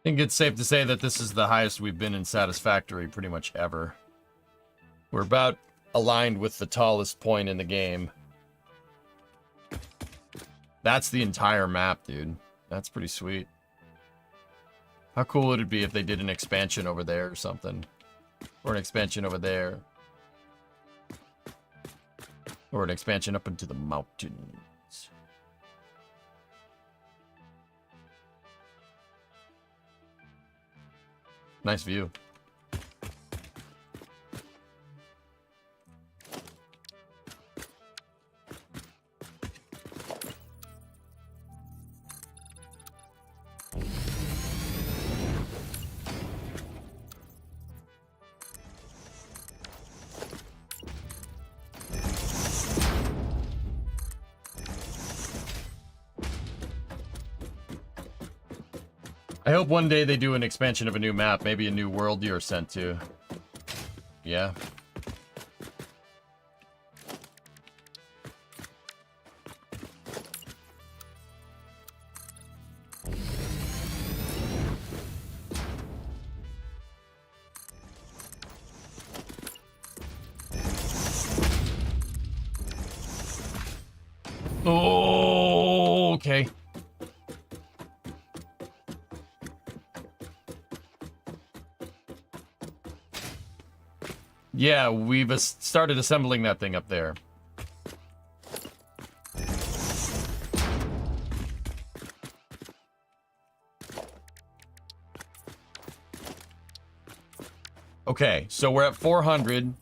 I think it's safe to say that this is the highest we've been in Satisfactory pretty much ever. We're about aligned with the tallest point in the game. That's the entire map, dude. That's pretty sweet. How cool would it be if they did an expansion over there or something? Or an expansion over there. Or an expansion up into the mountains. Nice view. I hope one day they do an expansion of a new map, maybe a new world you're sent to. Yeah. Oh, okay. Yeah, we've started assembling that thing up there. Okay, so we're at 400.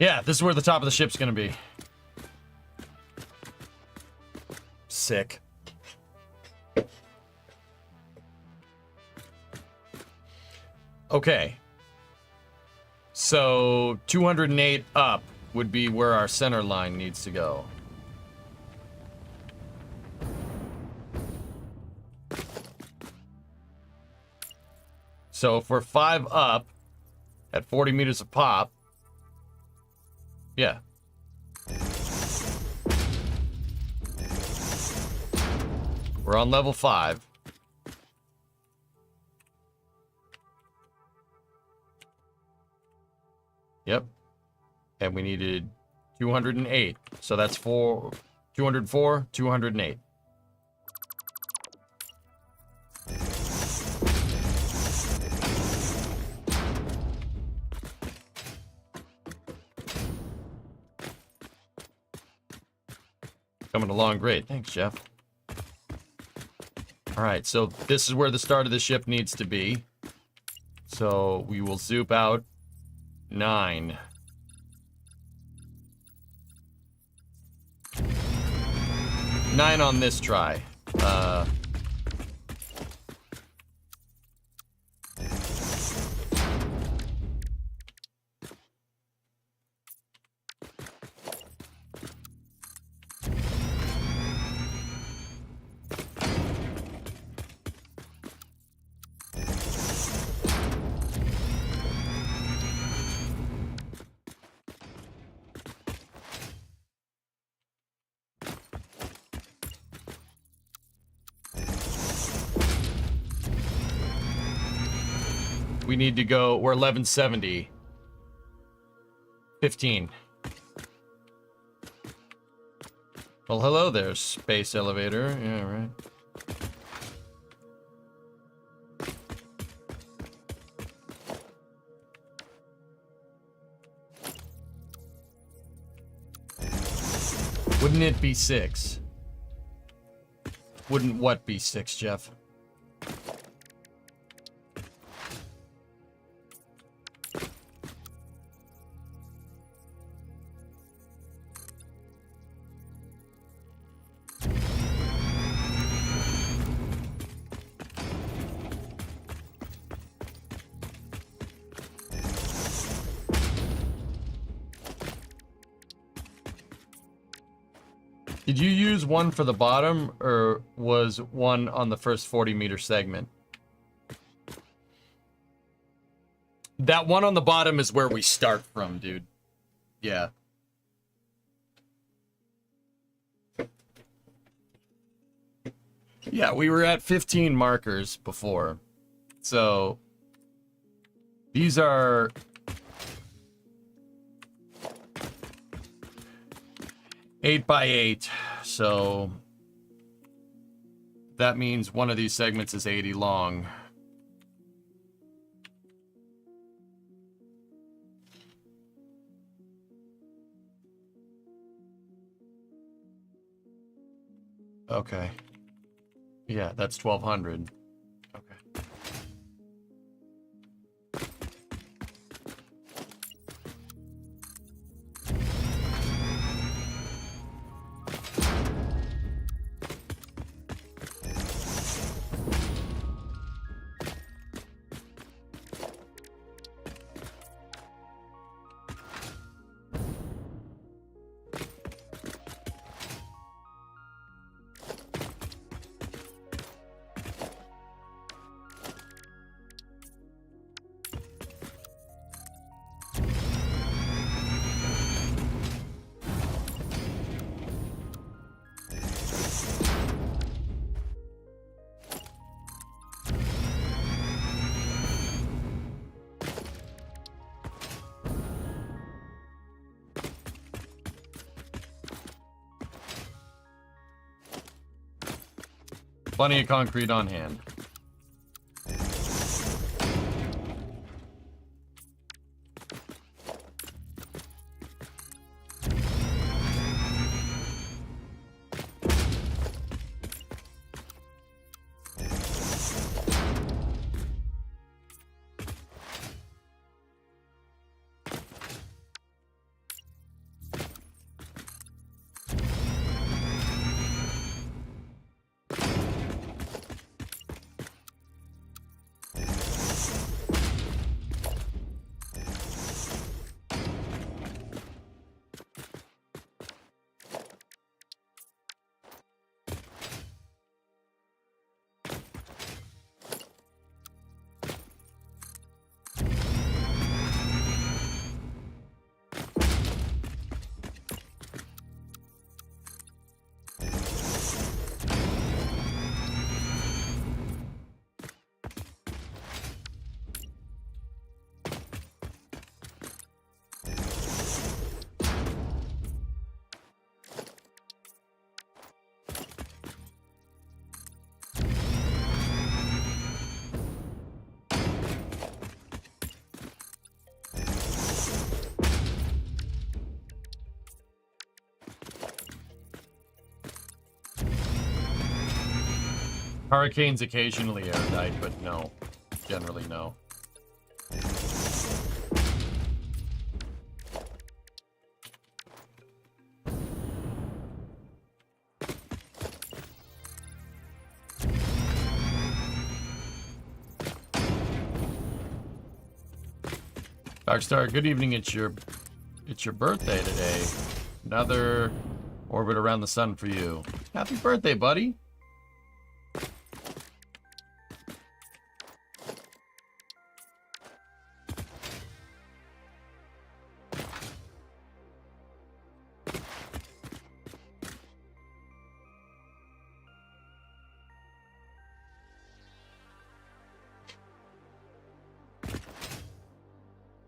Yeah, this is where the top of the ship's gonna be. Sick. Okay. So 208 up would be where our center line needs to go. So if we're 5 up at 40 meters a pop, yeah. We're on level 5. Yep. And we needed 208. So that's 204, 208. Coming along great. Thanks, Jeff. All right, so this is where the start of the ship needs to be. So we will zoop out 9. 9 on this try. We need to go, we're 1170. 15. Well, hello there, space elevator. Yeah, right. Wouldn't it be 6? Wouldn't what be 6, Jeff? Did you use one for the bottom, or was one on the first 40-meter segment? That one on the bottom is where we start from, dude. Yeah. Yeah, we were at 15 markers before. So these are 8 by 8, so that means one of these segments is 80 long. Okay. Yeah, that's 1200. Plenty of concrete on hand. Hurricanes occasionally airtight, but no. Generally, no. Darkstar, good evening. It's your birthday today. Another orbit around the sun for you. Happy birthday, buddy.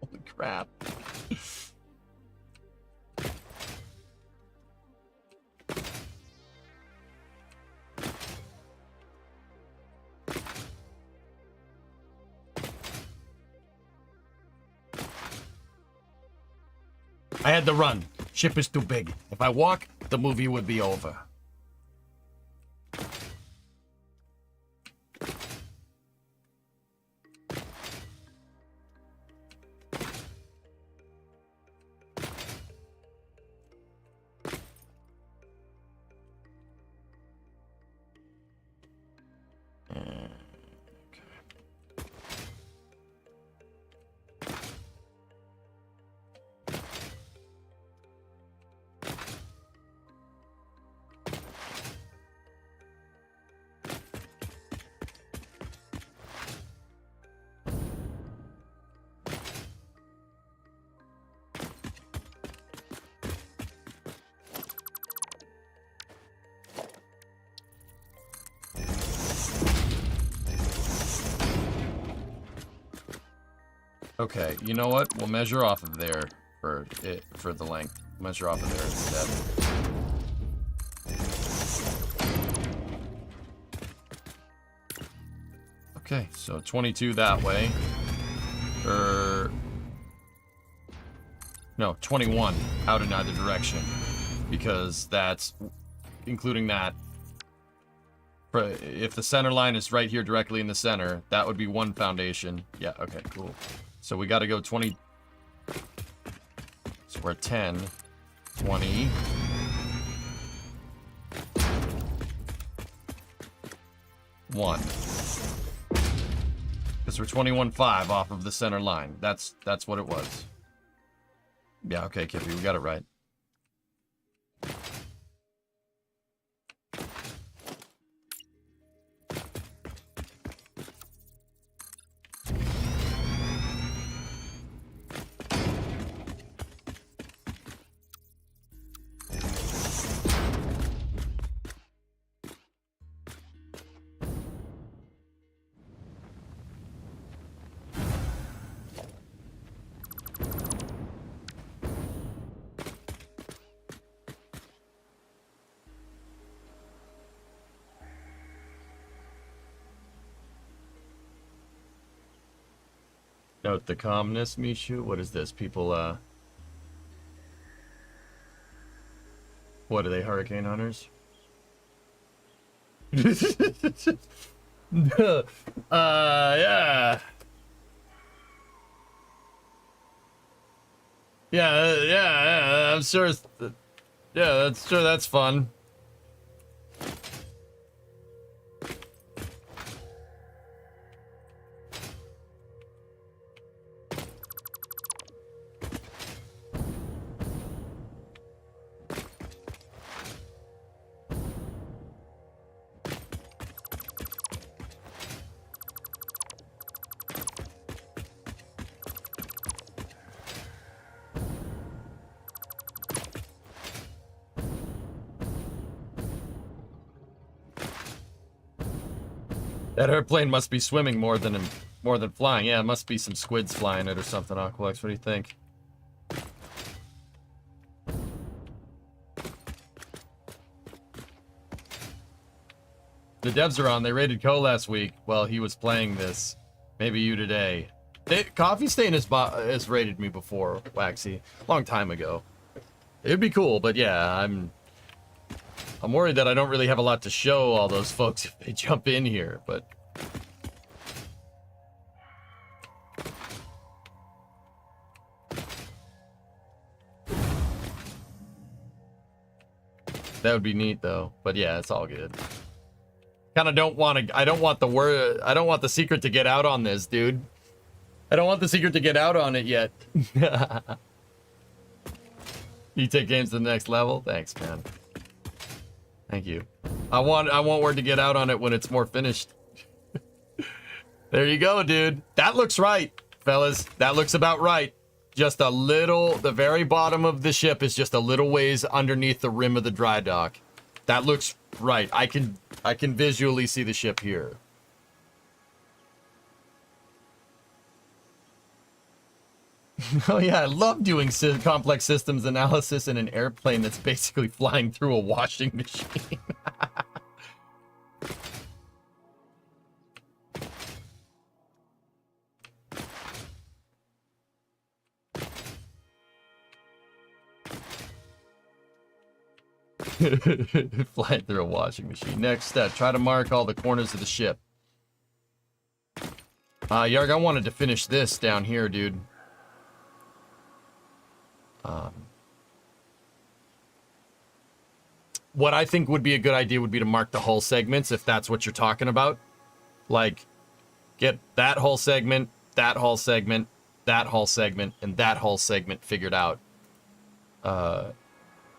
Holy crap. I had to run. Ship is too big. If I walk, the movie would be over. Okay, you know what? We'll measure off of there for the length. Measure off of there instead. Okay, so 22 that way. No, 21 out in either direction. Because that's including that. If the center line is right here directly in the center, that would be one foundation. Yeah, okay, cool. So we got to go 20. So we're at 10, 20. One. Because we're 21.5 off of the center line. That's what it was. Yeah, okay, Kippy, we got it right. Note the calmness, Mishu. What is this? People, what are they, hurricane hunters? Yeah. Yeah, I'm sure that's fun. That airplane must be swimming more than flying. Yeah, it must be some squids flying it or something, Aqualex. What do you think? The devs are on. They rated Ko last week while he was playing this. Maybe you today. Coffee Stain has rated me before, Waxy. Long time ago. It'd be cool, but yeah, I'm worried that I don't really have a lot to show all those folks if they jump in here, but... That would be neat, though. But yeah, it's all good. Kind of don't want to... I don't want the secret to get out on this, dude. I don't want the secret to get out on it yet. You take games to the next level? Thanks, man. Thank you. I want word to get out on it when it's more finished. There you go, dude. That looks right, fellas. That looks about right. Just a little, the very bottom of the ship is just a little ways underneath the rim of the dry dock. That looks right. I can visually see the ship here. Oh yeah, I love doing complex systems analysis in an airplane that's basically flying through a washing machine. Flying through a washing machine. Next step, try to mark all the corners of the ship. Yarg, I wanted to finish this down here, dude. What I think would be a good idea would be to mark the hull segments, if that's what you're talking about. Like, get that hull segment, that hull segment, that hull segment, and that hull segment figured out.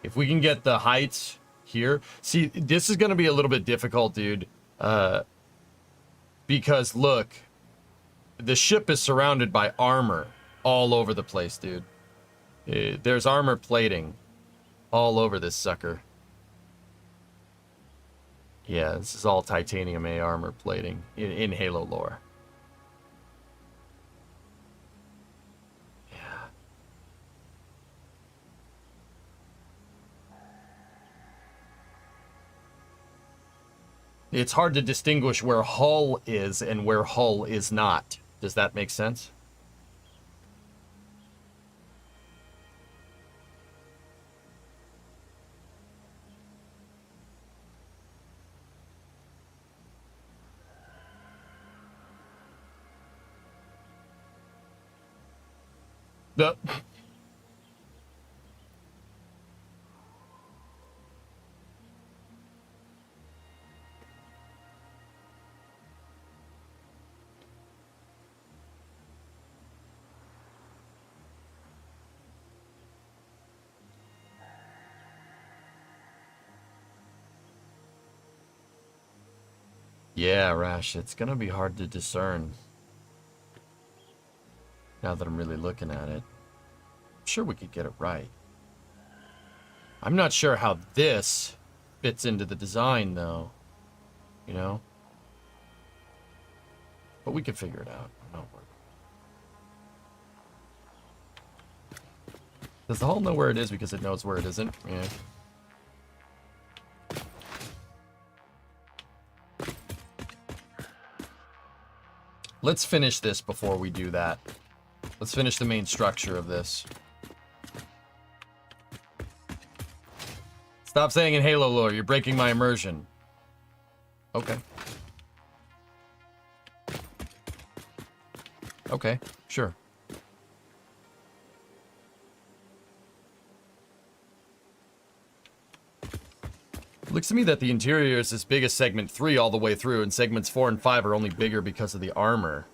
If we can get the heights here... See, this is going to be a little bit difficult, dude. Because, look, the ship is surrounded by armor all over the place, dude. There's armor plating all over this sucker. Yeah, this is all titanium A armor plating in Halo lore. Yeah. It's hard to distinguish where hull is and where hull is not. Does that make sense? Yeah, Rash, it's gonna be hard to discern. Now that I'm really looking at it. I'm sure we could get it right. I'm not sure how this fits into the design, though. You know? But we can figure it out. Don't worry. Does the hull know where it is because it knows where it isn't? Yeah. Let's finish this before we do that. Let's finish the main structure of this. Stop saying in Halo lore. You're breaking my immersion. Okay. Okay, sure. Looks to me that the interior is as big as segment 3 all the way through, and segments 4 and 5 are only bigger because of the armor.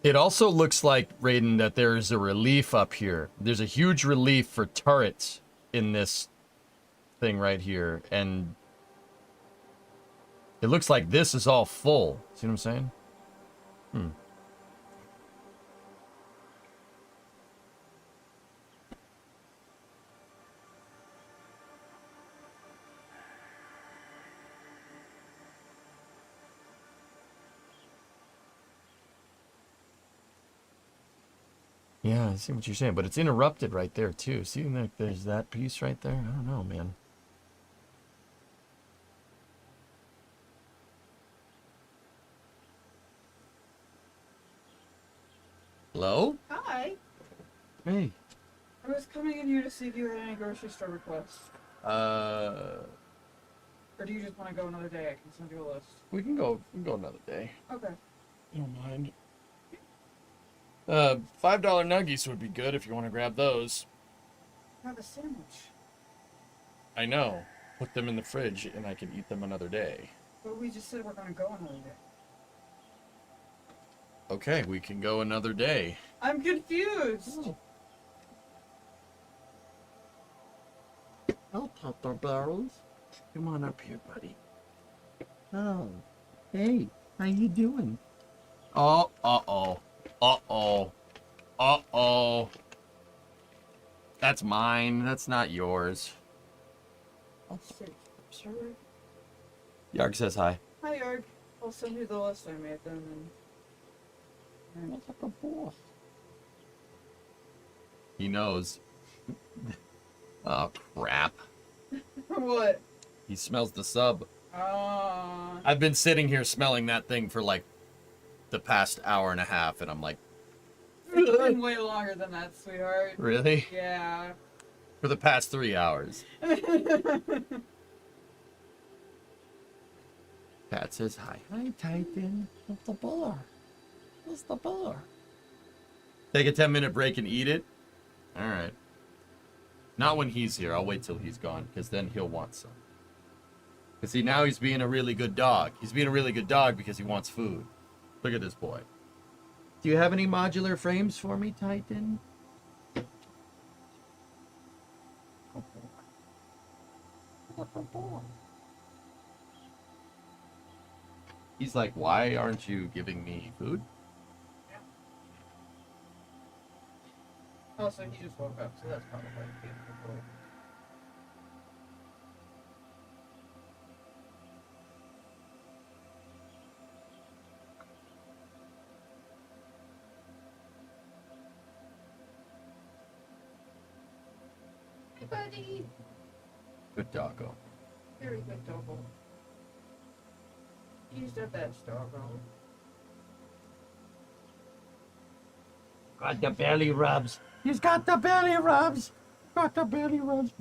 It also looks like, Raiden, that there's a relief up here. There's a huge relief for turrets in this thing right here. And it looks like this is all full. See what I'm saying? Yeah, I see what you're saying, but it's interrupted right there too. See, like there's that piece right there. I don't know, man. Hello?
Hi.
Hey.
I was coming in here to see if you had any grocery store requests. Or do you just want to go another day? I can send you a list.
We can go another day.
Okay.
I don't mind. $5 nuggies would be good if you want to grab those.
Have a sandwich.
I know. Put them in the fridge and I can eat them another day.
But we just said we're going to go another day.
Okay, we can go another day.
I'm confused.
Oh, Papa Barrels. Come on up here, buddy. Oh. Hey, how you doing? Oh, uh-oh. Uh-oh. Uh-oh. That's mine. That's not yours.
Oh, sorry.
Yarg says hi.
Hi, Yarg. I'll send you the list I made then. And...
He knows. Oh, crap.
What?
He smells the sub.
Ah.
I've been sitting here smelling that thing for like the past hour and a half, and I'm like,
It's been way longer than that, sweetheart.
really?
Yeah.
For the past 3 hours. Pat says hi. Hi, Titan. What's the bar? What's the bar? Take a 10-minute break and eat it? Alright. Not when he's here. I'll wait till he's gone, because then he'll want some. Because see, now he's being a really good dog. He's being a really good dog because he wants food. Look at this boy. Do you have any modular frames for me, Titan? He's like, why aren't you giving me food?
Also, he just woke up, so that's probably beautiful. Hey, buddy.
Good doggo.
Very good doggo. He's the best doggo.
Got the belly rubs. He's got the belly rubs. Got the belly rubs.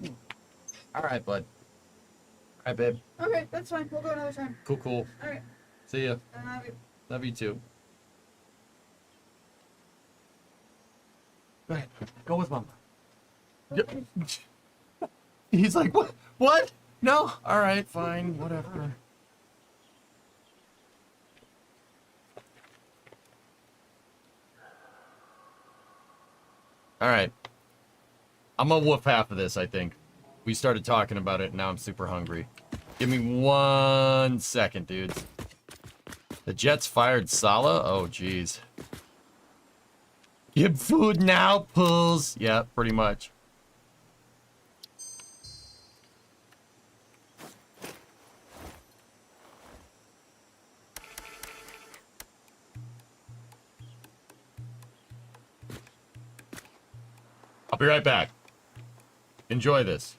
All right, bud. All right, babe.
Okay, that's fine. We'll go another time.
Cool, cool.
All right.
See ya.
I love you.
Love you too. Go ahead. Go with Mama. Yep. He's like, what? What? No? All right, fine. Whatever. All right. I'm gonna woof half of this, I think. We started talking about it, and now I'm super hungry. Give me 1 second, dudes. The Jets fired Sala? Oh, jeez. Give food now, pulls. Yeah, pretty much. be right back. Enjoy this.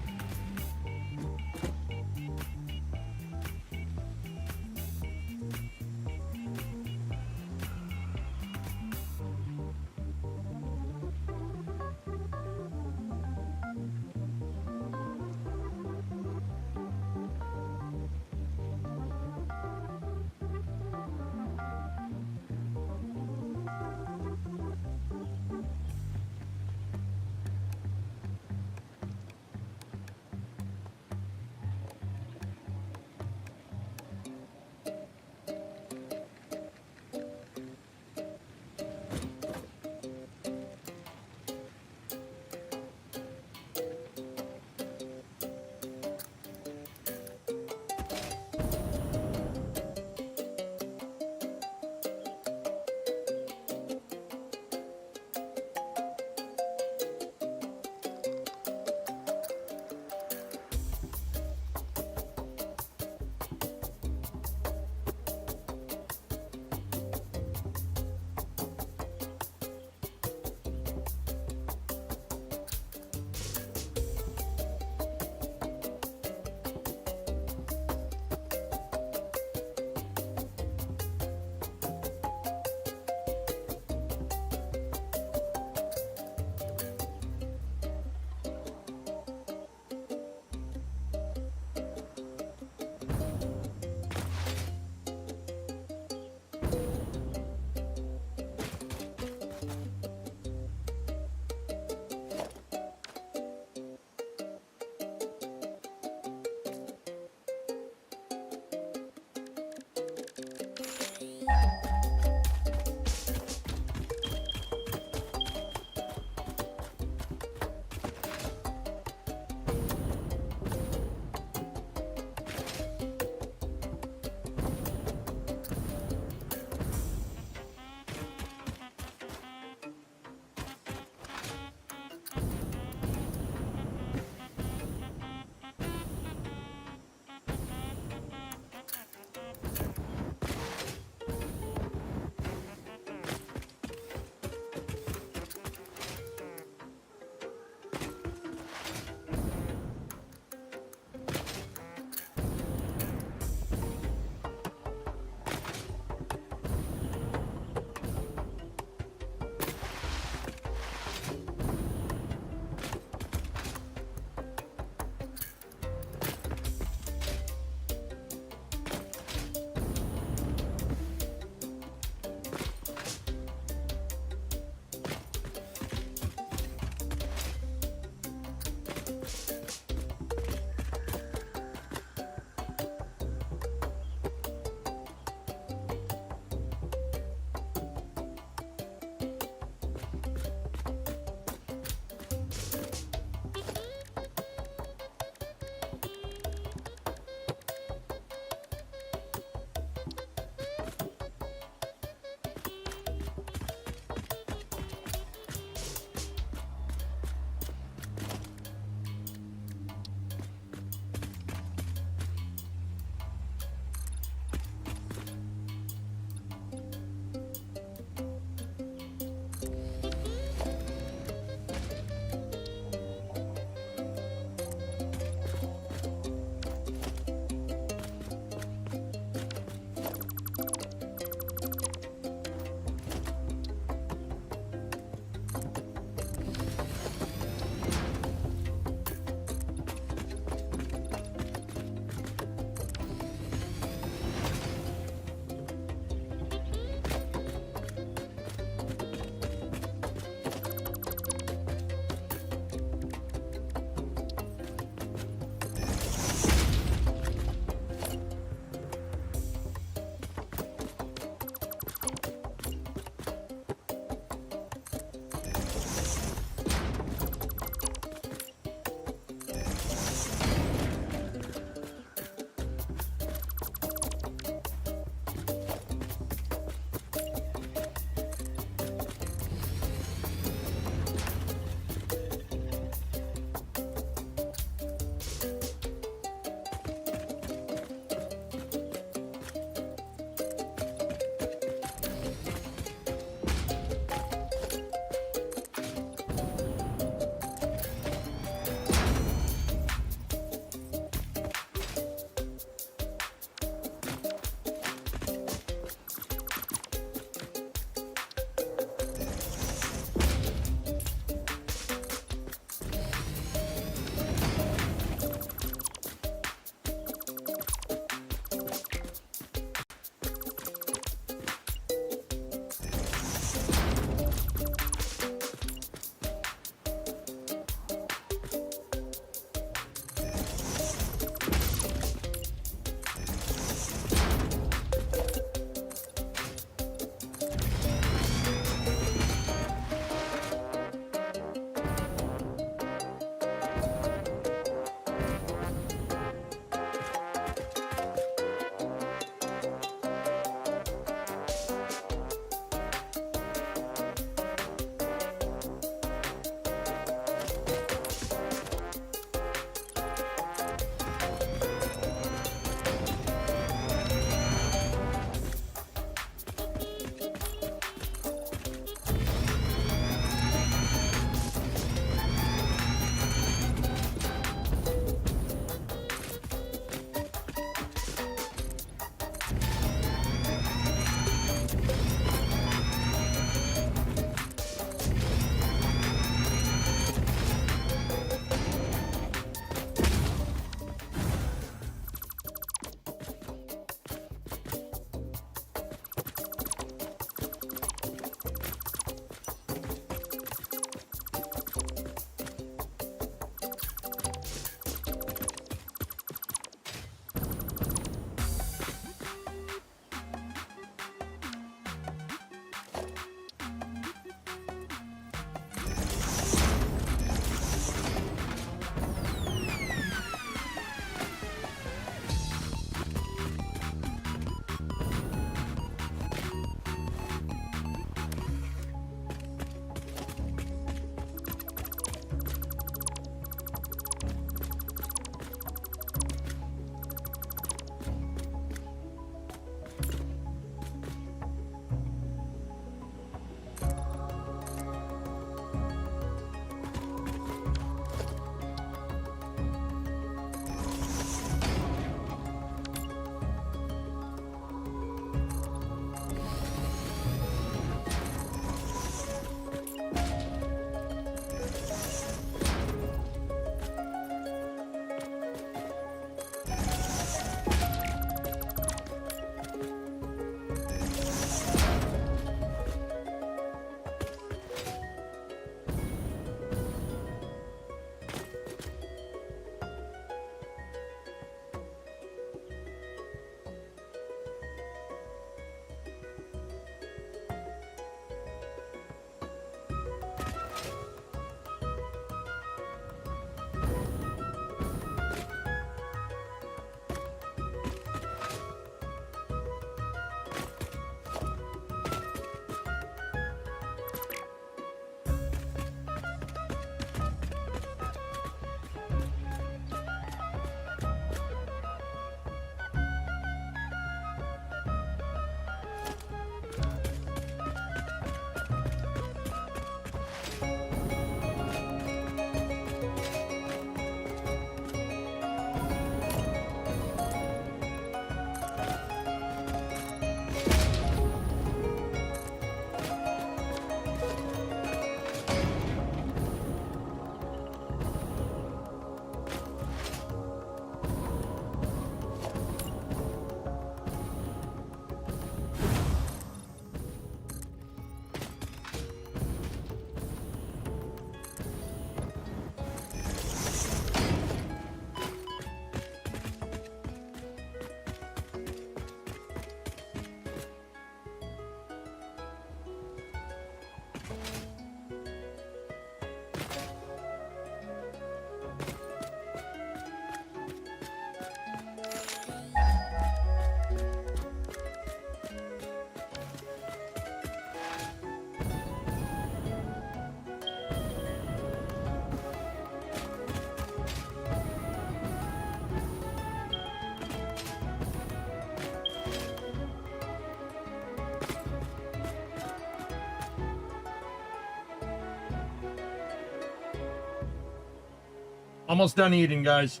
Almost done eating, guys.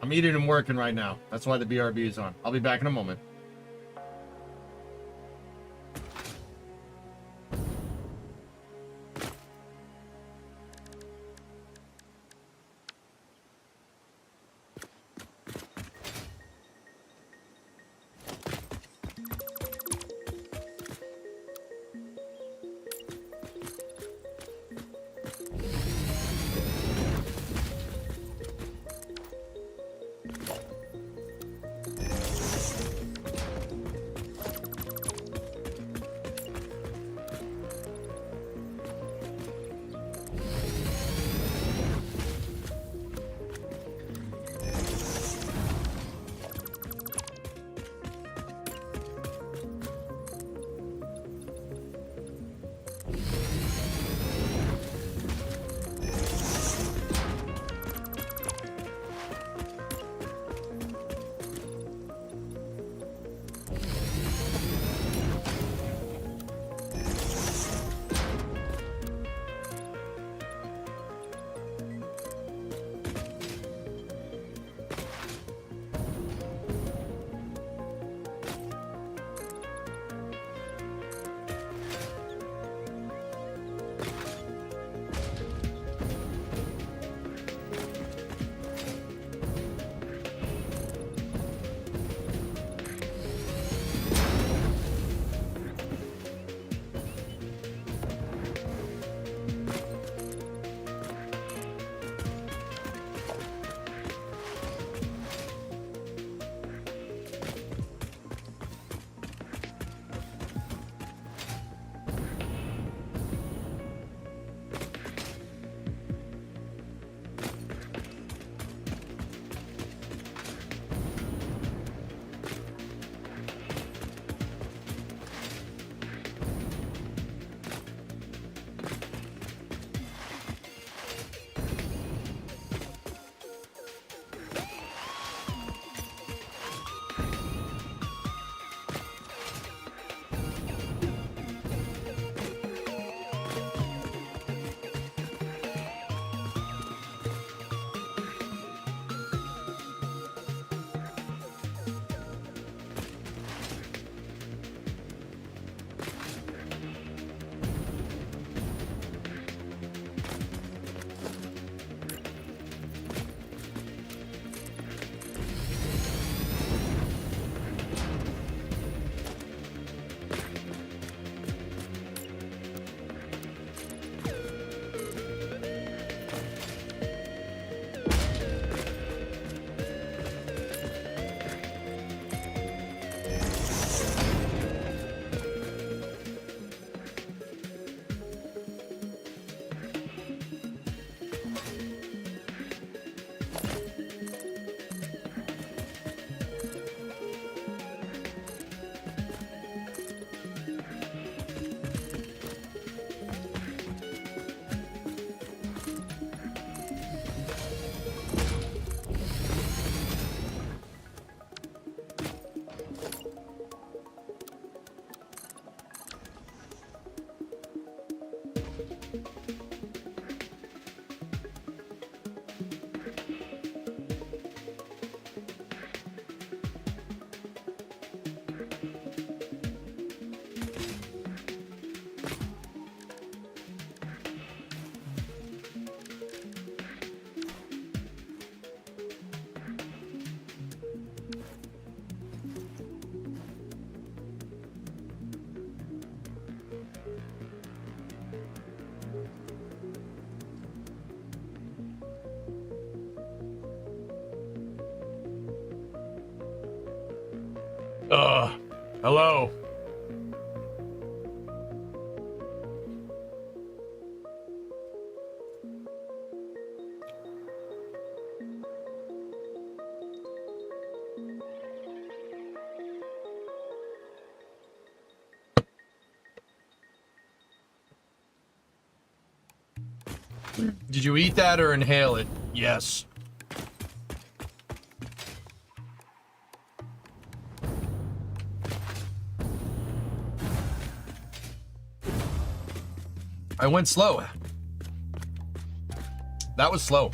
I'm eating and working right now. That's why the BRB is on. I'll be back in a moment. Hello. Did you eat that or inhale it? Yes. I went slow. That was slow.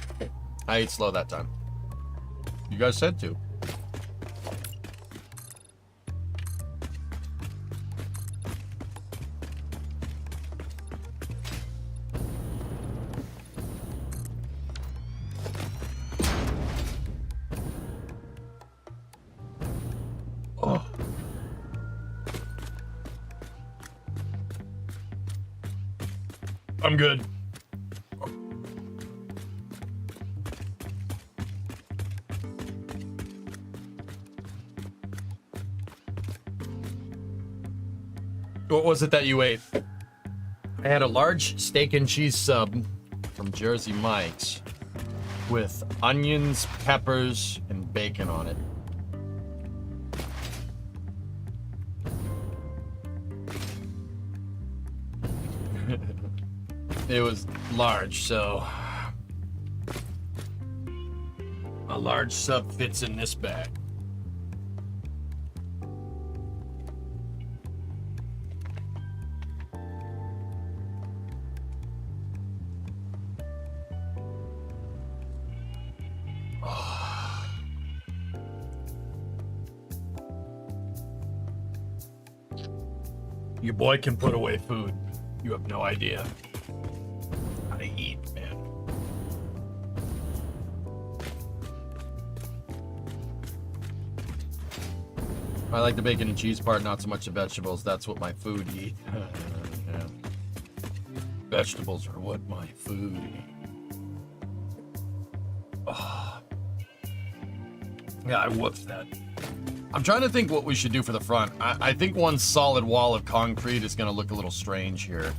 I ate slow that time. You guys said to. Oh. I'm good. What was it that you ate? I had a large steak and cheese sub from Jersey Mike's with onions, peppers, and bacon on it. It was large, so a large sub fits in this bag. Your boy can put away food. You have no idea how to eat, man. I like the bacon and cheese part, not so much the vegetables. That's what my food eat. Yeah. Vegetables are what my food eat. Oh. Yeah, I whooped that. I'm trying to think what we should do for the front. I think one solid wall of concrete is going to look a little strange here.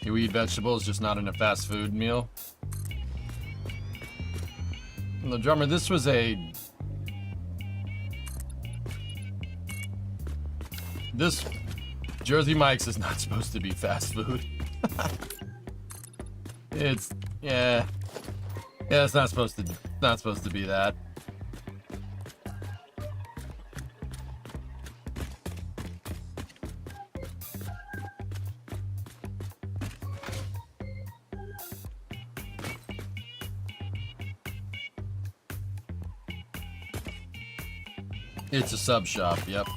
You eat vegetables, just not in a fast food meal. And the drummer, this was This Jersey Mike's is not supposed to be fast food. Yeah, it's not supposed to be that. It's a sub shop, yep.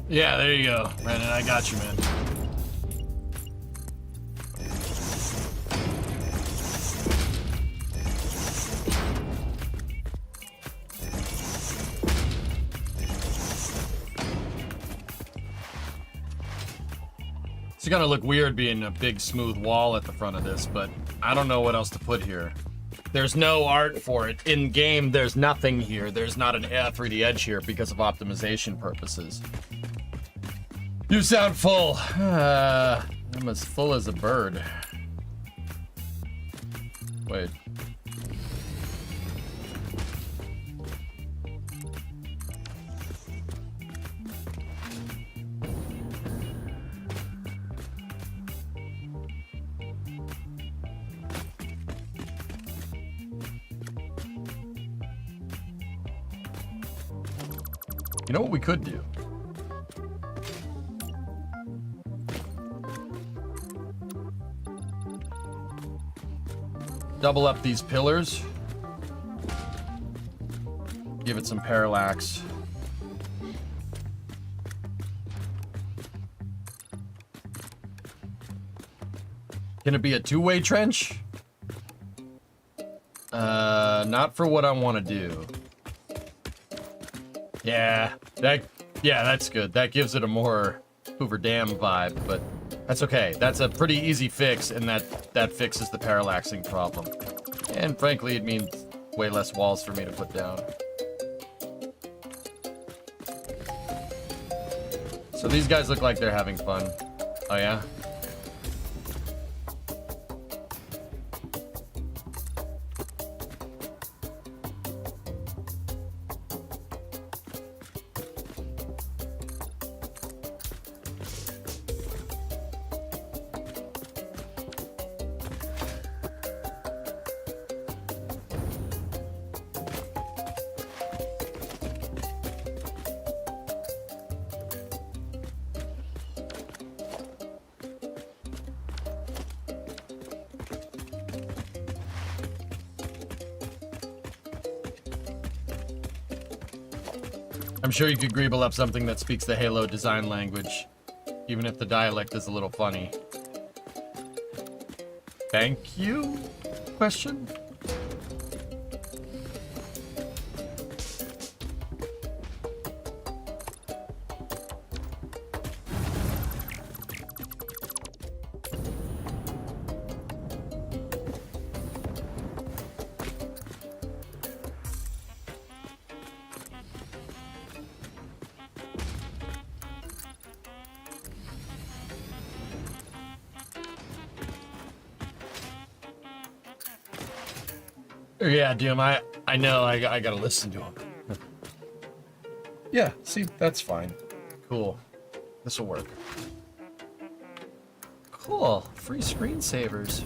Yeah, there you go, Brandon. I got you, man. It's gonna look weird being a big smooth wall at the front of this, but I don't know what else to put here. There's no art for it. In game, there's nothing here. There's not an 3D edge here because of optimization purposes. You sound full. I'm as full as a bird. Wait. You know what we could do? Double up these pillars. Give it some parallax. Can it be a two-way trench? Not for what I want to do. Yeah, that's good. That gives it a more Hoover Dam vibe, but that's okay. That's a pretty easy fix, and that fixes the parallaxing problem. And frankly, it means way less walls for me to put down. So these guys look like they're having fun. Oh yeah? I'm sure you could greeble up something that speaks the Halo design language, even if the dialect is a little funny. Thank you? Question? Yeah, Doom, I know, I gotta listen to him. Yeah, see, that's fine. Cool. This'll work. Cool. Free screensavers.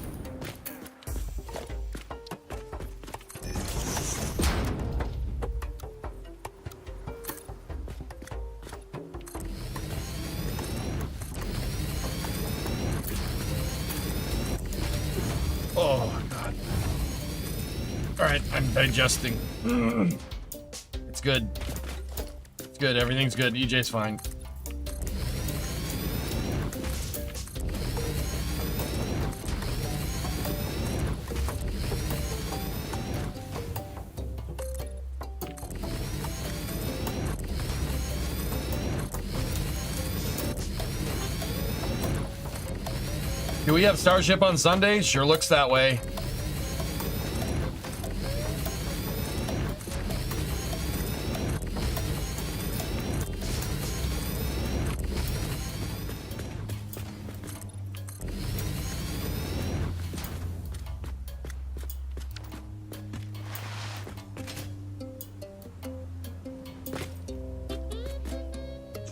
Oh, God. Alright, I'm digesting. It's good. It's good, everything's good. EJ's fine. Do we have Starship on Sunday? Sure looks that way.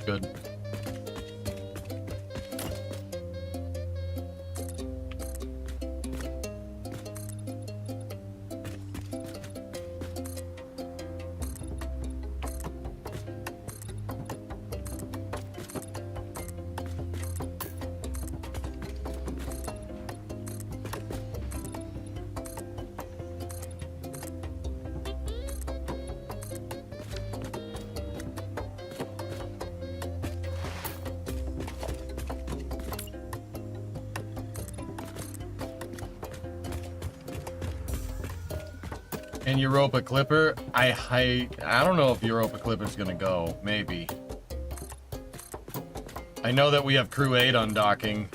Good. And Europa Clipper, I don't know if Europa Clipper's gonna go. Maybe. I know that we have Crew 8 on docking.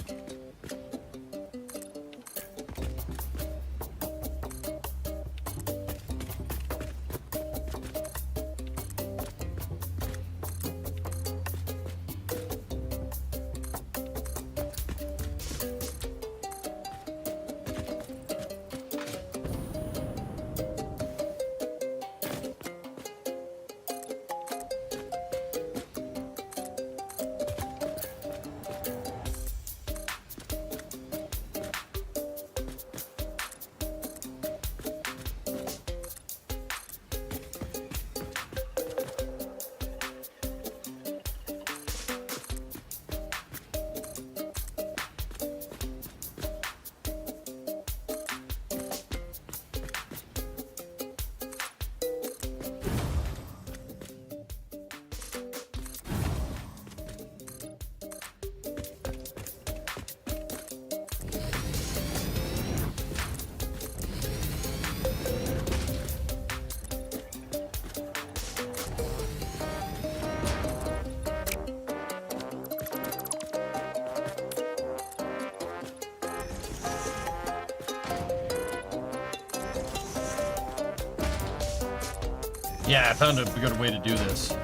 Yeah, I found a good way to do this.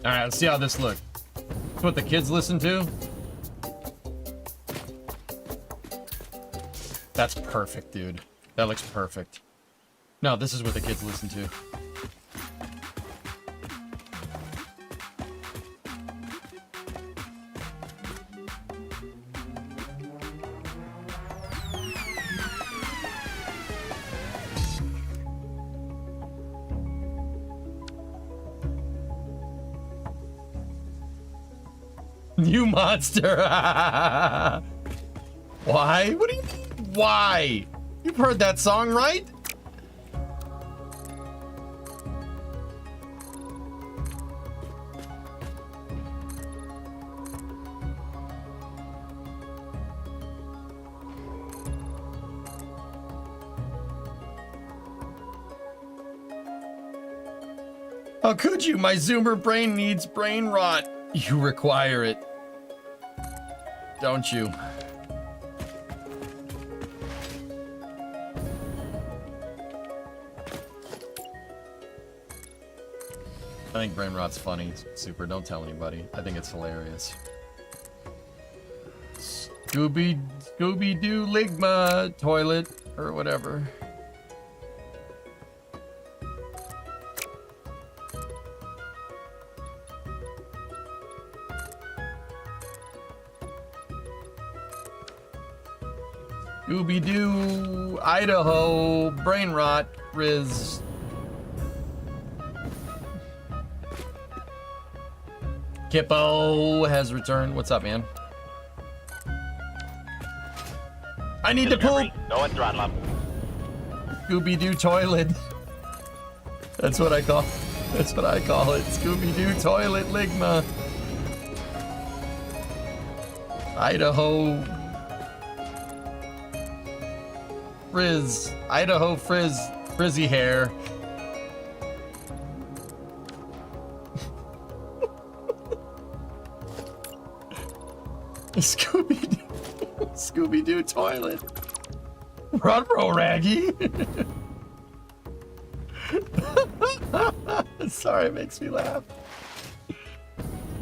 All right, let's see how this looks. It's what the kids listen to. That's perfect, dude. That looks perfect. No, this is what the kids listen to. You monster! Why? What do you mean, why? You've heard that song, right? How could you? My Zoomer brain needs brain rot. You require it. Don't you? I think brain rot's funny. Super, don't tell anybody. I think it's hilarious. Scooby-Doo Ligma toilet or whatever. Scooby-Doo, Idaho, brain rot, Riz. Kippo has returned. What's up, man? I need to poop.
Go and throttle up.
Scooby-Doo toilet. That's what I call. That's what I call it. Scooby-Doo toilet ligma. Idaho. Frizz. Idaho frizz. Frizzy hair. Scooby-Doo toilet. Run-row Raggy. Sorry, it makes me laugh.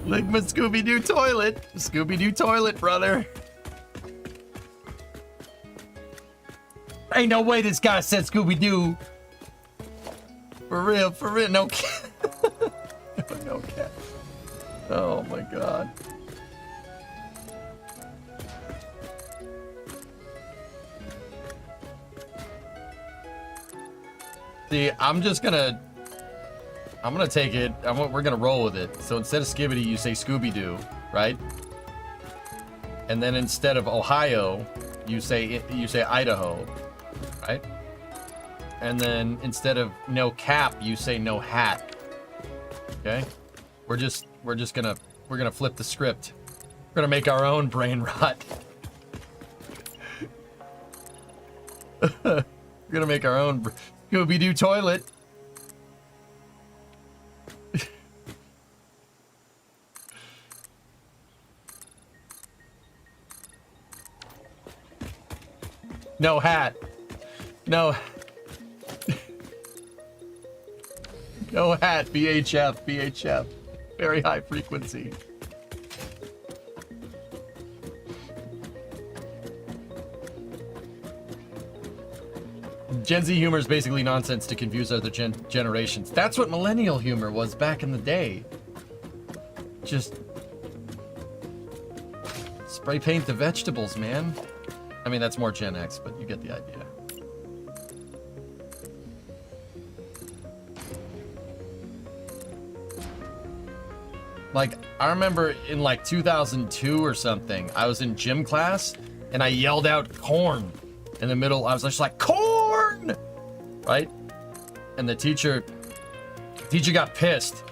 Ligma Scooby-Doo toilet. Scooby-Doo toilet, brother. Ain't no way this guy said Scooby-Doo. For real, no cat. No cat. Oh my god. See, I'm gonna take it. We're gonna roll with it. So instead of Skibbity, you say Scooby-Doo, right? And then instead of Ohio, you say Idaho, right? And then instead of no cap, you say no hat. Okay? We're gonna flip the script. We're gonna make our own brain rot. We're gonna make our own Scooby-Doo toilet. No hat. No. No hat. VHF. Very high frequency. Gen Z humor is basically nonsense to confuse other generations. That's what millennial humor was back in the day. Just spray paint the vegetables, man. I mean, that's more Gen X, but you get the idea. Like, I remember in like 2002 or something, I was in gym class and I yelled out corn in the middle. I was just like, corn! Right? And the teacher got pissed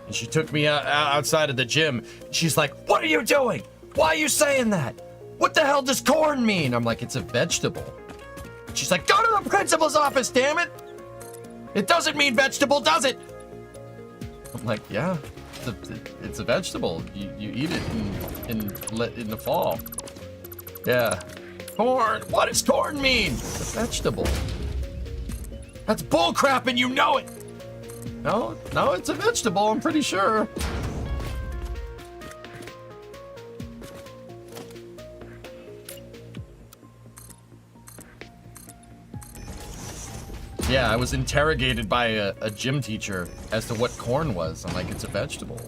and she took me outside of the gym. She's like, what are you doing? Why are you saying that? What the hell does corn mean? I'm like, it's a vegetable. She's like, go to the principal's office, damn it! It doesn't mean vegetable, does it? I'm like, yeah, it's a vegetable. You eat it in the fall. Yeah. Corn. What does corn mean? It's a vegetable. That's bullcrap and you know it. No, it's a vegetable, I'm pretty sure. Yeah, I was interrogated by a gym teacher as to what corn was. I'm like, it's a vegetable.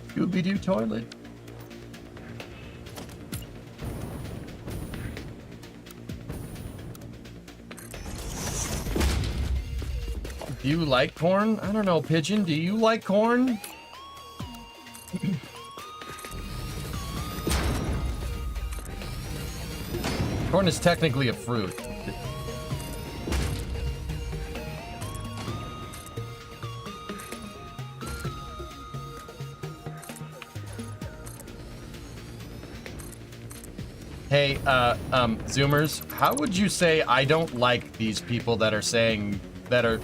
Scooby-Doo toilet. Do you like corn? I don't know, Pigeon. Do you like corn? Corn is technically a fruit. Hey, Zoomers, how would you say I don't like these people that are saying that are...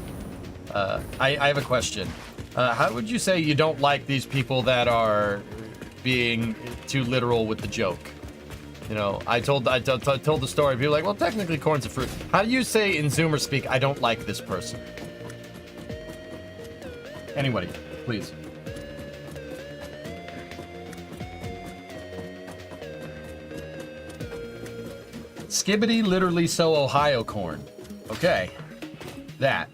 I have a question. How would you say you don't like these people that are being too literal with the joke? You know, I told the story. People are like, well, technically corn's a fruit. How do you say in Zoomer speak, I don't like this person? Anybody, please. Skibbity literally so Ohio corn. Okay. That.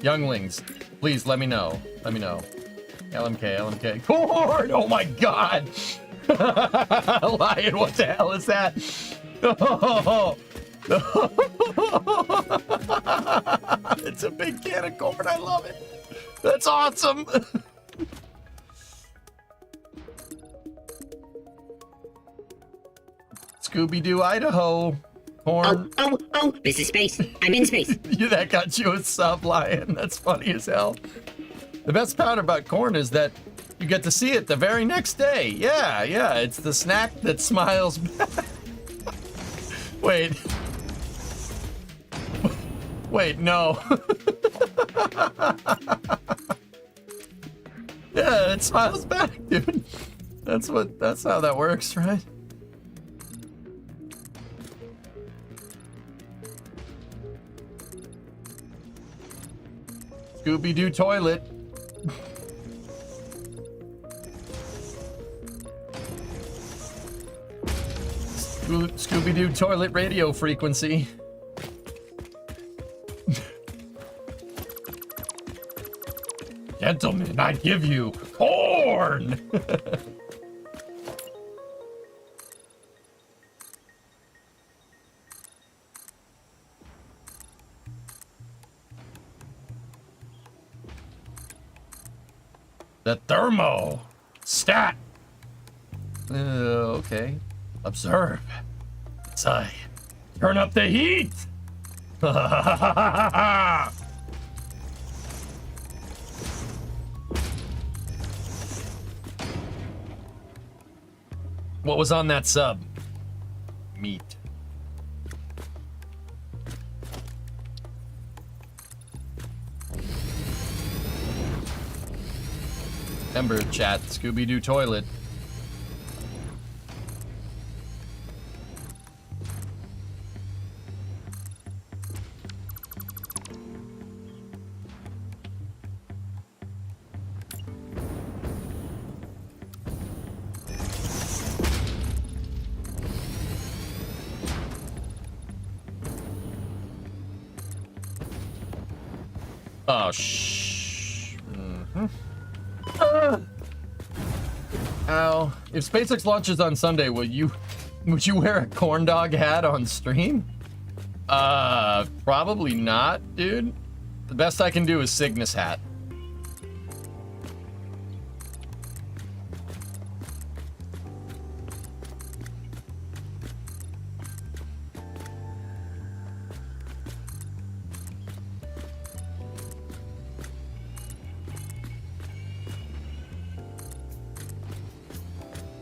Younglings, please let me know. Let me know. LMK. Corn! Oh my god! Lion, what the hell is that? Oh. It's a big can of corn. I love it. That's awesome. Scooby-Doo, Idaho. Corn.
Oh, this is space. I'm in space.
That got you a sub, Lion. That's funny as hell. The best part about corn is that you get to see it the very next day. Yeah, it's the snack that smiles back. Wait, no. Yeah, it smiles back, dude. That's how that works, right? Scooby-Doo toilet. Scooby-Doo toilet radio frequency. Gentlemen, I give you corn! The thermo stat. Okay. Observe. As I turn up the heat. What was on that sub? Meat. Ember chat, Scooby-Doo toilet. Oh, shh. Ow. If SpaceX launches on Sunday, would you wear a corn dog hat on stream? Probably not, dude. The best I can do is Cygnus hat.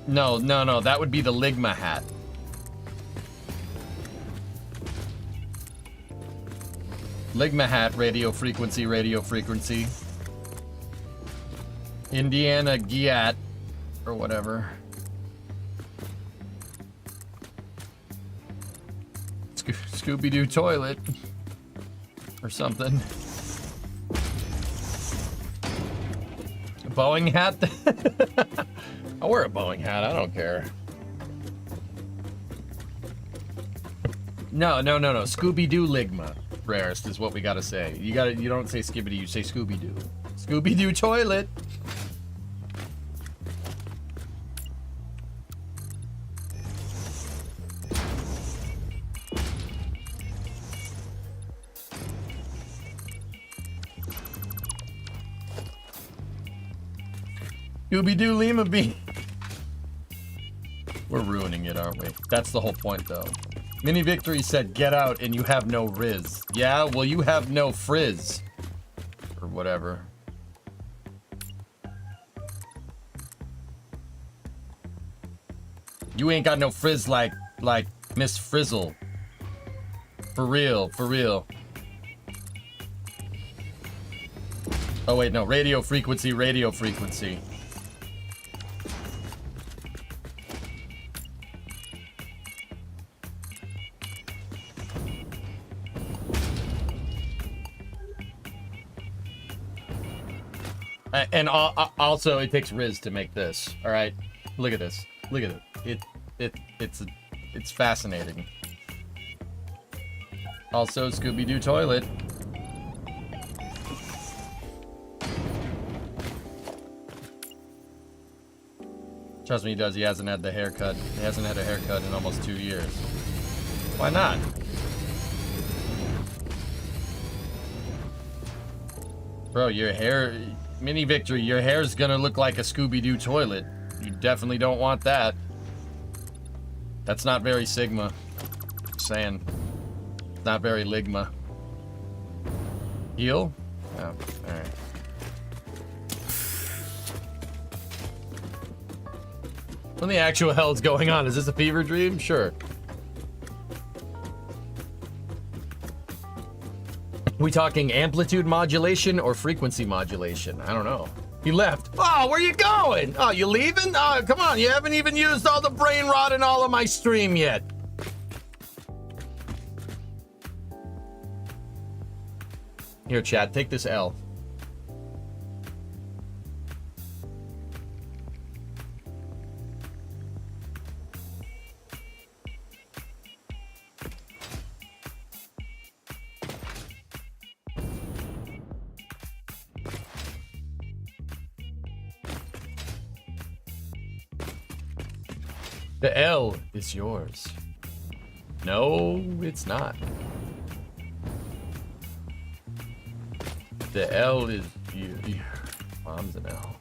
No, that would be the Ligma hat. Ligma hat, radio frequency, radio frequency. Indiana Giat, or whatever. Scooby-Doo toilet, or something. A Boeing hat? I'll wear a Boeing hat, I don't care. No. Scooby-Doo Ligma. Rarest is what we gotta say. You don't say Skibbity, you say Scooby-Doo. Scooby-Doo toilet. Scooby-Doo Lima Bean. We're ruining it, aren't we? That's the whole point, though. Mini Victory said, get out and you have no Riz. Yeah, well, you have no frizz. Or whatever. You ain't got no frizz like Miss Frizzle. For real, for real. Oh, wait, no. Radio frequency, radio frequency. And also, it takes Riz to make this. All right, look at this. Look at it. It's fascinating. Also, Scooby-Doo toilet. Trust me, he does. He hasn't had the haircut. He hasn't had a haircut in almost 2 years. Why not? Bro, your hair... Mini Victory, your hair's gonna look like a Scooby-Doo toilet. You definitely don't want that. That's not very Sigma. Just saying. Not very Ligma. Heal? Oh, alright. What the actual hell is going on? Is this a fever dream? Sure. We talking amplitude modulation or frequency modulation? I don't know. He left. Oh, where you going? Oh, you leaving? Oh, come on. You haven't even used all the brain rot in all of my stream yet. Here, chat, take this L. The L is yours. No, it's not. The L is you. Mom's an L.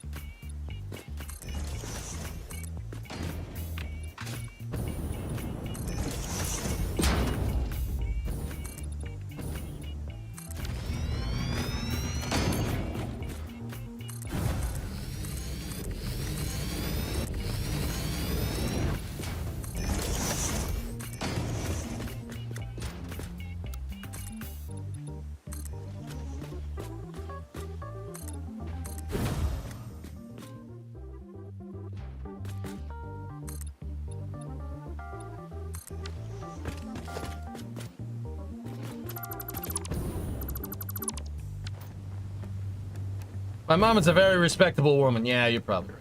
My mom is a very respectable woman. Yeah, you're probably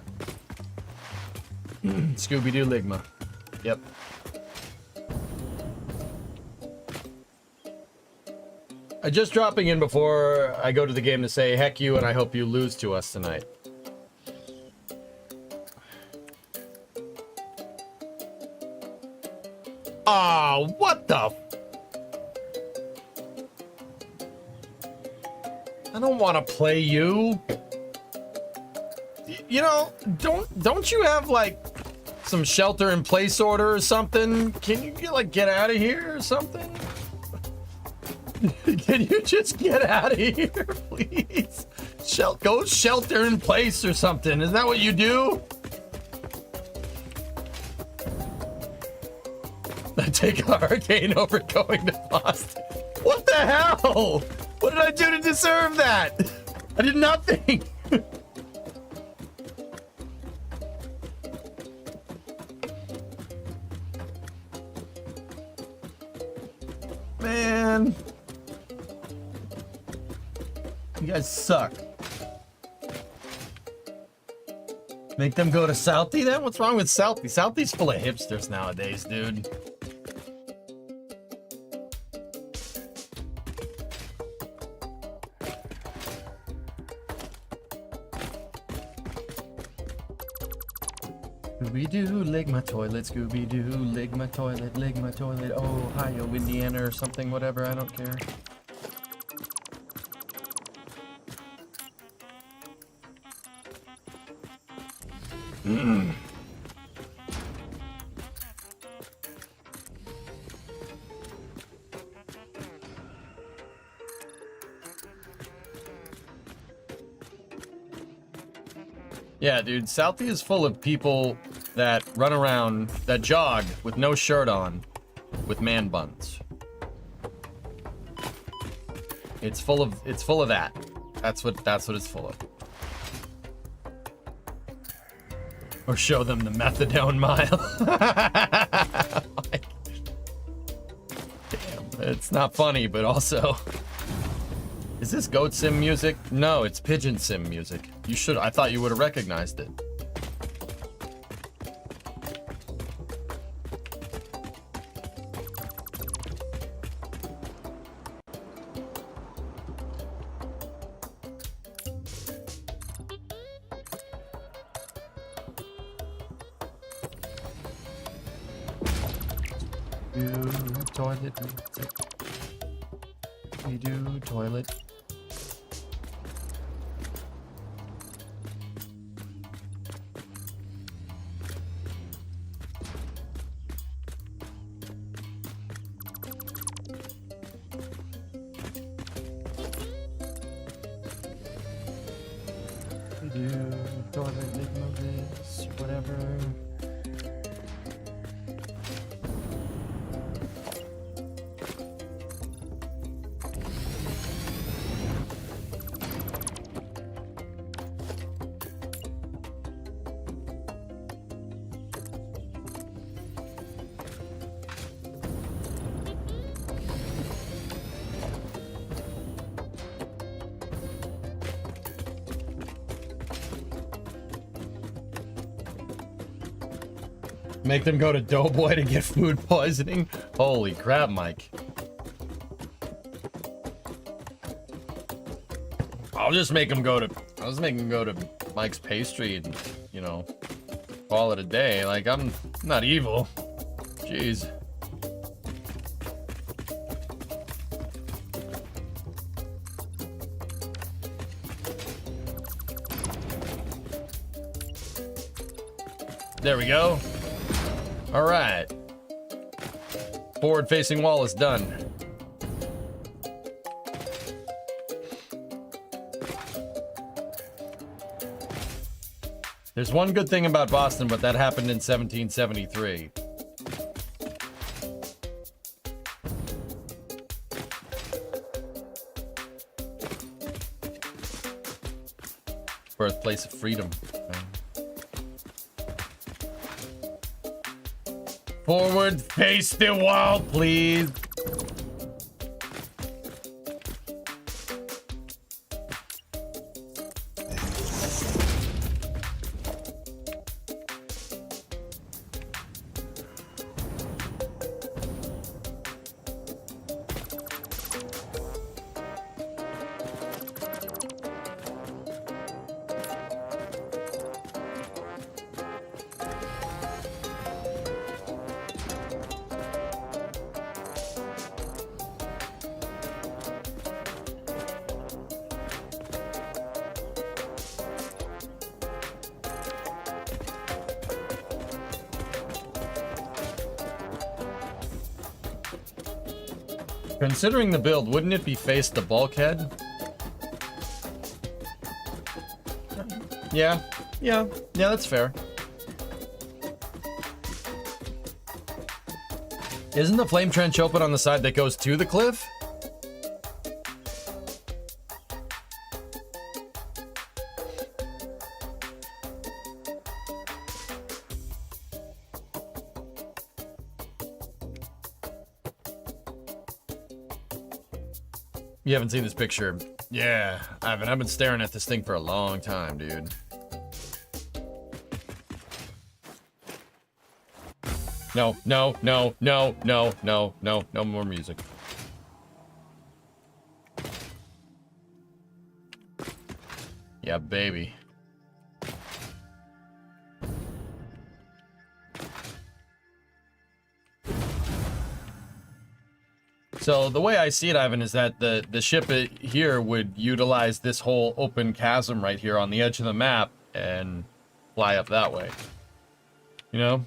right. Scooby-Doo Ligma. Yep. I'm just dropping in before I go to the game to say heck you and I hope you lose to us tonight. Oh, what the... I don't want to play you. You know, don't you have like some shelter in place order or something? Can you get out of here or something? Can you just get out of here, please? Go shelter in place or something. Is that what you do? I take a hurricane over going to Boston. What the hell? What did I do to deserve that? I did nothing. Man. You guys suck. Make them go to Southie then? What's wrong with Southie? Southie's full of hipsters nowadays, dude. Scooby-Doo, lig my toilet, Scooby-Doo, lig my toilet, Ohio, Indiana, or something, whatever, I don't care. Yeah, dude, Southie is full of people that run around, that jog with no shirt on, with man buns. It's full of that. That's what it's full of. Or show them the methadone mile. Like, damn, it's not funny, but also. Is this Goat Sim music? No, it's Pigeon Sim music. You should. I thought you would have recognized it. Toilet. We do toilet. We do toilet, ligma this, whatever. Make them go to Doughboy to get food poisoning? Holy crap, Mike. I'll just make them go to Mike's Pastry and, you know, call it a day. Like, I'm not evil. Jeez. There we go. All right. Forward-facing wall is done. There's one good thing about Boston, but that happened in 1773. Birthplace of freedom. Forward, face the wall, please. Considering the build, wouldn't it be face the bulkhead? Yeah, that's fair. Isn't the flame trench open on the side that goes to the cliff? You haven't seen this picture. Yeah, I've been staring at this thing for a long time, dude. No, no, no, no, no, no, no, no more music. Yeah, baby. So the way I see it, Ivan, is that the ship here would utilize this whole open chasm right here on the edge of the map and fly up that way. You know?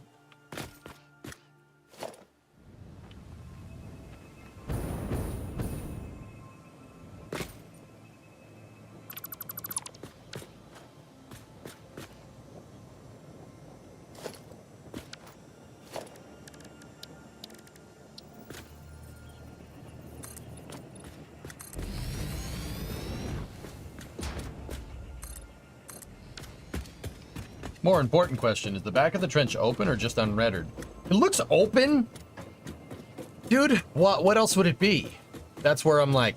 More important question, is the back of the trench open or just unrettered? It looks open. Dude, what else would it be? That's where I'm like...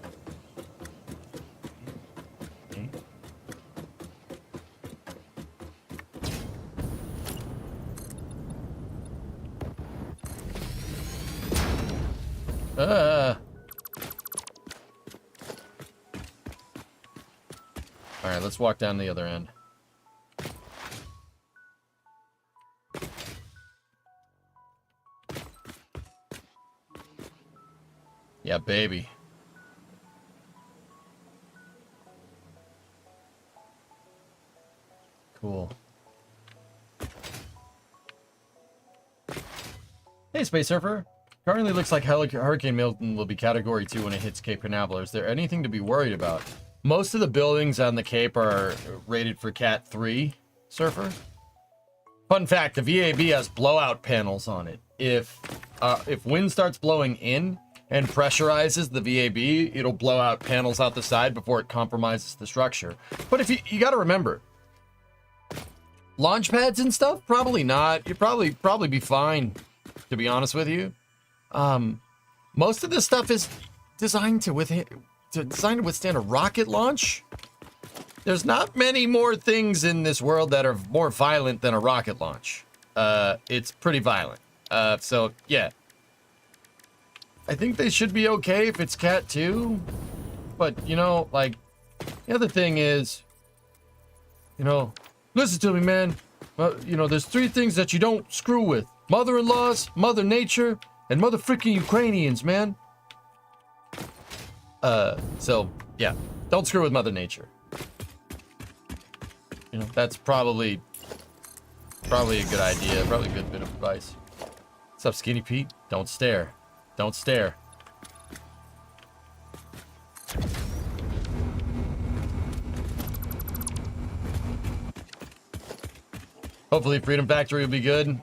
Alright, let's walk down the other end. Yeah, baby. Cool. Hey, Space Surfer. Currently looks like Hurricane Milton will be Category 2 when it hits Cape Canaveral. Is there anything to be worried about? Most of the buildings on the Cape are rated for Cat 3, Surfer. Fun fact, the VAB has blowout panels on it. If wind starts blowing in and pressurizes the VAB, it'll blow out panels out the side before it compromises the structure. But if you got to remember, launch pads and stuff, probably not. You'd probably be fine, to be honest with you. Most of this stuff is designed to withstand a rocket launch. There's not many more things in this world that are more violent than a rocket launch. It's pretty violent. So yeah. I think they should be okay if it's Cat 2. But, you know, like, the other thing is, you know, listen to me, man. You know, there's 3 things that you don't screw with. Mother-in-laws, Mother Nature, and mother freaking Ukrainians, man. So, yeah. Don't screw with Mother Nature. You know, that's probably a good idea. Probably a good bit of advice. What's up, Skinny Pete? Don't stare. Don't stare. Hopefully Freedom Factory will be good.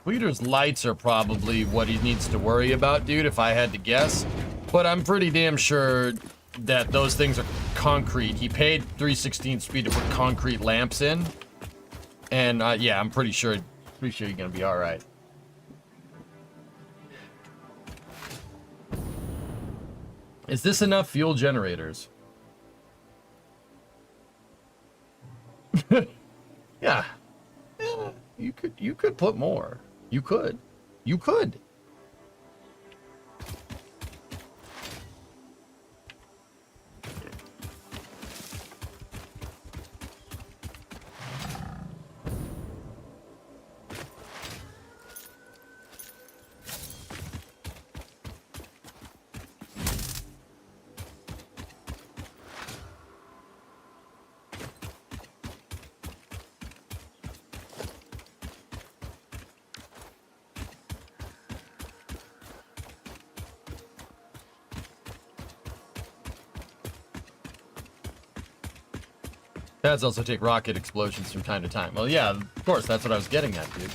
Queter's lights are probably what he needs to worry about, dude, if I had to guess. But I'm pretty damn sure that those things are concrete. He paid 3/16 speed to put concrete lamps in. And yeah, I'm pretty sure you're gonna be all right. Is this enough fuel generators? Yeah. You could put more. You could. Pads also take rocket explosions from time to time. Well, yeah, of course, that's what I was getting at, dude.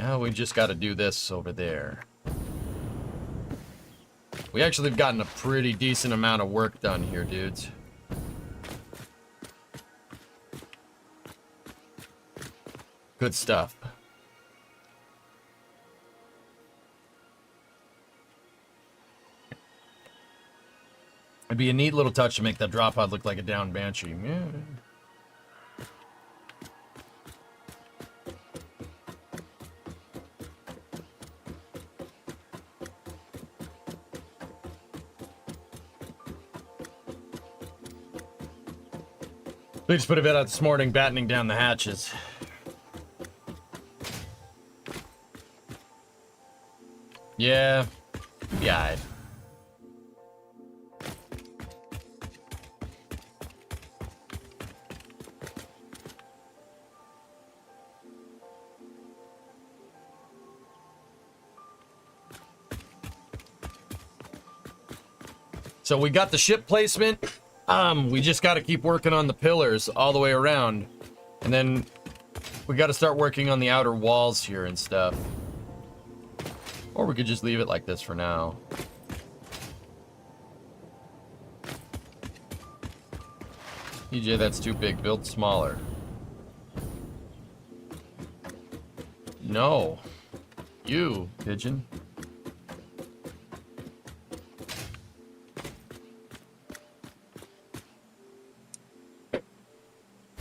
Now we just got to do this over there. We actually have gotten a pretty decent amount of work done here, dudes. Good stuff. It'd be a neat little touch to make that drop pod look like a down banshee. Yeah. We just put a bit out this morning, battening down the hatches. Yeah. Yeah. So we got the ship placement. We just got to keep working on the pillars all the way around. And then we got to start working on the outer walls here and stuff. Or we could just leave it like this for now. EJ, that's too big. Build smaller. No. You, pigeon.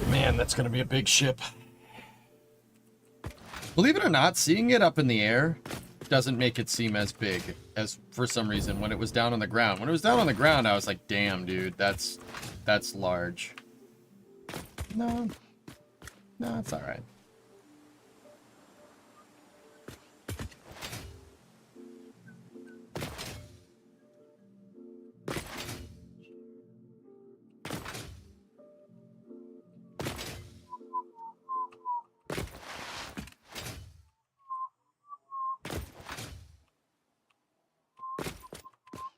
Man, that's gonna be a big ship. Believe it or not, seeing it up in the air doesn't make it seem as big as, for some reason, when it was down on the ground. When it was down on the ground, I was like, damn, dude, that's large. No, it's all right.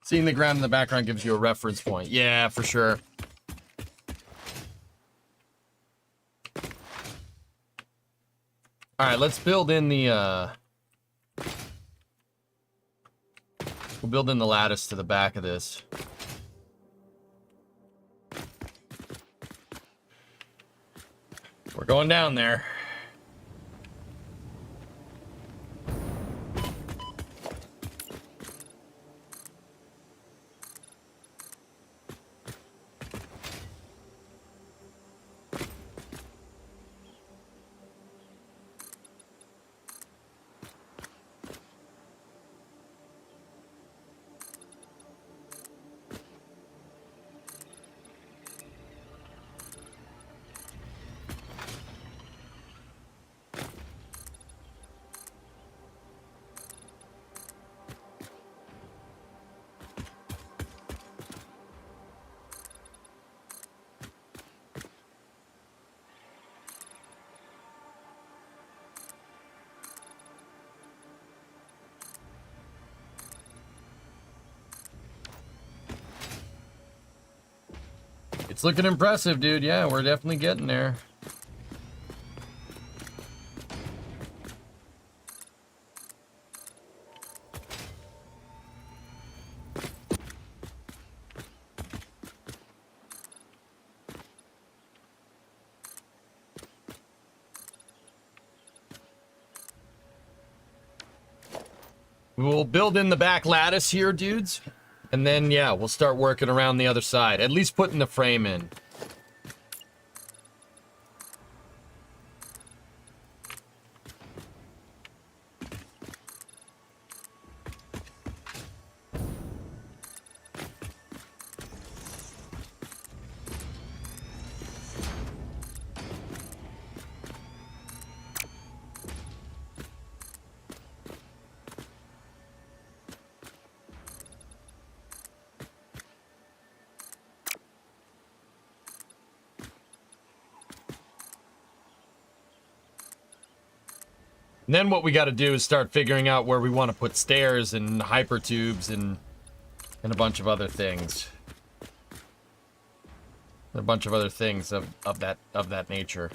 Seeing the ground in the background gives you a reference point. Yeah, for sure. All right, let's build in the, we'll build in the lattice to the back of this. We're going down there. It's looking impressive, dude. Yeah, we're definitely getting there. We'll build in the back lattice here, dudes. And then, yeah, we'll start working around the other side. At least putting the frame in. And then what we got to do is start figuring out where we want to put stairs and hypertubes and a bunch of other things. A bunch of other things of that nature.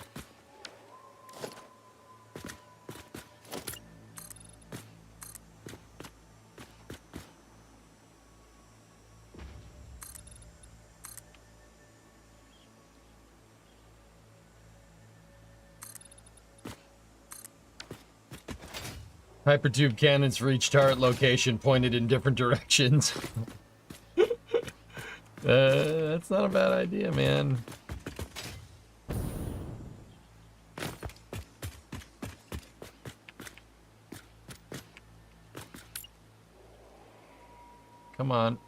Hypertube cannons for each turret location pointed in different directions. That's not a bad idea, man. Come on.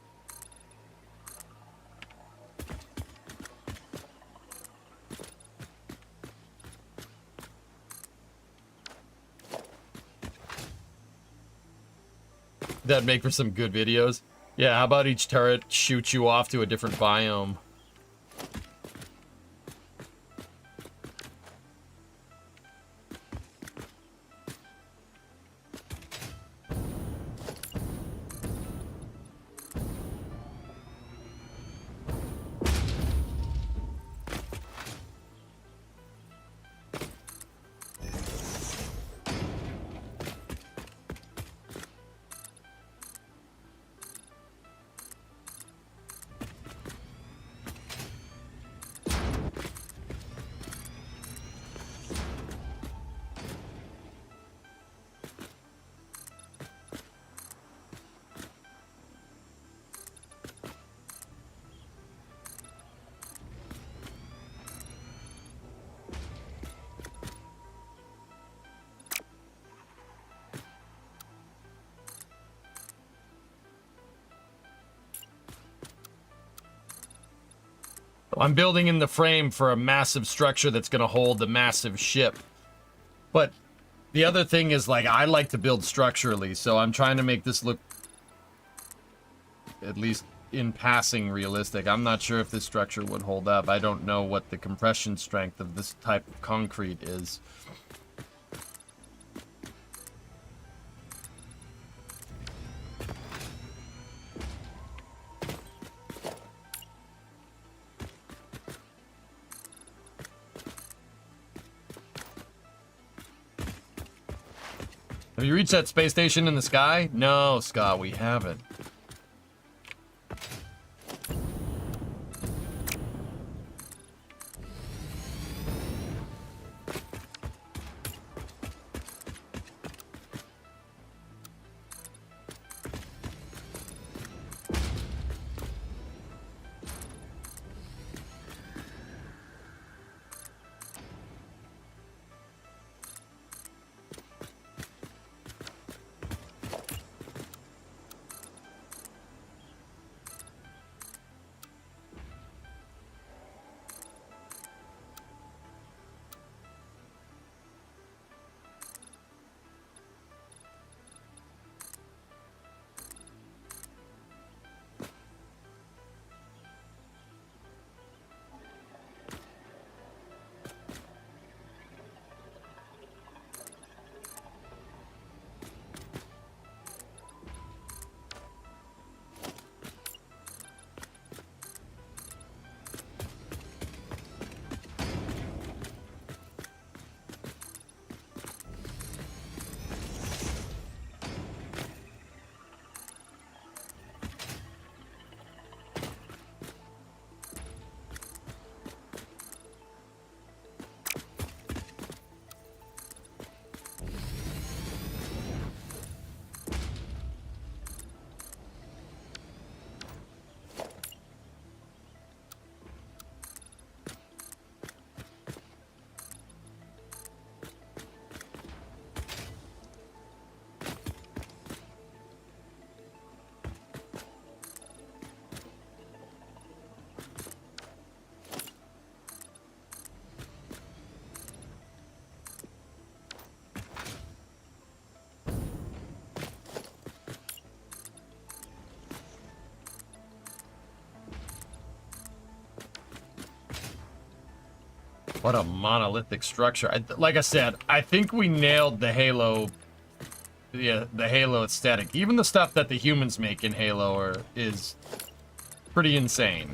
That'd make for some good videos. Yeah, how about each turret shoots you off to a different biome? I'm building in the frame for a massive structure that's going to hold the massive ship. But the other thing is, like, I like to build structurally, so I'm trying to make this look, at least in passing, realistic. I'm not sure if this structure would hold up. I don't know what the compression strength of this type of concrete is. Have you reached that space station in the sky? No, Scott, we haven't. What a monolithic structure. Like I said, I think we nailed the Halo, the Halo aesthetic. Even the stuff that the humans make in Halo is pretty insane.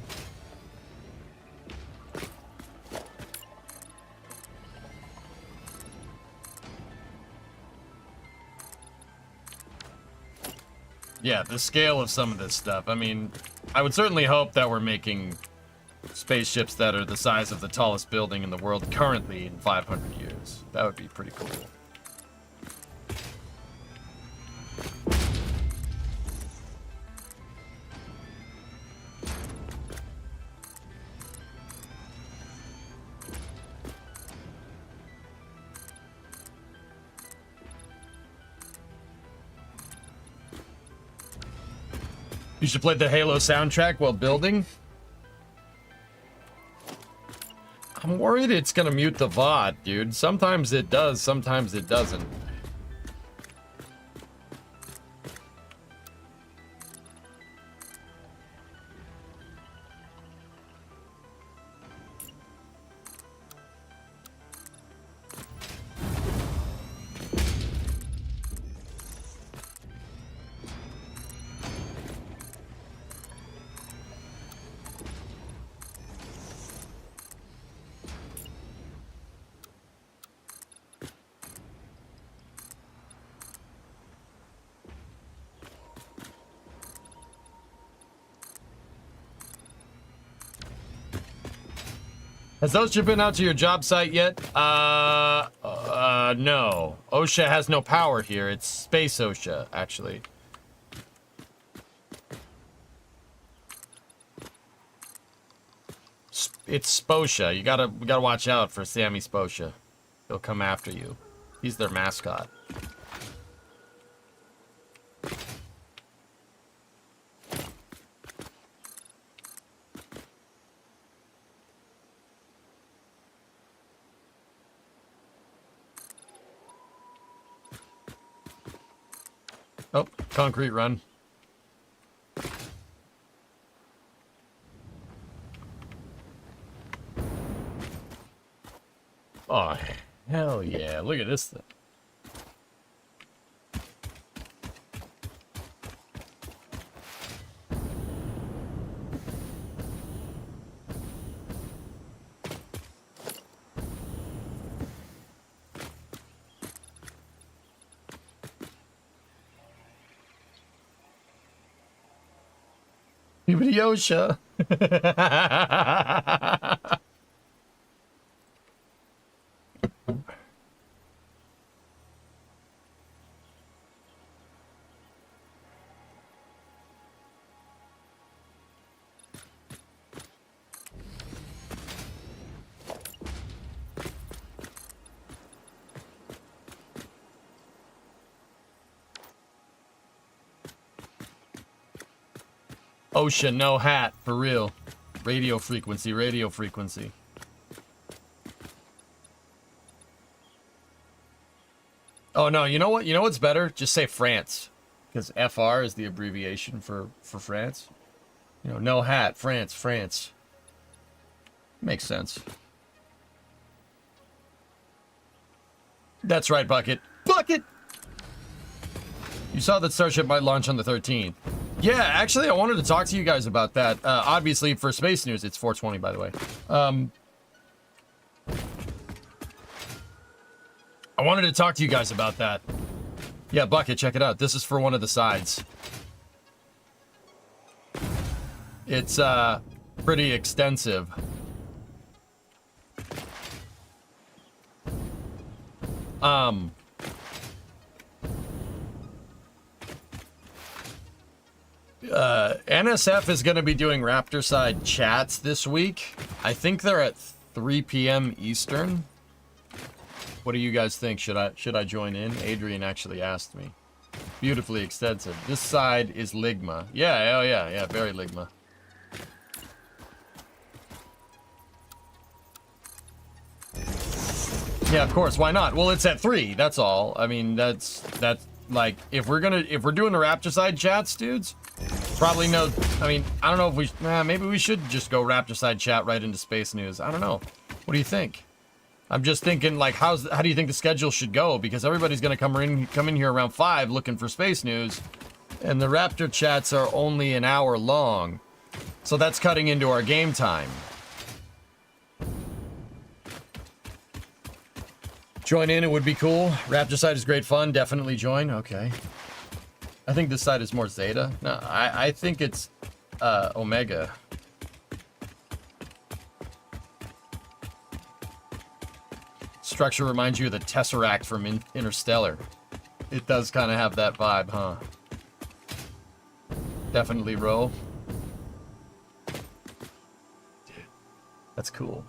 Yeah, the scale of some of this stuff. I mean, I would certainly hope that we're making spaceships that are the size of the tallest building in the world currently in 500 years. That would be pretty cool. You should play the Halo soundtrack while building. I'm worried it's gonna mute the VOD, dude. Sometimes it does, sometimes it doesn't. Has OSHA been out to your job site yet? No. OSHA has no power here. It's Space OSHA, actually. It's Sposha. We gotta watch out for Sammy Sposha. He'll come after you. He's their mascot. Oh, concrete run. Oh, hell yeah. Look at this thing. Yosha. OSHA, no hat, for real. Radio frequency, radio frequency. Oh no, you know what? You know what's better? Just say France. Because FR is the abbreviation for France. You know, no hat, France, France. Makes sense. That's right, Bucket. Bucket! You saw that Starship might launch on the 13th. Yeah, actually, I wanted to talk to you guys about that. Obviously, for Space News, it's 420, by the way. I wanted to talk to you guys about that. Yeah, Bucket, check it out. This is for one of the sides. It's, pretty extensive. NSF is going to be doing Raptor side chats this week. I think they're at 3 p.m. Eastern. What do you guys think? Should I join in? Adrian actually asked me. Beautifully extensive. This side is Ligma. Yeah, oh yeah, very Ligma. Yeah, of course, why not? Well, it's at 3, that's all. I mean, that's like, if we're doing the Raptor side chats, dudes, probably no, I mean, I don't know if we, maybe we should just go Raptor side chat right into Space News. I don't know. What do you think? I'm just thinking, like, how do you think the schedule should go? Because everybody's gonna come in here around 5 looking for Space News, and the Raptor chats are only an hour long, so that's cutting into our game time. Join in, it would be cool. Raptor side is great fun. Definitely join. Okay. I think this side is more Zeta. No, I think it's Omega. Structure reminds you of the Tesseract from Interstellar. It does kind of have that vibe, huh? Definitely, Ro. Dude, that's cool.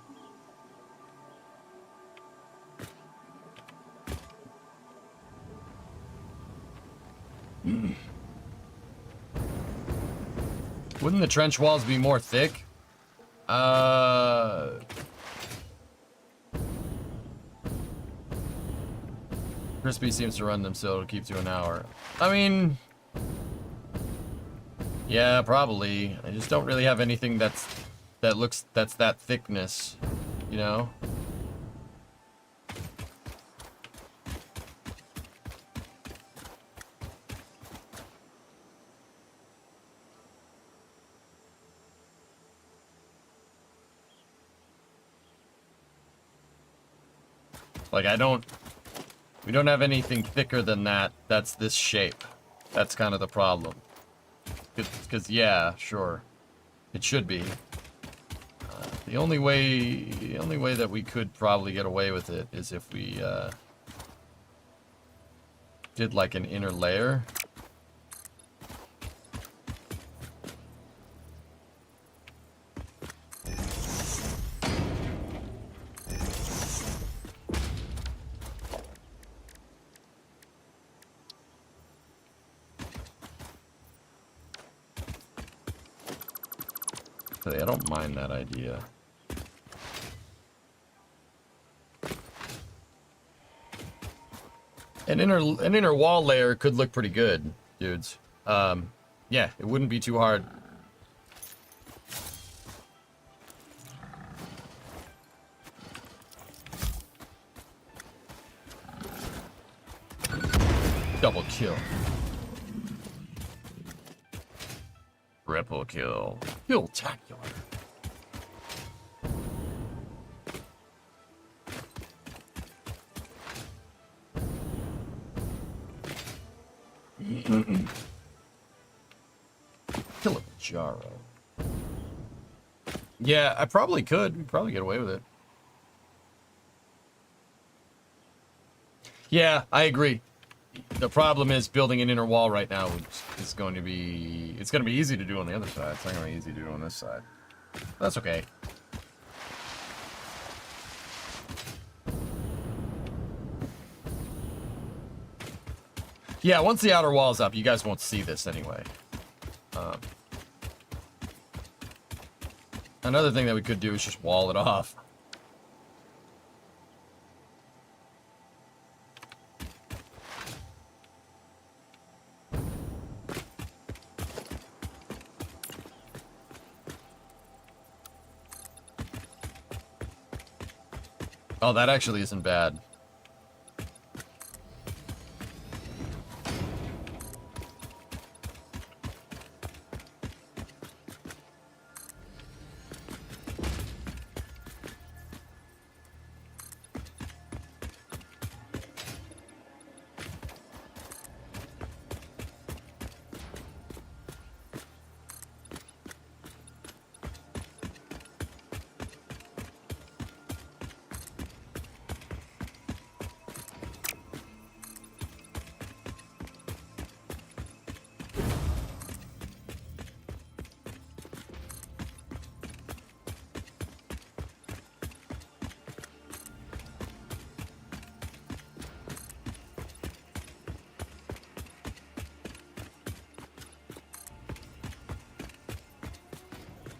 Wouldn't the trench walls be more thick? Crispy seems to run them so it'll keep to an hour. I mean, yeah, probably. I just don't really have anything that's that thickness, you know? Like, we don't have anything thicker than that. That's this shape. That's kind of the problem. Because, yeah, sure. It should be. The only way that we could probably get away with it is if we, did, like, an inner layer. I don't mind that idea. An inner wall layer could look pretty good, dudes. Yeah, it wouldn't be too hard. Double kill. Triple kill. Kill-tacular. Kilimanjaro. Yeah, I probably could. We'd probably get away with it. Yeah, I agree. The problem is building an inner wall right now is going to be... It's going to be easy to do on the other side. It's not going to be easy to do on this side. That's okay. Yeah, once the outer wall's up, you guys won't see this anyway. Another thing that we could do is just wall it off. Oh, that actually isn't bad.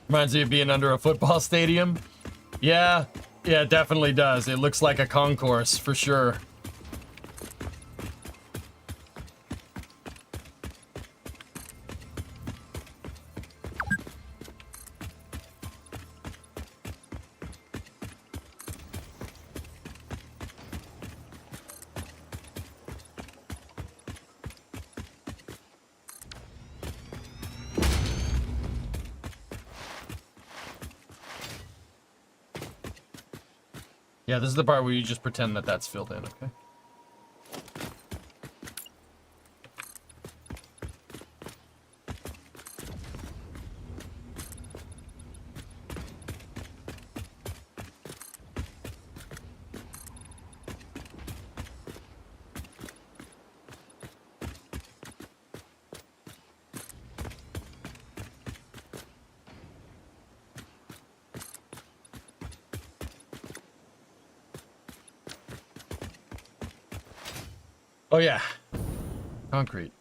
Reminds me of being under a football stadium. Yeah, it definitely does. It looks like a concourse for sure. Yeah, this is the part where you just pretend that that's filled in, okay? Oh yeah, concrete.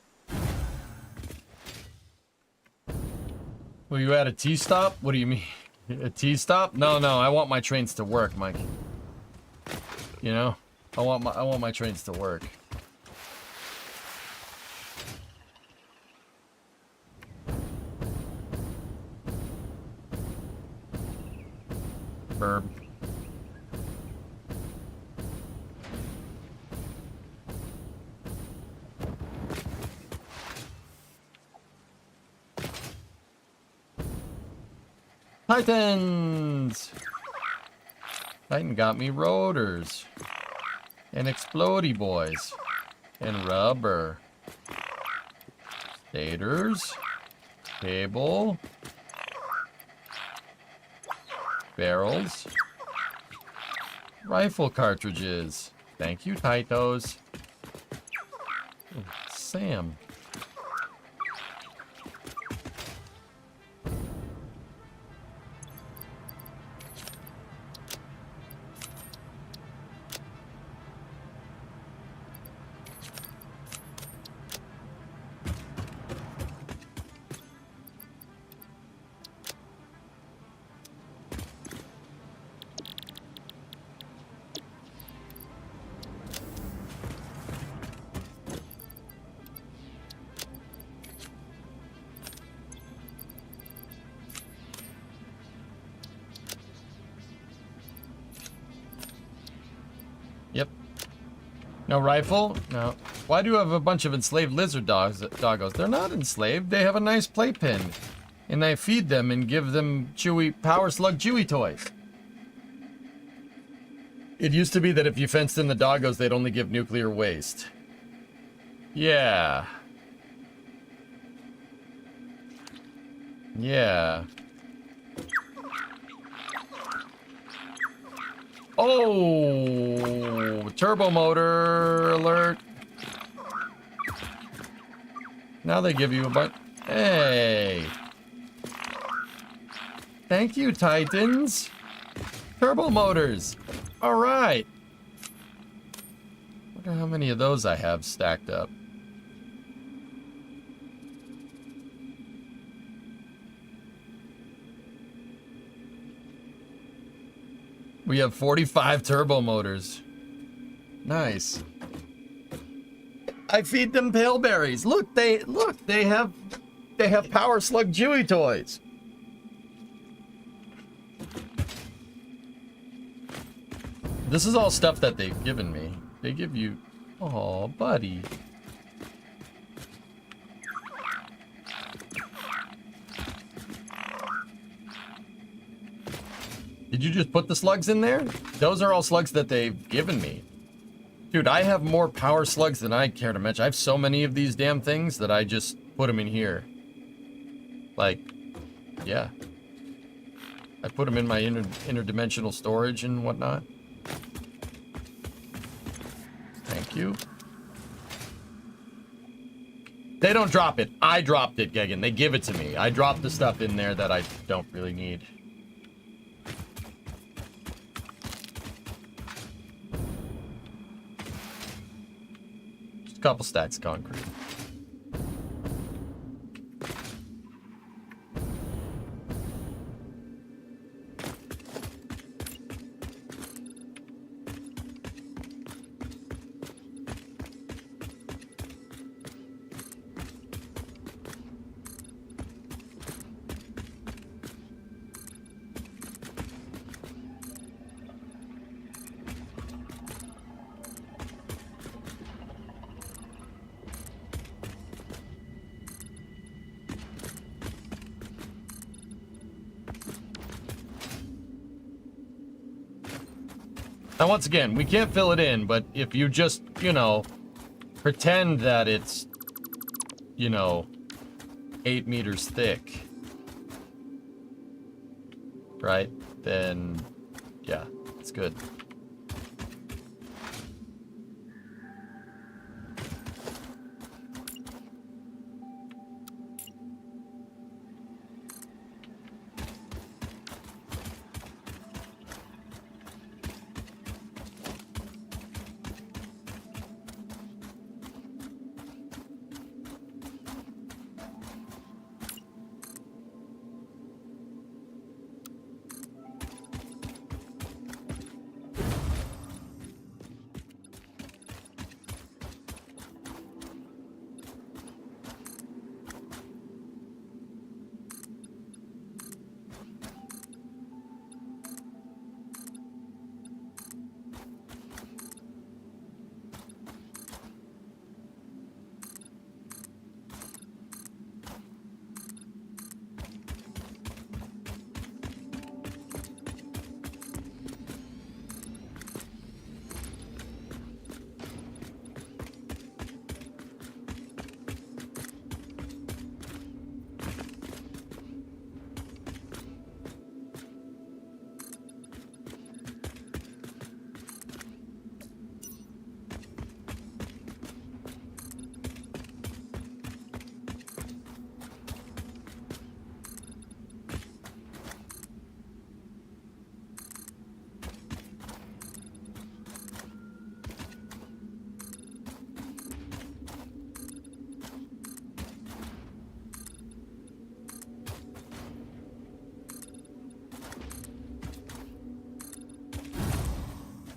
Well, you at a T-stop? What do you mean? A T-stop? No, I want my trains to work, Mike. You know? I want my trains to work. Burb. Titans! Titan got me rotors. And explodey boys. And rubber. Stators. Cable. Barrels. Rifle cartridges. Thank you, Titos. Oh, Sam. No rifle? No. Why do you have a bunch of enslaved lizard doggos? They're not enslaved. They have a nice playpen. And I feed them and give them chewy power slug chewy toys. It used to be that if you fenced in the doggos, they'd only give nuclear waste. Yeah. Yeah. Oh, turbo motor alert. Now they give you a bunch. Hey. Thank you, Titans. Turbo motors. All right. Wonder how many of those I have stacked up. We have 45 turbo motors. Nice. I feed them pale berries. Look, they have power slug Chewy toys. This is all stuff that they've given me. They give you, oh, buddy. Did you just put the slugs in there? Those are all slugs that they've given me. Dude, I have more power slugs than I care to mention. I have so many of these damn things that I just put them in here. Like, yeah. I put them in my interdimensional storage and whatnot. Thank you. They don't drop it. I dropped it, Gegan. They give it to me. I dropped the stuff in there that I don't really need. Couple stacks of concrete. Now, once again, we can't fill it in, but if you just, you know, pretend that it's, you know, 8 meters thick, right? Then, yeah, it's good.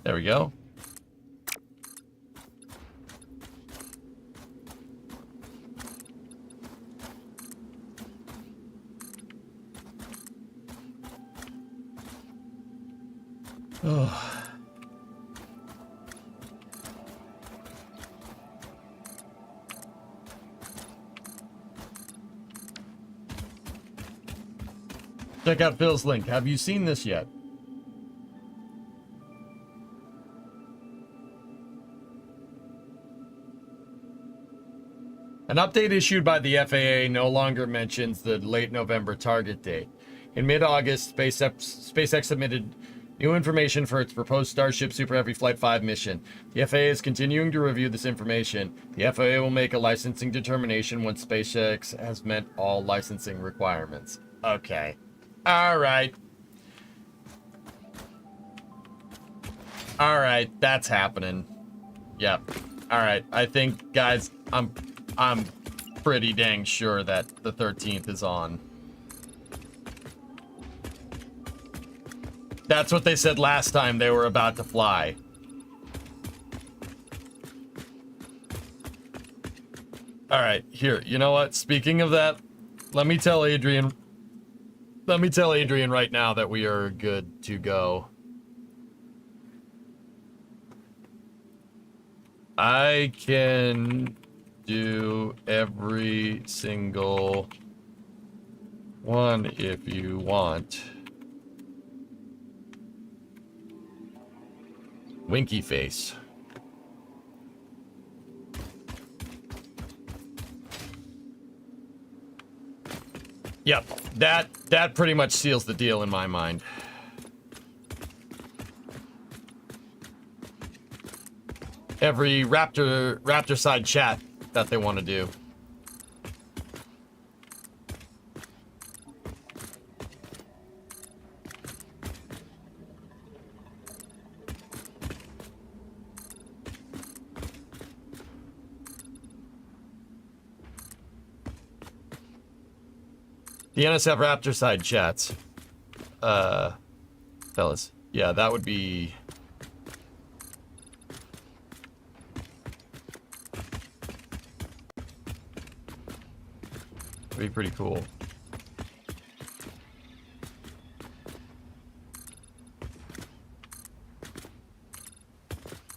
There we go. Oh. Check out Phil's link. Have you seen this yet? An update issued by the FAA no longer mentions the late November target date. In mid-August, SpaceX submitted new information for its proposed Starship Super Heavy Flight 5 mission. The FAA is continuing to review this information. The FAA will make a licensing determination once SpaceX has met all licensing requirements. Okay. All right. All right, that's happening. Yep. All right. I think, guys, I'm pretty dang sure that the 13th is on. That's what they said last time they were about to fly. All right, here. You know what? Speaking of that, let me tell Adrian right now that we are good to go. I can do every single one if you want. Winky face. Yep, that pretty much seals the deal in my mind. Every Raptor side chat that they want to do. The NSF Raptor side chats. Fellas. Yeah, that would be... be pretty cool.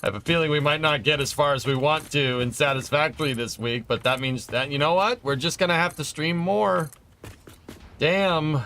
I have a feeling we might not get as far as we want to in Satisfactory this week, but that means that, you know what? We're just gonna have to stream more. Damn.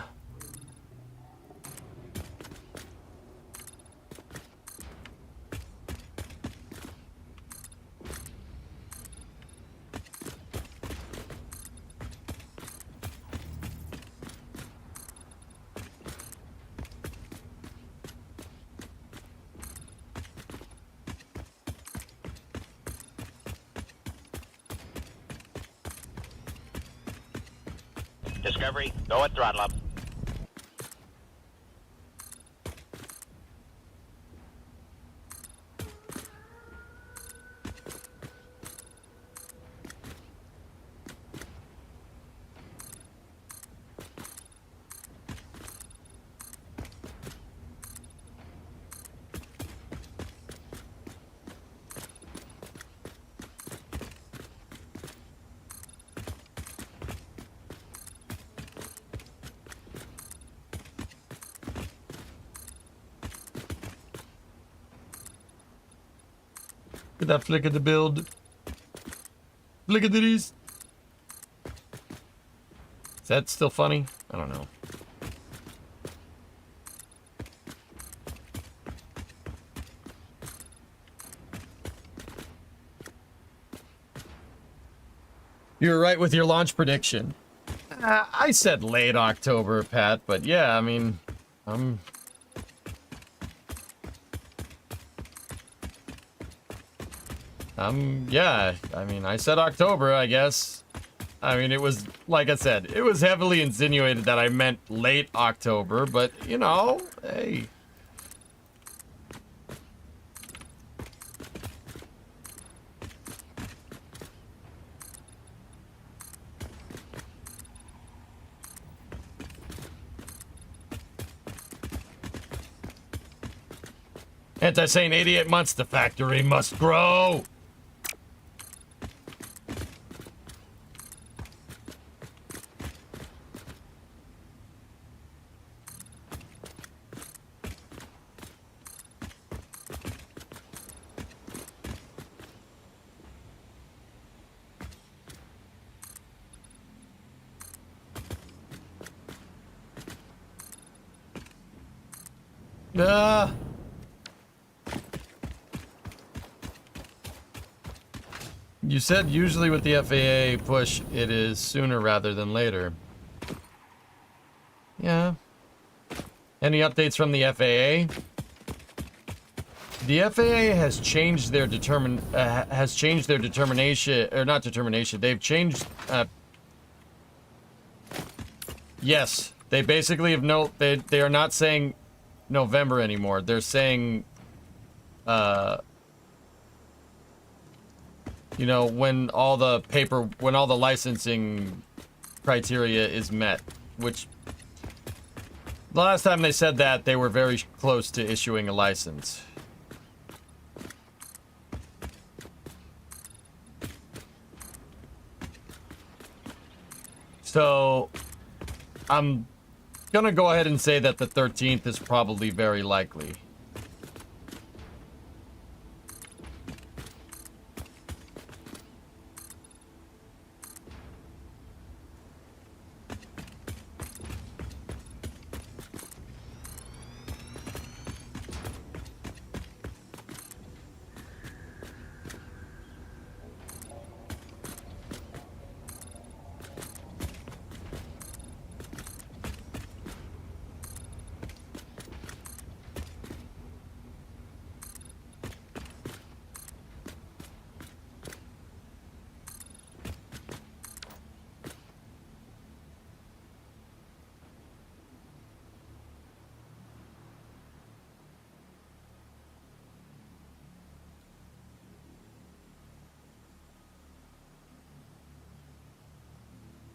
Discovery, go at throttle up.
Look at that flick of the build. Look at these. Is that still funny? I don't know. You were right with your launch prediction. I said late October, Pat, but yeah, I mean, yeah, I mean, I said October, I guess. I mean, it was, like I said, it was heavily insinuated that I meant late October, but, you know, hey. Anti-Sane 88 months. The factory must grow. You said usually with the FAA push, it is sooner rather than later. Yeah. Any updates from the FAA? The FAA has changed their determination, or not determination. They've changed. Yes, they basically have they are not saying November anymore. They're saying, you know, when all the licensing criteria is met, which the last time they said that, they were very close to issuing a license. So I'm gonna go ahead and say that the 13th is probably very likely.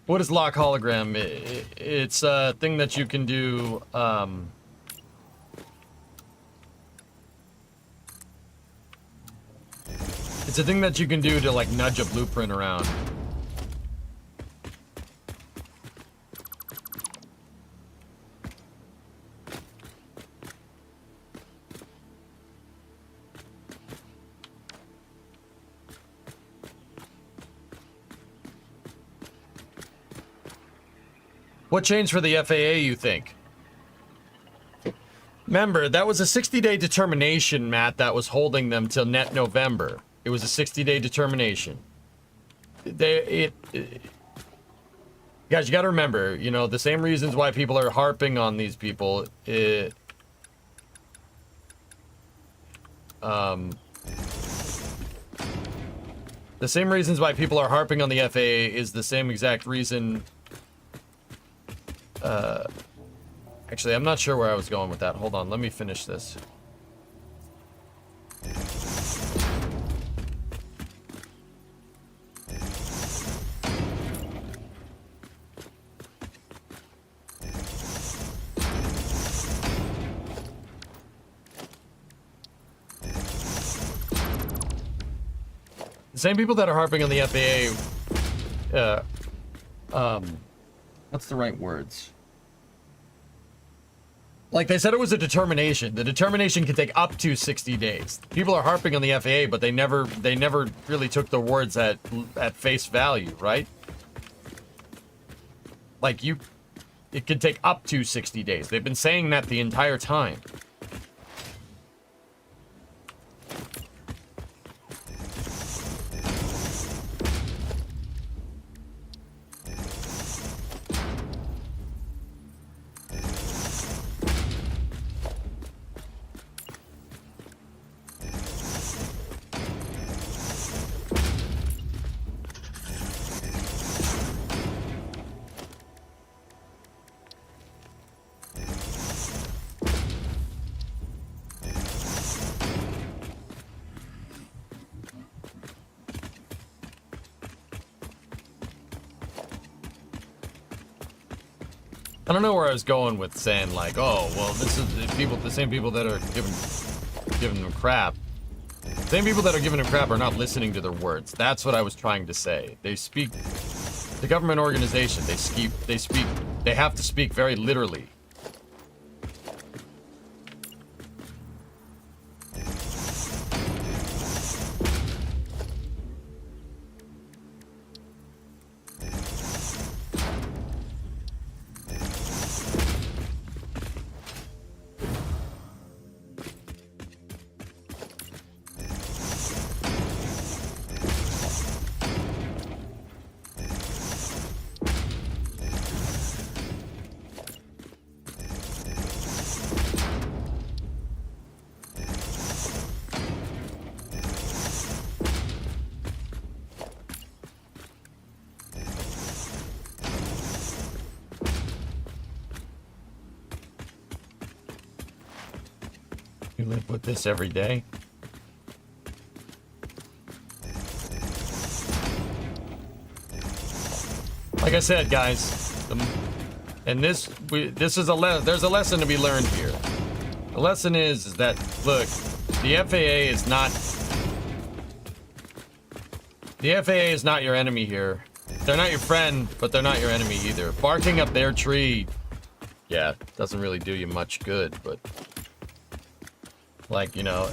What is lock hologram? It's a thing that you can do. It's a thing that you can do to like nudge a blueprint around. What changed for the FAA, you think? Remember, that was a 60-day determination, Matt, that was holding them till net November. It was a 60-day determination. Guys, you gotta remember, you know, the same reasons why people are harping on these people. The same reasons why people are harping on the FAA is the same exact reason. Actually, I'm not sure where I was going with that. Hold on, let me finish this. The same people that are harping on the FAA, what's the right words? Like they said it was a determination. The determination can take up to 60 days. People are harping on the FAA, but they never really took the words at face value, right? Like it could take up to 60 days. They've been saying that the entire time. I don't know where I was going with saying like, oh, well, this is the same people that are giving them crap. Same people that are giving them crap are not listening to their words. That's what I was trying to say. They speak, the government organization, they have to speak very literally. You live with this every day? Like I said, guys, and this is there's a lesson to be learned here. The lesson is that, look, the FAA is not your enemy here. They're not your friend, but they're not your enemy either. Barking up their tree, yeah, doesn't really do you much good, but like, you know,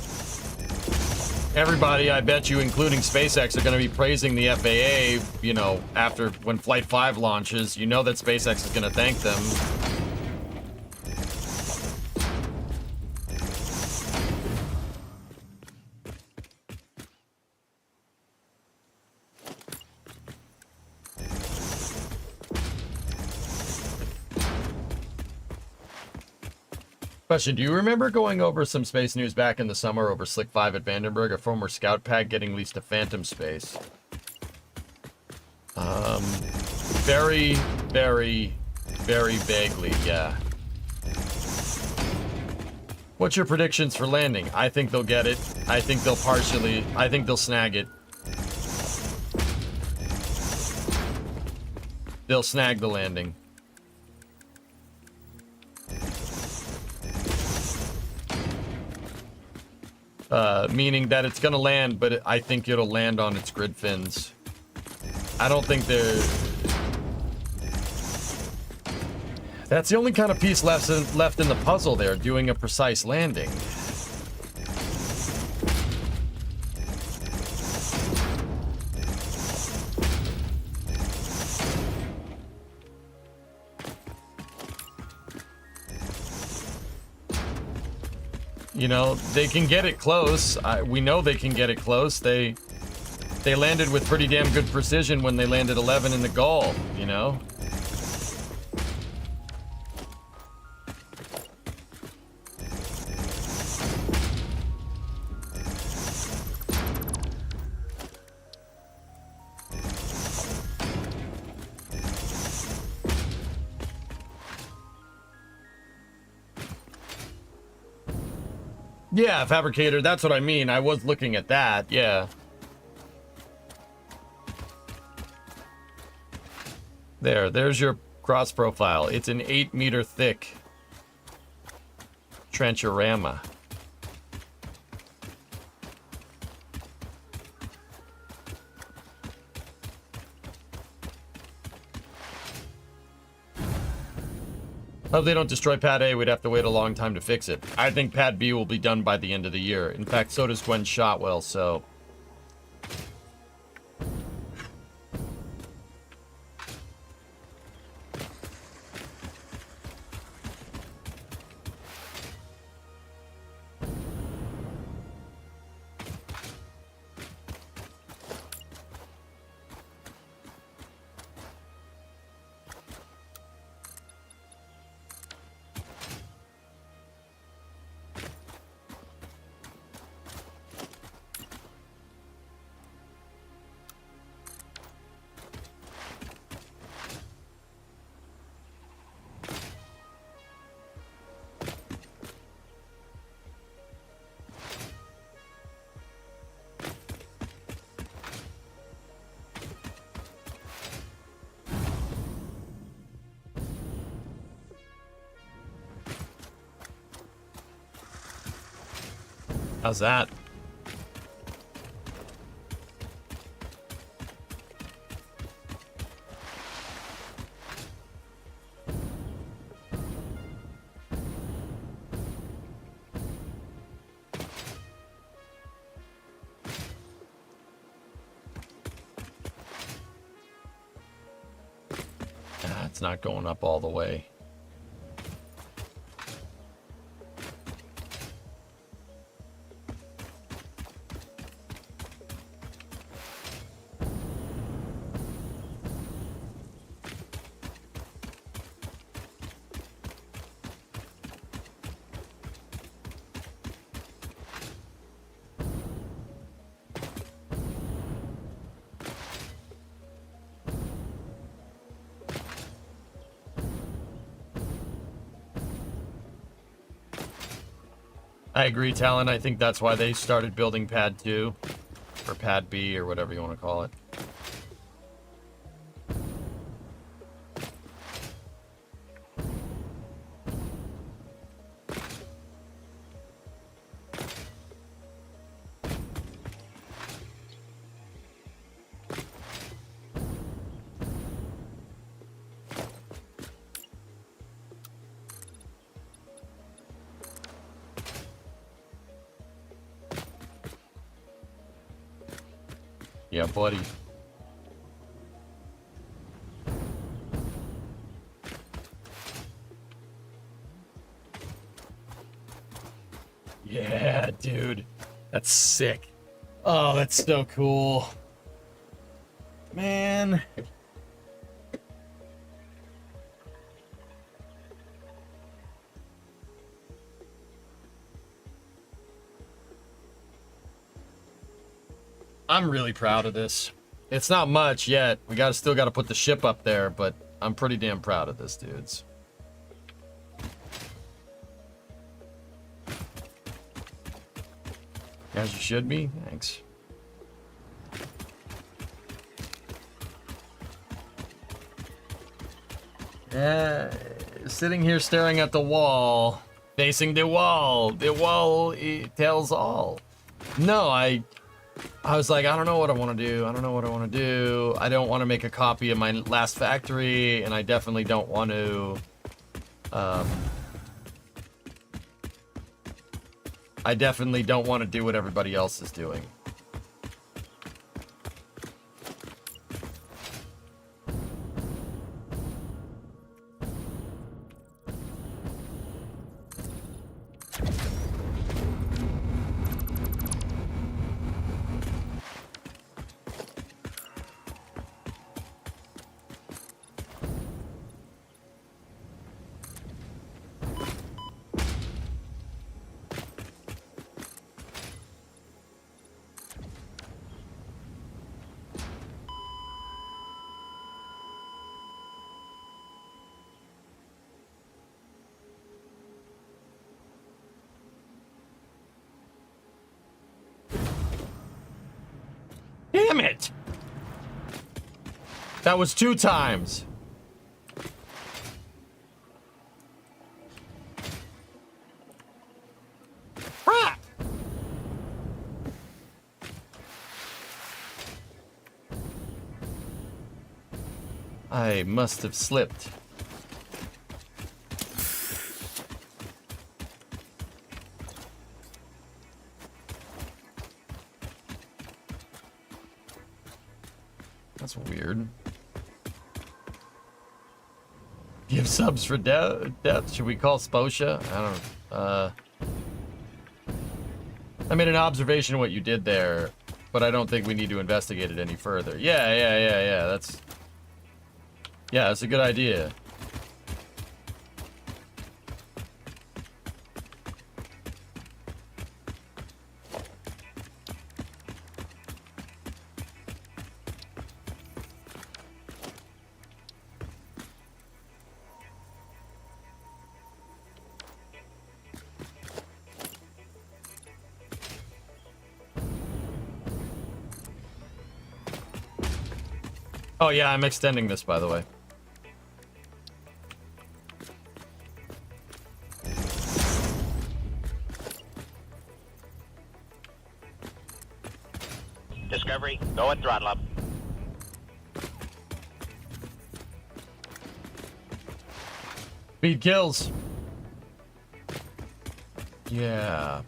everybody, I bet you, including SpaceX, are going to be praising the FAA, you know, after when Flight 5 launches. You know that SpaceX is going to thank them. Question, do you remember going over some space news back in the summer over Slick 5 at Vandenberg, a former scout pack getting leased to Phantom Space? Very, very, very vaguely, yeah. What's your predictions for landing? I think they'll get it. I think they'll snag it. They'll snag the landing. Meaning that it's gonna land, but I think it'll land on its grid fins. I don't think they're... That's the only kind of piece left in the puzzle there, doing a precise landing. You know, they can get it close. We know they can get it close. They landed with pretty damn good precision when they landed 11 in the Gulf, you know? Yeah, fabricator, that's what I mean. I was looking at that, yeah. There's your cross profile. It's an 8-meter thick trencherama. Hope they don't destroy Pad A. We'd have to wait a long time to fix it. I think Pad B will be done by the end of the year. In fact, so does Gwen Shotwell, so... How's that? It's not going up all the way. I agree, Talon. I think that's why they started building Pad 2, or Pad B, or whatever you want to call it. Yeah, buddy. Yeah, dude. That's sick. Oh, that's so cool. Man. I'm really proud of this. It's not much yet. We still gotta put the ship up there, but I'm pretty damn proud of this, dudes. As you should be. Thanks. Yeah, sitting here staring at the wall, facing the wall. The wall, it tells all. No, I was like, I don't know what I want to do. I don't know what I want to do. I don't want to make a copy of my last factory, and I definitely don't want to. I definitely don't want to do what everybody else is doing. Damn it! That was 2 times. Crap! I must have slipped. That's weird. Give subs for death? Should we call Sposha? I don't I made an observation of what you did there, but I don't think we need to investigate it any further. Yeah. That's a good idea. Oh yeah, I'm extending this, by the way.
Discovery, go at throttle up.
Speed kills. Yeah.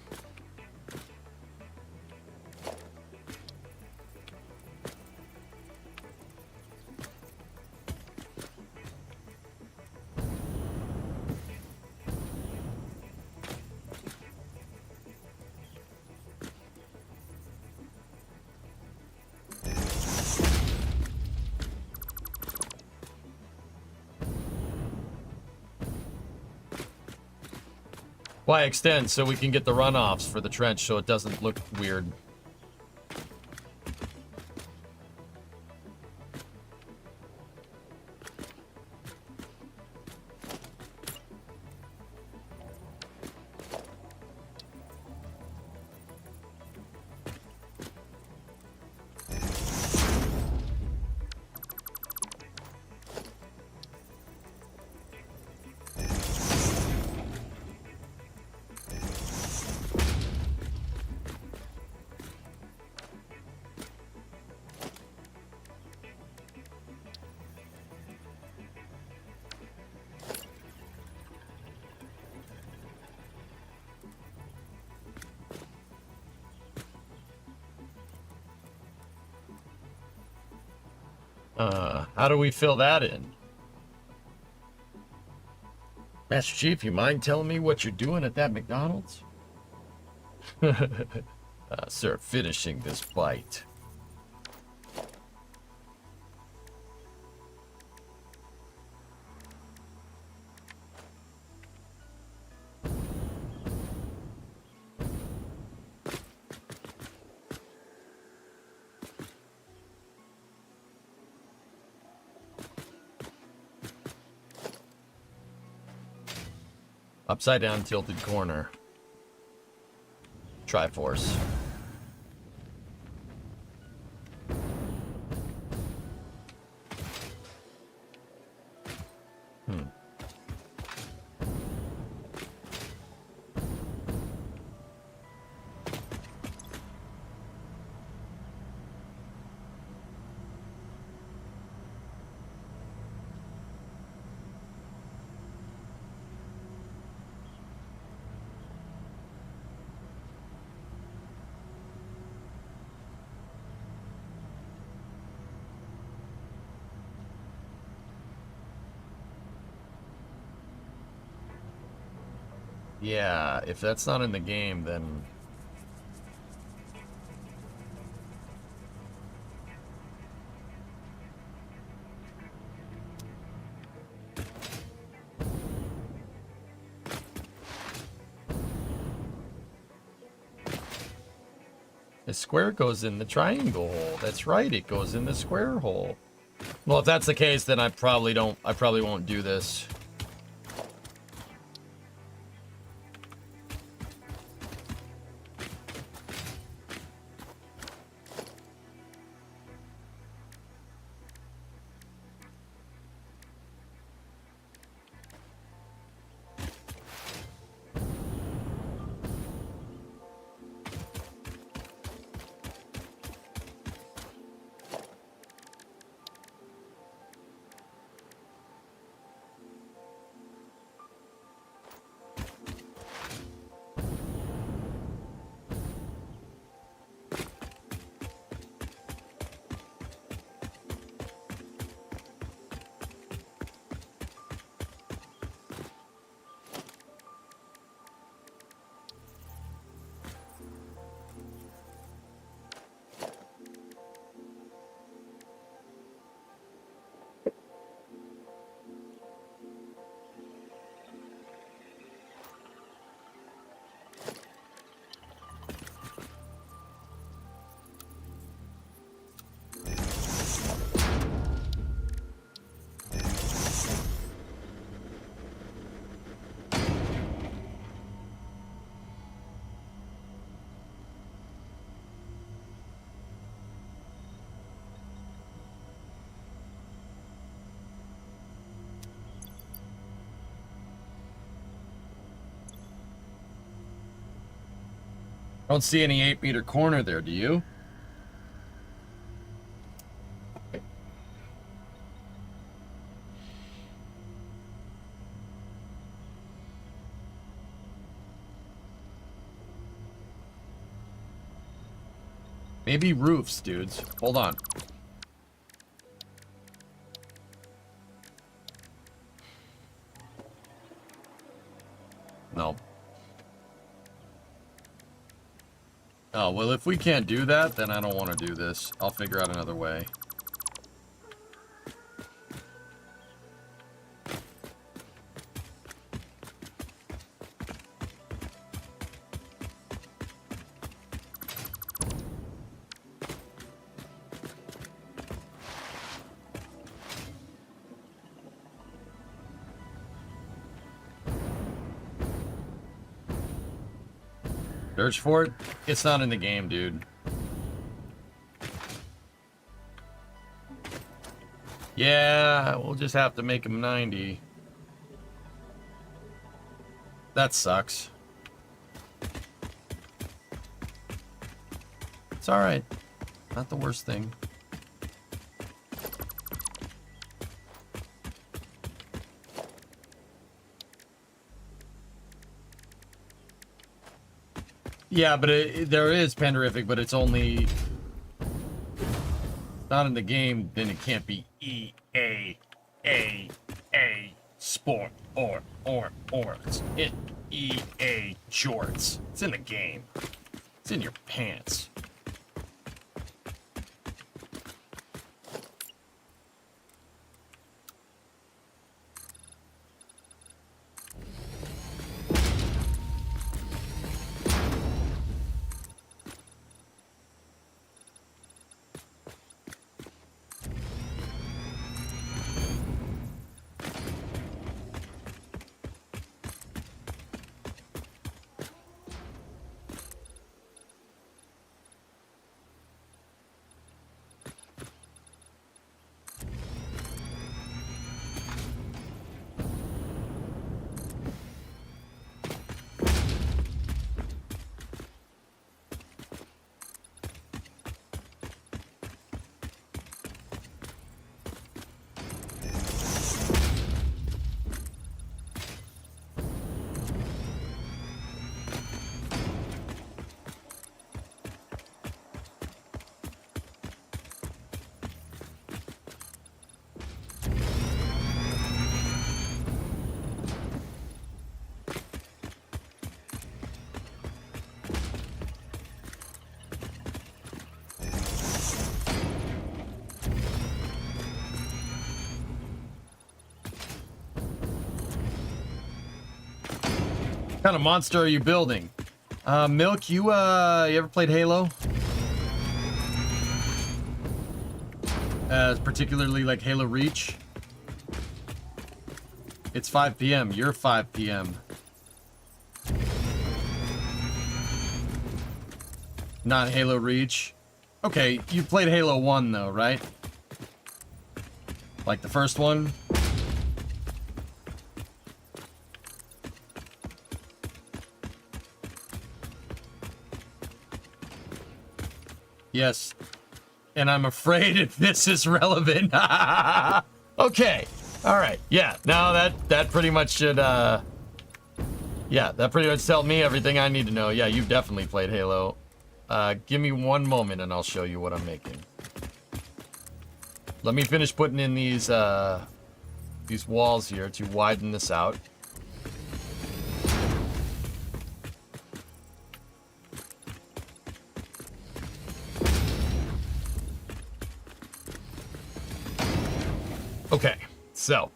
Why extend so we can get the runoffs for the trench so it doesn't look weird. How do we fill that in? Master Chief, you mind telling me what you're doing at that McDonald's? Sir, finishing this bite. Upside down tilted corner. Triforce. Yeah, if that's not in the game, then... The square goes in the triangle hole. That's right, it goes in the square hole. Well, if that's the case, then I probably won't do this. I don't see any 8-meter corner there, do you? Maybe roofs, dudes. Hold on. No. Oh, well, if we can't do that, then I don't want to do this. I'll figure out another way. Search for it? It's not in the game, dude. Yeah, we'll just have to make him 90. That sucks. It's alright. Not the worst thing. Yeah, but there is Panderific, but it's only not in the game. Then it can't be EA Sport or it's EA Shorts. It's in the game. It's in your pants. What kind of monster are you building? Milk, you ever played Halo? Particularly like Halo Reach? It's 5 p.m. You're 5 p.m. Not Halo Reach. Okay, you played Halo 1 though, right? Like the first one? Yes. And I'm afraid if this is relevant. Okay. All right. Yeah. No, that pretty much should yeah, that pretty much tells me everything I need to know. Yeah, you've definitely played Halo. Give me one moment and I'll show you what I'm making. Let me finish putting in these walls here to widen this out. Okay, so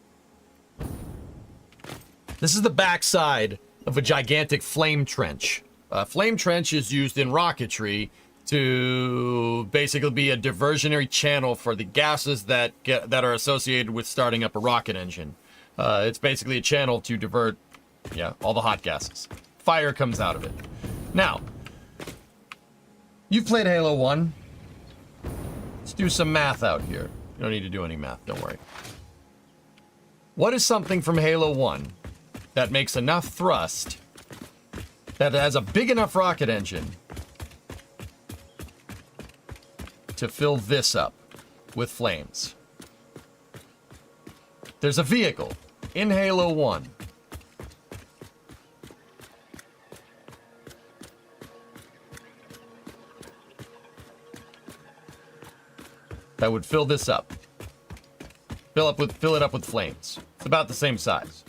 this is the backside of a gigantic flame trench. Flame trench is used in rocketry to basically be a diversionary channel for the gases that are associated with starting up a rocket engine. It's basically a channel to divert, yeah, all the hot gases. Fire comes out of it. Now, you've played Halo 1. Let's do some math out here. You don't need to do any math, don't worry. What is something from Halo 1 that makes enough thrust, that has a big enough rocket engine to fill this up with flames? There's a vehicle in Halo 1. that would fill this up. Fill it up with flames. It's about the same size.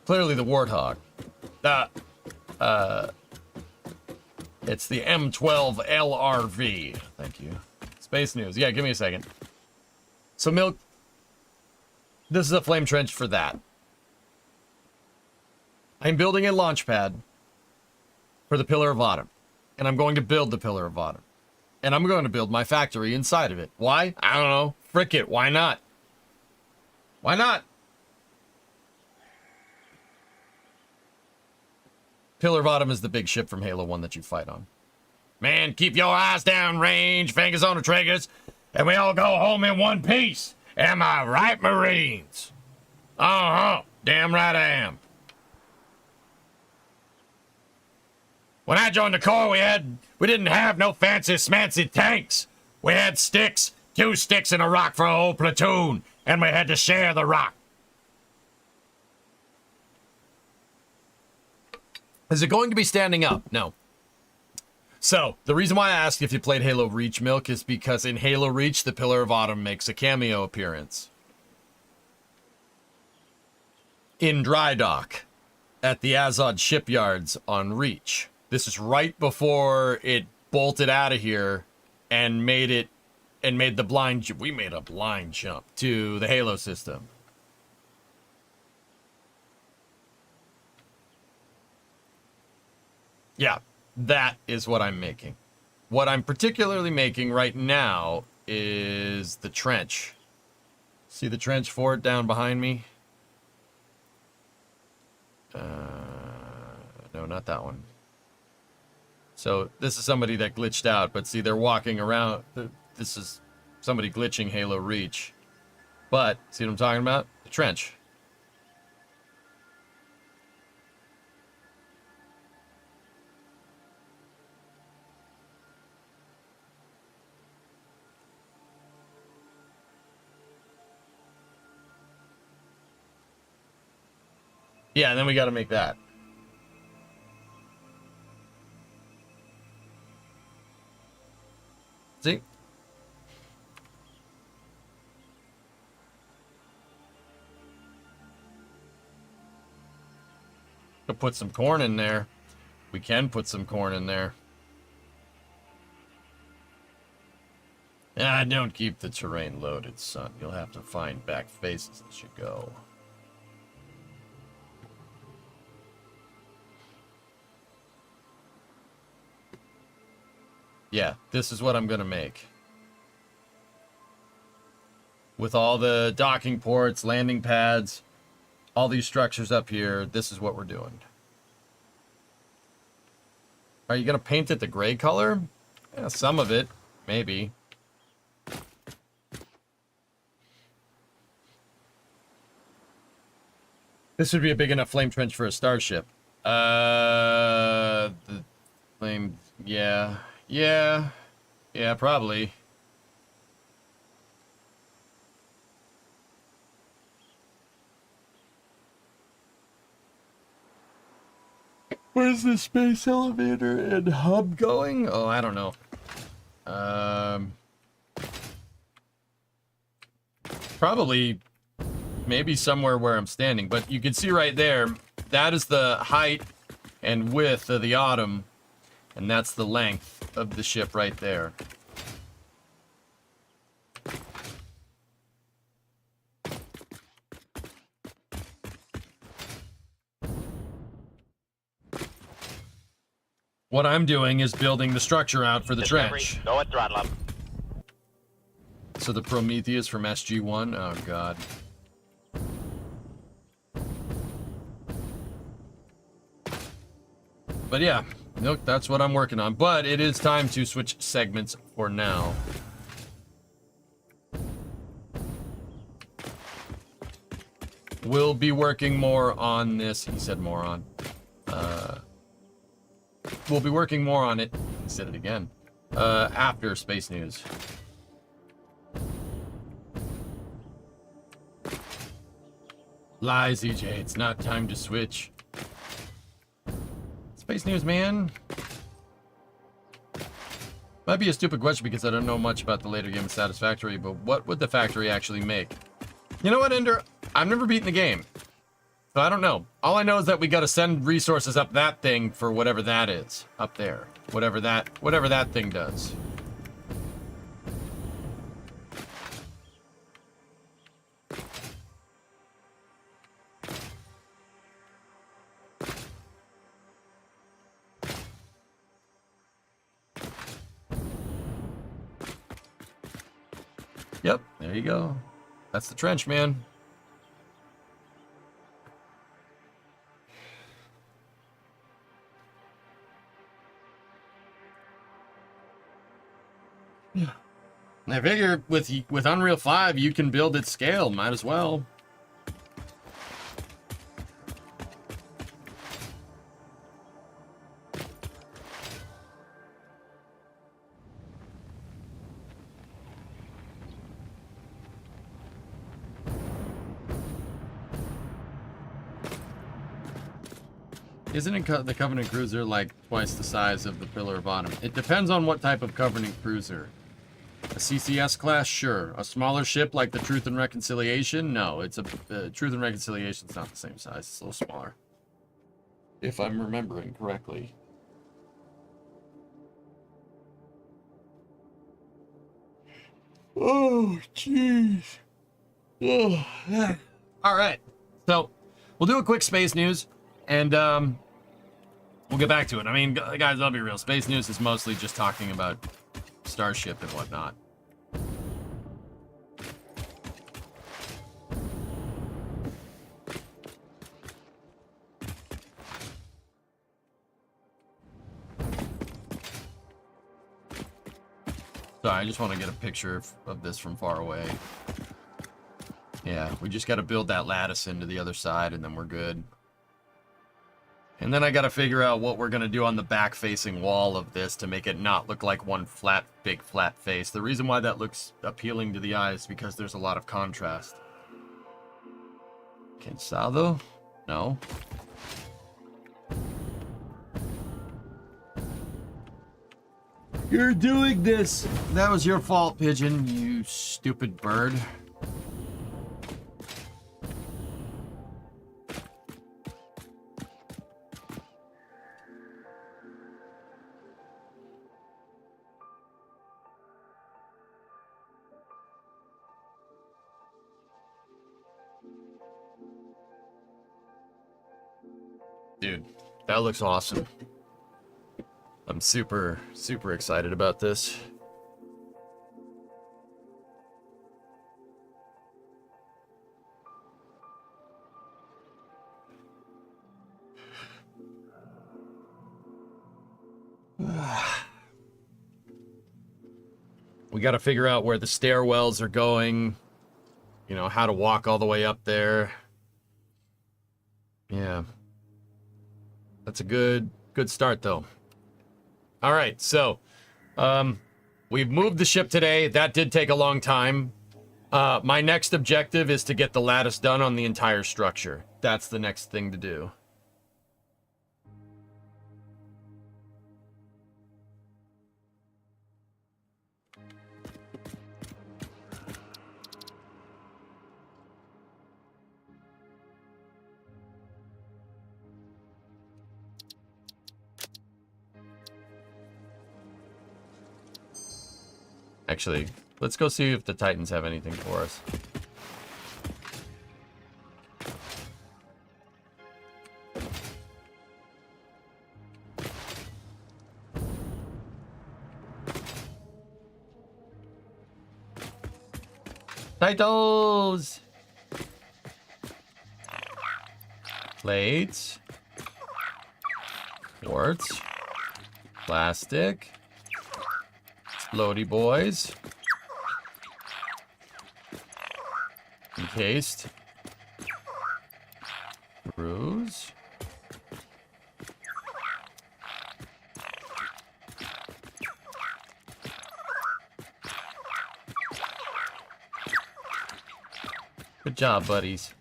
Clearly the Warthog. It's the M12 LRV. Thank you. Space News. Yeah, give me a second. So, Milk, this is a flame trench for that. I'm building a launch pad for the Pillar of Autumn. And I'm going to build the Pillar of Autumn. And I'm going to build my factory inside of it. Why? I don't know. Frick it. Why not? Why not? Pillar of Autumn is the big ship from Halo 1 that you fight on. Man, keep your eyes down range, fingers on the triggers, and we all go home in one piece. Am I right, Marines? Uh-huh. Damn right I am. When I joined the Corps, we didn't have no fancy smancy tanks. We had sticks, 2 sticks and a rock for a whole platoon, and we had to share the rock. Is it going to be standing up? No. So, the reason why I asked if you played Halo Reach, Milk, is because in Halo Reach, the Pillar of Autumn makes a cameo appearance. In dry dock at the Azod shipyards on Reach. This is right before it bolted out of here and made the blind jump. We made a blind jump to the Halo system. Yeah, that is what I'm making. What I'm particularly making right now is the trench. See the trench fort down behind me? No, not that one. So this is somebody that glitched out, but see, they're walking around. This is somebody glitching Halo Reach. But, see what I'm talking about? The trench. Yeah, and then we got to make that. See? Could put some corn in there. We can put some corn in there. Ah, don't keep the terrain loaded, son. You'll have to find back faces as you go. Yeah, this is what I'm going to make. With all the docking ports, landing pads, all these structures up here, this is what we're doing. Are you going to paint it the gray color? Yeah, some of it, maybe. This would be a big enough flame trench for a starship. The flame, yeah. Yeah, probably. Where's the space elevator and hub going? Oh, I don't know. Probably, maybe somewhere where I'm standing. But you can see right there, that is the height and width of the Autumn. And that's the length of the ship right there. What I'm doing is building the structure out for the trench.
Go at throttle up.
So the Prometheus from SG-1? Oh, God. But yeah. Nope, that's what I'm working on. But it is time to switch segments for now. We'll be working more on this. He said more on. We'll be working more on it. He said it again. After Space News. Lies, EJ. It's not time to switch. Space news, man. Might be a stupid question because I don't know much about the later game of Satisfactory, but what would the factory actually make? You know what, Ender? I've never beaten the game, so I don't know. All I know is that we got to send resources up that thing for whatever that is up there, whatever that thing does. Yep, there you go. That's the trench, man. Yeah. I figure with Unreal 5, you can build at scale. Might as well. Isn't it the Covenant Cruiser like twice the size of the Pillar Bottom? It depends on what type of Covenant Cruiser. A CCS class, sure. A smaller ship like the Truth and Reconciliation? No, it's a Truth and Reconciliation's not the same size. It's a little smaller. If I'm remembering correctly. Oh, jeez. Oh, yeah. All right. So, we'll do a quick space news. And we'll get back to it. I mean, guys, I'll be real. Space news is mostly just talking about Starship and whatnot. Sorry, I just want to get a picture of this from far away. Yeah, we just got to build that lattice into the other side, and then we're good. And then I got to figure out what we're going to do on the back-facing wall of this to make it not look like one big flat face. The reason why that looks appealing to the eye is because there's a lot of contrast. Cansado? No. You're doing this! That was your fault, Pigeon, you stupid bird. Dude, that looks awesome. I'm super excited about this. We got to figure out where the stairwells are going. You know, how to walk all the way up there. Yeah. That's a good start, though. All right, so we've moved the ship today. That did take a long time. My next objective is to get the lattice done on the entire structure. That's the next thing to do. Actually, let's go see if the Titans have anything for us. Titles! Plates. Quartz. Plastic. Explodey boys. Encased. Screws. Good job, buddies.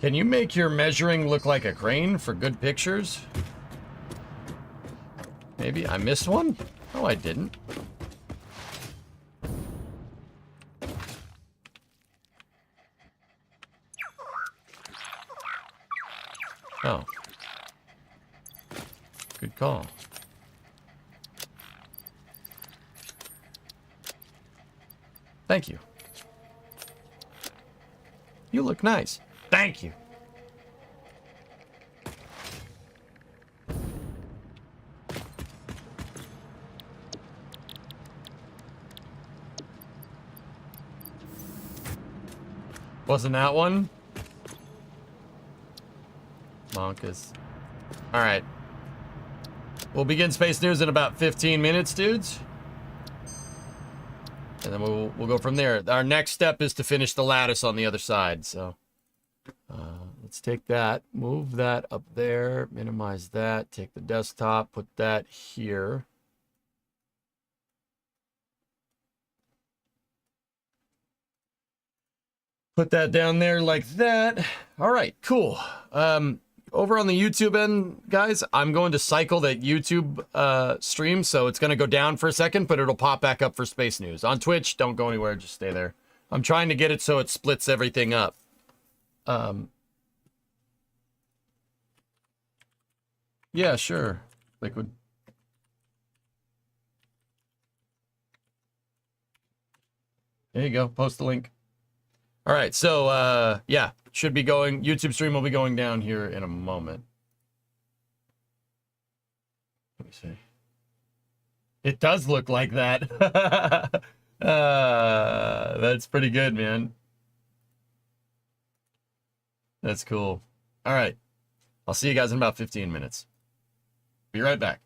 Can you make your measuring look like a crane for good pictures? Maybe I missed one? No, I didn't. Oh. Good call. Thank you. You look nice. Thank you. Wasn't that one? Monkas. All right. We'll begin space news in about 15 minutes, dudes. And then we'll go from there. Our next step is to finish the lattice on the other side. So let's take that, move that up there, minimize that, take the desktop, put that here. Put that down there like that. All right, cool. Over on the YouTube end, guys, I'm going to cycle that YouTube stream, so it's going to go down for a second, but it'll pop back up for Space News. On Twitch, don't go anywhere, just stay there. I'm trying to get it so it splits everything up. Yeah, sure. Liquid. There you go. Post the link. All right, so yeah, should be going. YouTube stream will be going down here in a moment. Let me see. It does look like that. That's pretty good, man. That's cool. All right, I'll see you guys in about 15 minutes. Be right back.